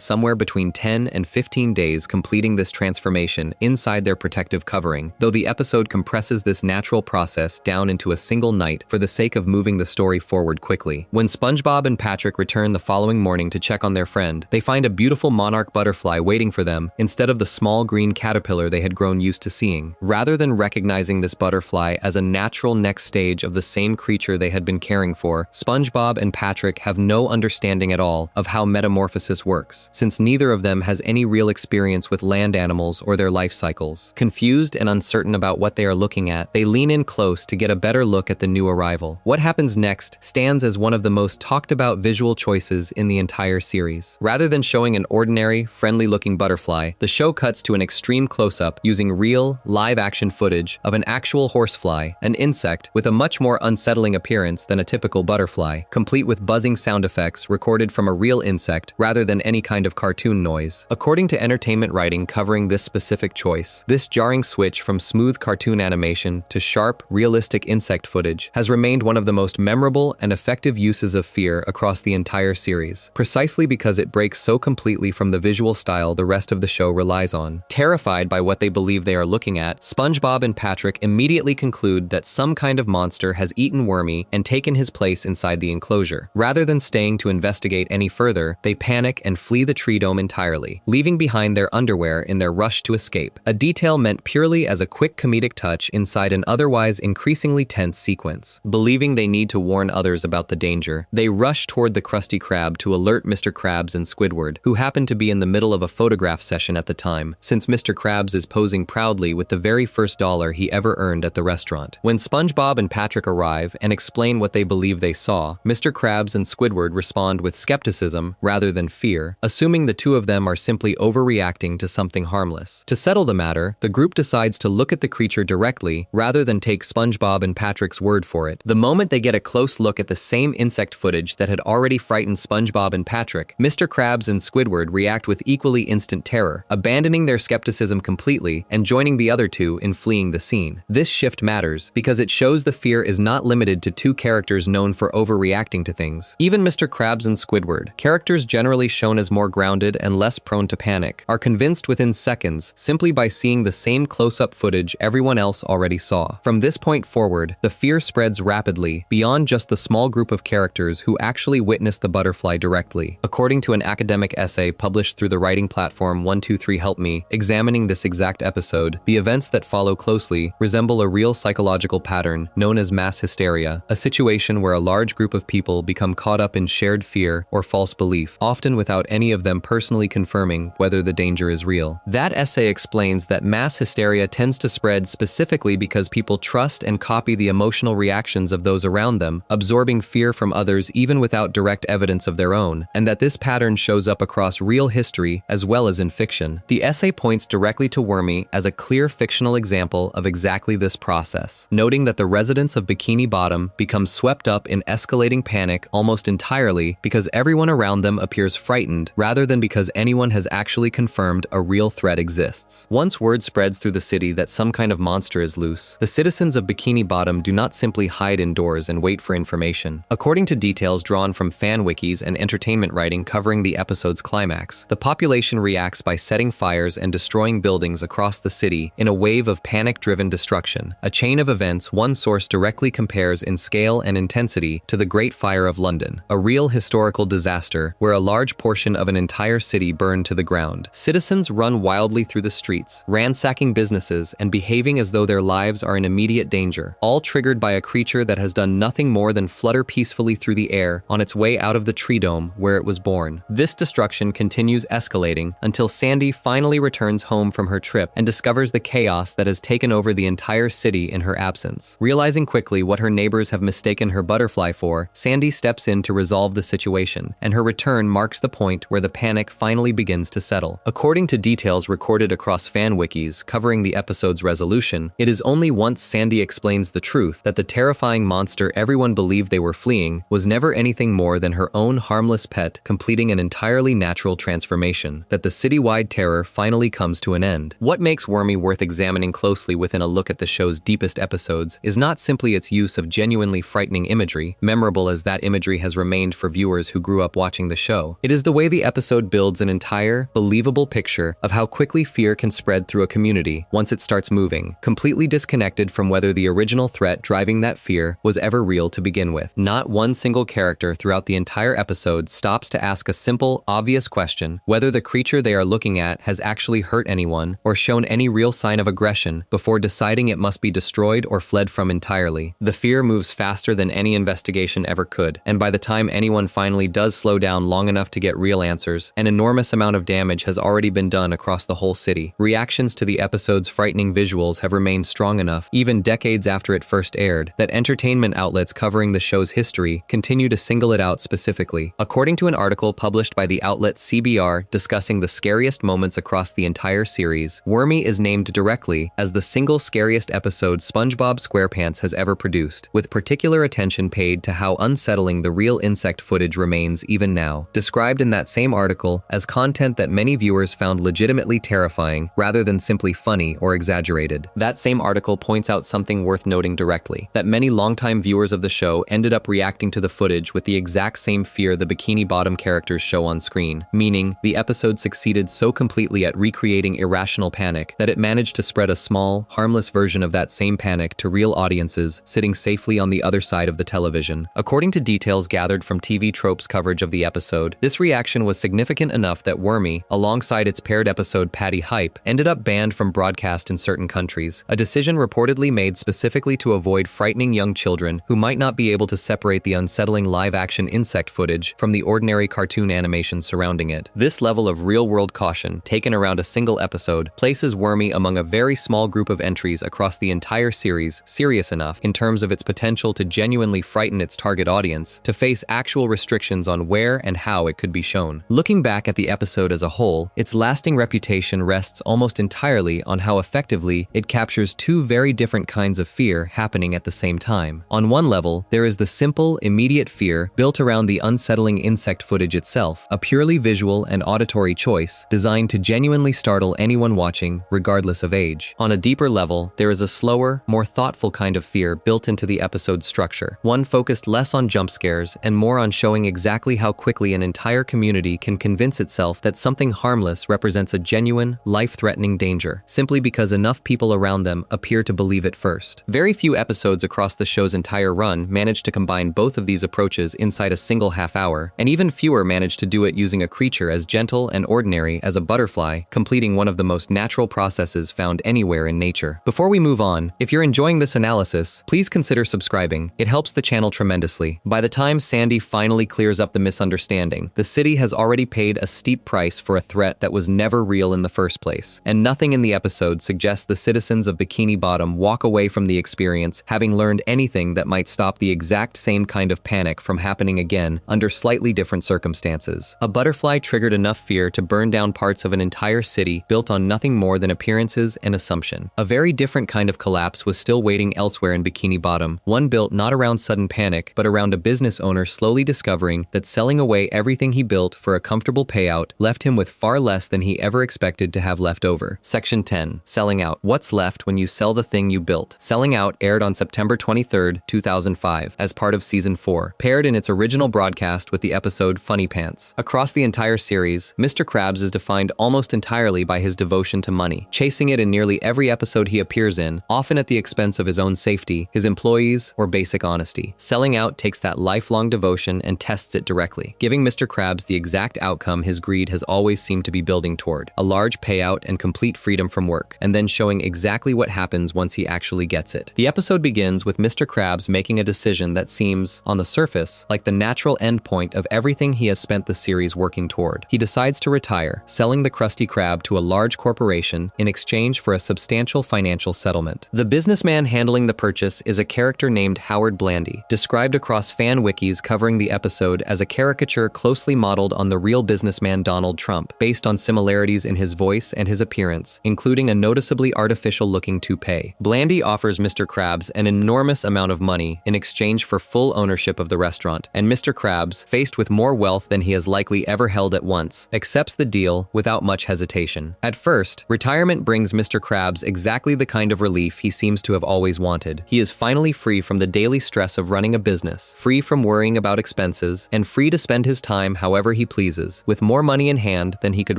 somewhere between 10 and 15 days completing this transformation inside their protective covering, though the episode compresses this natural process down into a single night for the sake of moving the story forward quickly. When SpongeBob and Patrick return the following morning to check on their friend, they find a beautiful monarch butterfly waiting for them instead of the small green caterpillar they had grown used to seeing. Rather than recognizing this butterfly as a natural next stage of the same creature they had been caring for, SpongeBob and Patrick have no understanding at all of how metamorphosis works, since neither of them has any real experience with land animals or their life cycles. Confused and uncertain about what they are looking at, they lean in close to get a better look at the new arrival. What happens next stands as one of the most talked about visual choices in the entire series. Rather than showing an ordinary, friendly-looking butterfly, the show cuts to an extreme close-up using real, live-action footage of an actual horsefly, an insect with a much more unsettling appearance than a typical butterfly, complete with buzzing sound effects recorded from a real insect rather than any kind of cartoon noise. According to entertainment writing covering this specific choice, this jarring switch from smooth cartoon animation to sharp, realistic insect footage has remained one of the most memorable and effective uses of fear across the entire series, precisely because it breaks so completely from the visual style the rest of the show relies on. Terrified by what they believe they are looking at, SpongeBob and Patrick immediately conclude that some kind of monster has eaten Wormy and taken his place inside the enclosure. Rather than staying to investigate any further, they panic and flee the tree dome entirely, leaving behind their underwear in their rush to escape, a detail meant purely as a quick comedic touch inside an otherwise increasingly tense sequence. Believing they need to warn others about the danger, they rush toward the Krusty Krab to alert Mr. Krabs and Squidward, who happen to be in the middle of a photograph session at the time, since Mr. Krabs is posing proudly with the very first dollar he ever earned at the restaurant. When SpongeBob and Patrick arrive and explain what they believe they saw, Mr. Krabs and Squidward respond with skepticism rather than fear, assuming the two of them are simply overreacting to something harmless. To settle the matter, the group decides to look at the creature directly rather than take SpongeBob and Patrick's word for it. The moment they get a close look at the same insect footage that had already frightened SpongeBob and Patrick, Mr. Krabs and Squidward react with equally instant terror, abandoning their skepticism completely and joining the other two in fleeing the scene. This shift matters because it shows the fear is not limited to two characters known for overreacting to things. Even Mr. Krabs and Squidward, characters generally shown as more grounded and less prone to panic, are convinced within seconds simply by seeing the same close-up footage everyone else already saw. From this point forward, the fear spreads rapidly beyond just the small group of characters who actually witnessed the butterfly directly. According to an academic essay published through the writing platform 123helpme, examining this exact episode, the events that follow closely resemble a real psychological pattern known as mass hysteria, a situation where a large group of people become caught up in shared fear or false belief, often without any of them personally confirming whether the danger is real. That essay explains that mass hysteria tends to spread specifically because people trust and copy the emotional reactions of those around them, absorbing fear from others even without direct evidence of their own, and that this pattern shows up across real history as well as in fiction. The essay points directly to Wormy as a clear fictional example of exactly this process, noting that the residents of Bikini Bottom become swept up in escalating panic almost entirely because everyone around them appears frightened rather than because anyone has actually confirmed a real threat exists. Once word spreads through the city that some kind of monster is loose, the citizens of Bikini Bottom do not simply hide indoors and wait for information. According to details drawn from fan wikis and entertainment writing covering the episode's climax, the population reacts by setting fires and destroying buildings across the city in a wave of panic-driven destruction, a chain of events one source directly compares in scale and intensity to the Great Fire of London, a real historical disaster where a large portion of an entire city burned to the ground. Citizens run wildly through the streets, ransacking businesses and behaving as though their lives are in immediate danger, all triggered by a creature that has done nothing more than flutter peacefully through the air on its way out of the tree dome where it was born. This destruction continues escalating until Sandy finally returns home from her trip and discovers the chaos that has taken over the entire city in her absence. Realizing quickly what her neighbors have mistaken her butterfly for, Sandy steps in to resolve the situation, and her return marks the point where the panic finally begins to settle. According to details recorded across fan wikis covering the episode's resolution, it is only once Sandy explains the truth that the terrifying monster monster everyone believed they were fleeing was never anything more than her own harmless pet completing an entirely natural transformation, that the citywide terror finally comes to an end. What makes Wormy worth examining closely within a look at the show's deepest episodes is not simply its use of genuinely frightening imagery, memorable as that imagery has remained for viewers who grew up watching the show. It is the way the episode builds an entire, believable picture of how quickly fear can spread through a community once it starts moving, completely disconnected from whether the original threat driving that fear was ever real to begin with. Not one single character throughout the entire episode stops to ask a simple, obvious question, whether the creature they are looking at has actually hurt anyone or shown any real sign of aggression before deciding it must be destroyed or fled from entirely. The fear moves faster than any investigation ever could, and by the time anyone finally does slow down long enough to get real answers, an enormous amount of damage has already been done across the whole city. Reactions to the episode's frightening visuals have remained strong enough, even decades after it first aired, that entertainment outlets covering the show's history continue to single it out specifically. According to an article published by the outlet CBR discussing the scariest moments across the entire series, Wormy is named directly as the single scariest episode SpongeBob SquarePants has ever produced, with particular attention paid to how unsettling the real insect footage remains even now, described in that same article as content that many viewers found legitimately terrifying rather than simply funny or exaggerated. That same article points out something worth noting directly, that many longtime viewers of the show ended up reacting to the footage with the exact same fear the Bikini Bottom characters show on screen, meaning the episode succeeded so completely at recreating irrational panic that it managed to spread a small, harmless version of that same panic to real audiences sitting safely on the other side of the television. According to details gathered from TV Trope's coverage of the episode, this reaction was significant enough that Wormy, alongside its paired episode Patty Hype, ended up banned from broadcast in certain countries, a decision reportedly made specifically to avoid frightening young children who might not be able to separate the unsettling live-action insect footage from the ordinary cartoon animation surrounding it. This level of real-world caution, taken around a single episode, places Wormy among a very small group of entries across the entire series serious enough in terms of its potential to genuinely frighten its target audience to face actual restrictions on where and how it could be shown. Looking back at the episode as a whole, its lasting reputation rests almost entirely on how effectively it captures two very different kinds of fear happening at the same time. On one level, there is the simple, immediate fear built around the unsettling insect footage itself, a purely visual and auditory choice designed to genuinely startle anyone watching, regardless of age. On a deeper level, there is a slower, more thoughtful kind of fear built into the episode's structure, one focused less on jump scares and more on showing exactly how quickly an entire community can convince itself that something harmless represents a genuine, life-threatening danger, simply because enough people around them appear to believe it first. Very few episodes across the show's entire run manage to combine both of these approaches inside a single half hour, and even fewer manage to do it using a creature as gentle and ordinary as a butterfly, completing one of the most natural processes found anywhere in nature. Before we move on, if you're enjoying this analysis, please consider subscribing. It helps the channel tremendously. By the time Sandy finally clears up the misunderstanding, the city has already paid a steep price for a threat that was never real in the first place, and nothing in the episode suggests the citizens of Bikini Bottom walk away from the experience having learned anything that might stop the exact same kind of panic from happening again under slightly different circumstances. A butterfly triggered enough fear to burn down parts of an entire city built on nothing more than appearances and assumption. A very different kind of collapse was still waiting elsewhere in Bikini Bottom, one built not around sudden panic, but around a business owner slowly discovering that selling away everything he built for a comfortable payout left him with far less than he ever expected to have left over. Section 10. Selling out. What's left when you sell the thing you built? Selling Out aired on September 23, 2005, as part of Season 4, paired in its original broadcast with the episode Funny Pants. Across the entire series, Mr. Krabs is defined almost entirely by his devotion to money, chasing it in nearly every episode he appears in, often at the expense of his own safety, his employees, or basic honesty. Selling Out takes that lifelong devotion and tests it directly, giving Mr. Krabs the exact outcome his greed has always seemed to be building toward: a large payout and complete freedom from work, and then showing exactly what happens once he actually gets it. The episode begins with Mr. Krabs making a decision that seems, on the surface, like the natural endpoint of everything he has spent the series working toward. He decides to retire, selling the Krusty Krab to a large corporation in exchange for a substantial financial settlement. The businessman handling the purchase is a character named Howard Blandy, described across fan wikis covering the episode as a caricature closely modeled on the real businessman Donald Trump, based on similarities in his voice and his appearance, including a noticeably artificial-looking toupee. Blandy offers Mr. Krabs an enormous amount amount of money in exchange for full ownership of the restaurant, and Mr. Krabs, faced with more wealth than he has likely ever held at once, accepts the deal without much hesitation. At first, retirement brings Mr. Krabs exactly the kind of relief he seems to have always wanted. He is finally free from the daily stress of running a business, free from worrying about expenses, and free to spend his time however he pleases, with more money in hand than he could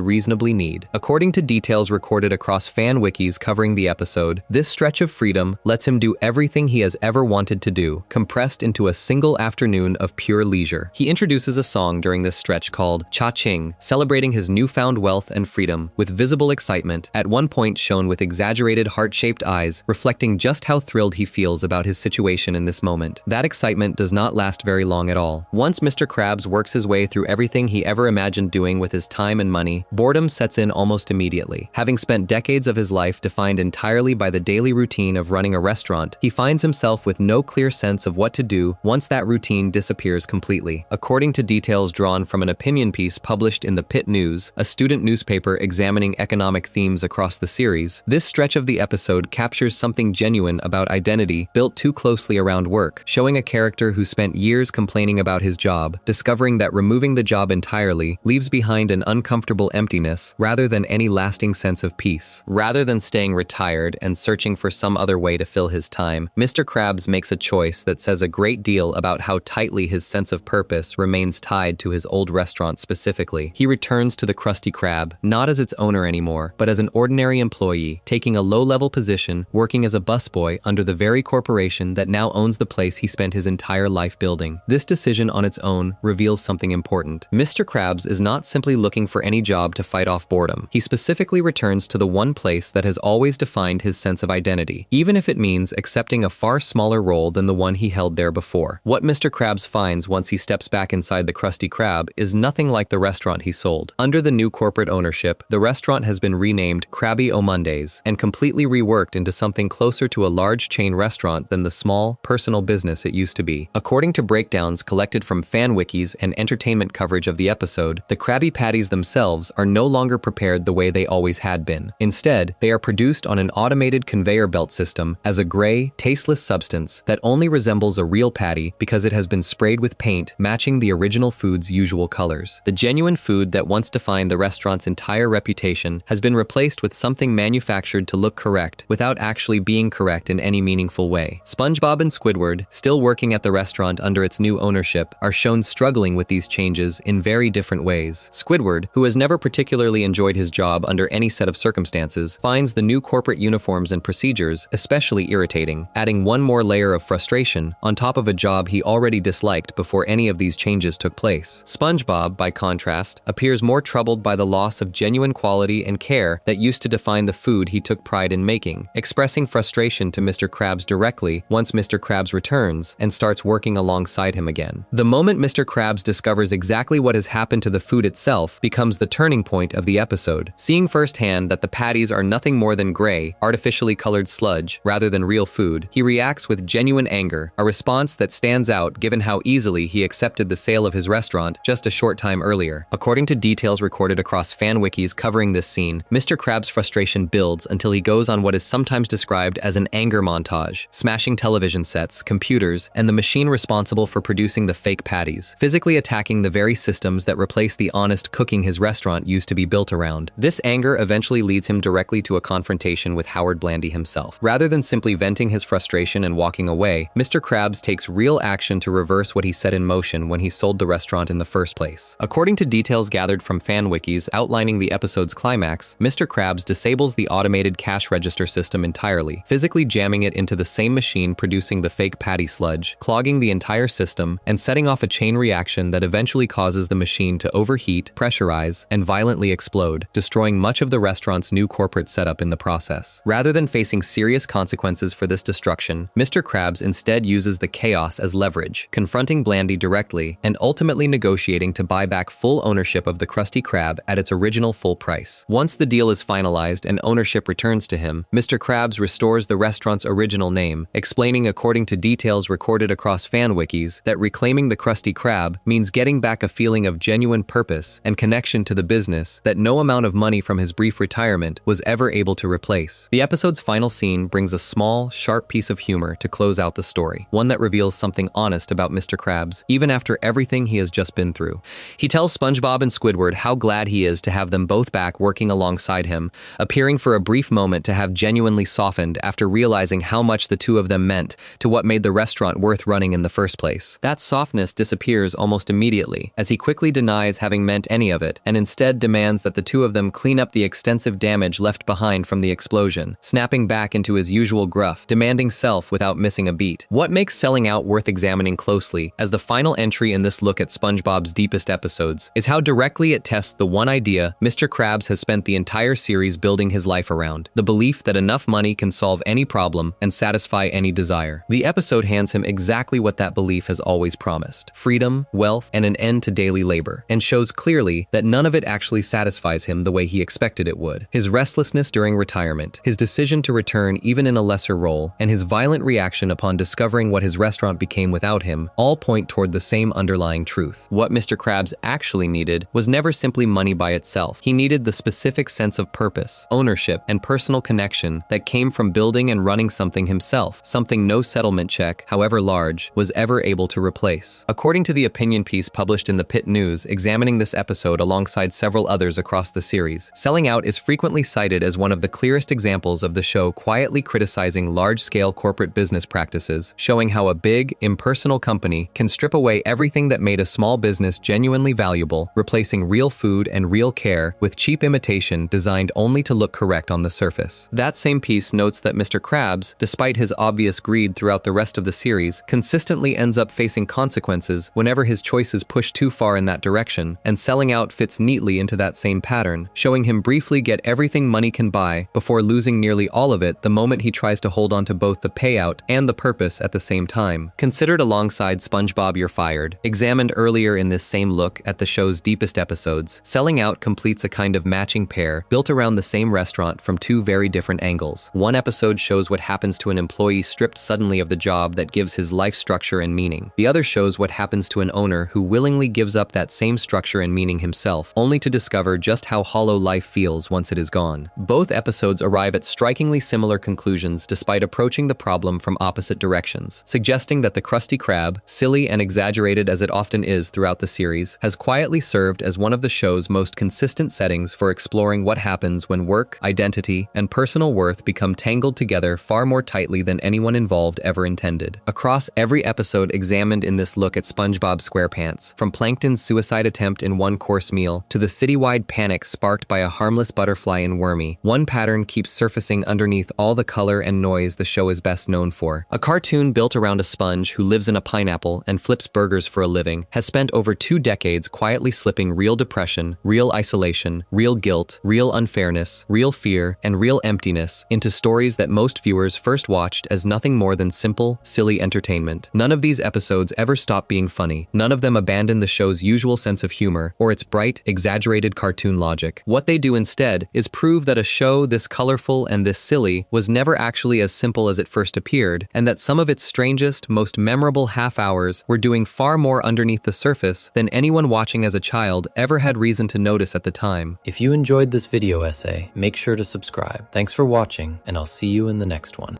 reasonably need. According to details recorded across fan wikis covering the episode, this stretch of freedom lets him do everything he has ever wanted to do, compressed into a single afternoon of pure leisure. He introduces a song during this stretch called Cha-Ching, celebrating his newfound wealth and freedom, with visible excitement, at one point shown with exaggerated heart-shaped eyes, reflecting just how thrilled he feels about his situation in this moment. That excitement does not last very long at all. Once Mr. Krabs works his way through everything he ever imagined doing with his time and money, boredom sets in almost immediately. Having spent decades of his life defined entirely by the daily routine of running a restaurant, he finds himself with no clear sense of what to do once that routine disappears completely. According to details drawn from an opinion piece published in the Pitt News, a student newspaper examining economic themes across the series, this stretch of the episode captures something genuine about identity built too closely around work, showing a character who spent years complaining about his job, discovering that removing the job entirely leaves behind an uncomfortable emptiness rather than any lasting sense of peace. Rather than staying retired and searching for some other way to fill his time, Mr. Krabs makes a choice that says a great deal about how tightly his sense of purpose remains tied to his old restaurant specifically. He returns to the Krusty Krab, not as its owner anymore, but as an ordinary employee, taking a low-level position, working as a busboy under the very corporation that now owns the place he spent his entire life building. This decision on its own reveals something important. Mr. Krabs is not simply looking for any job to fight off boredom. He specifically returns to the one place that has always defined his sense of identity, even if it means accepting a far smaller role than the one he held there before. What Mr. Krabs finds once he steps back inside the Krusty Krab is nothing like the restaurant he sold. Under the new corporate ownership, the restaurant has been renamed Krabby O'Mondays and completely reworked into something closer to a large chain restaurant than the small, personal business it used to be. According to breakdowns collected from fan wikis and entertainment coverage of the episode, the Krabby Patties themselves are no longer prepared the way they always had been. Instead, they are produced on an automated conveyor belt system as a gray, tasteless substance that only resembles a real patty because it has been sprayed with paint matching the original food's usual colors. The genuine food that once defined the restaurant's entire reputation has been replaced with something manufactured to look correct without actually being correct in any meaningful way. SpongeBob and Squidward, still working at the restaurant under its new ownership, are shown struggling with these changes in very different ways. Squidward, who has never particularly enjoyed his job under any set of circumstances, finds the new corporate uniforms and procedures especially irritating, adding one more layer of frustration on top of a job he already disliked before any of these changes took place. SpongeBob, by contrast, appears more troubled by the loss of genuine quality and care that used to define the food he took pride in making, expressing frustration to Mr. Krabs directly once Mr. Krabs returns and starts working alongside him again. The moment Mr. Krabs discovers exactly what has happened to the food itself becomes the turning point of the episode. Seeing firsthand that the patties are nothing more than gray, artificially colored sludge rather than real food, he reacts with genuine anger, a response that stands out given how easily he accepted the sale of his restaurant just a short time earlier. According to details recorded across fan wikis covering this scene, Mr. Krabs' frustration builds until he goes on what is sometimes described as an anger montage, smashing television sets, computers, and the machine responsible for producing the fake patties, physically attacking the very systems that replace the honest cooking his restaurant used to be built around. This anger eventually leads him directly to a confrontation with Howard Blandy himself. Rather than simply venting his frustration and walking away, Mr. Krabs takes real action to reverse what he set in motion when he sold the restaurant in the first place. According to details gathered from fan wikis outlining the episode's climax, Mr. Krabs disables the automated cash register system entirely, physically jamming it into the same machine producing the fake patty sludge, clogging the entire system, and setting off a chain reaction that eventually causes the machine to overheat, pressurize, and violently explode, destroying much of the restaurant's new corporate setup in the process. Rather than facing serious consequences for this destruction, Mr. Krabs instead uses the chaos as leverage, confronting Blandy directly and ultimately negotiating to buy back full ownership of the Krusty Krab at its original full price. Once the deal is finalized and ownership returns to him, Mr. Krabs restores the restaurant's original name, explaining according to details recorded across fan wikis that reclaiming the Krusty Krab means getting back a feeling of genuine purpose and connection to the business that no amount of money from his brief retirement was ever able to replace. The episode's final scene brings a small, sharp piece of humor to close out the story, one that reveals something honest about Mr. Krabs, even after everything he has just been through. He tells SpongeBob and Squidward how glad he is to have them both back working alongside him, appearing for a brief moment to have genuinely softened after realizing how much the two of them meant to what made the restaurant worth running in the first place. That softness disappears almost immediately, as he quickly denies having meant any of it, and instead demands that the two of them clean up the extensive damage left behind from the explosion, snapping back into his usual gruff, demanding self without missing a beat. What makes selling out worth examining closely, as the final entry in this look at SpongeBob's deepest episodes, is how directly it tests the one idea Mr. Krabs has spent the entire series building his life around: the belief that enough money can solve any problem and satisfy any desire. The episode hands him exactly what that belief has always promised: freedom, wealth, and an end to daily labor, and shows clearly that none of it actually satisfies him the way he expected it would. His restlessness during retirement, his decision to return even in a lesser role, and his violent reaction upon discovering what his restaurant became without him all point toward the same underlying truth. What Mr. Krabs actually needed was never simply money by itself. He needed the specific sense of purpose, ownership, and personal connection that came from building and running something himself, something no settlement check, however large, was ever able to replace. According to the opinion piece published in the Pit News examining this episode alongside several others across the series, Selling Out is frequently cited as one of the clearest examples of the show quietly criticizing large-scale corporate business practices, showing how a big, impersonal company can strip away everything that made a small business genuinely valuable, replacing real food and real care with cheap imitation designed only to look correct on the surface. That same piece notes that Mr. Krabs, despite his obvious greed throughout the rest of the series, consistently ends up facing consequences whenever his choices push too far in that direction, and Selling Out fits neatly into that same pattern, showing him briefly get everything money can buy before losing nearly all of it the moment he tries to hold on to both the payout and the purpose at the same time. Considered alongside SpongeBob You're Fired, examined earlier in this same look at the show's deepest episodes, Selling Out completes a kind of matching pair built around the same restaurant from two very different angles. One episode shows what happens to an employee stripped suddenly of the job that gives his life structure and meaning. The other shows what happens to an owner who willingly gives up that same structure and meaning himself, only to discover just how hollow life feels once it is gone. Both episodes arrive at strikingly similar conclusions despite approaching the problem from opposite directions, suggesting that the Krusty Krab, silly and exaggerated as it often is throughout the series, has quietly served as one of the show's most consistent settings for exploring what happens when work, identity, and personal worth become tangled together far more tightly than anyone involved ever intended. Across every episode examined in this look at SpongeBob SquarePants, from Plankton's suicide attempt in one course meal to the citywide panic sparked by a harmless butterfly in Wormy, one pattern keeps surfacing underneath all the color and noise the show is best known for. A cartoon built around a sponge who lives in a pineapple and flips burgers for a living has spent over 2 decades quietly slipping real depression, real isolation, real guilt, real unfairness, real fear, and real emptiness into stories that most viewers first watched as nothing more than simple, silly entertainment. None of these episodes ever stop being funny. None of them abandon the show's usual sense of humor or its bright, exaggerated cartoon logic. What they do instead is prove that a show this colorful and this silly was never actually as simple as it first appeared, and that some of its strangest, most memorable half hours were doing far more underneath the surface than anyone watching as a child ever had reason to notice at the time. If you enjoyed this video essay, make sure to subscribe. Thanks for watching, and I'll see you in the next one.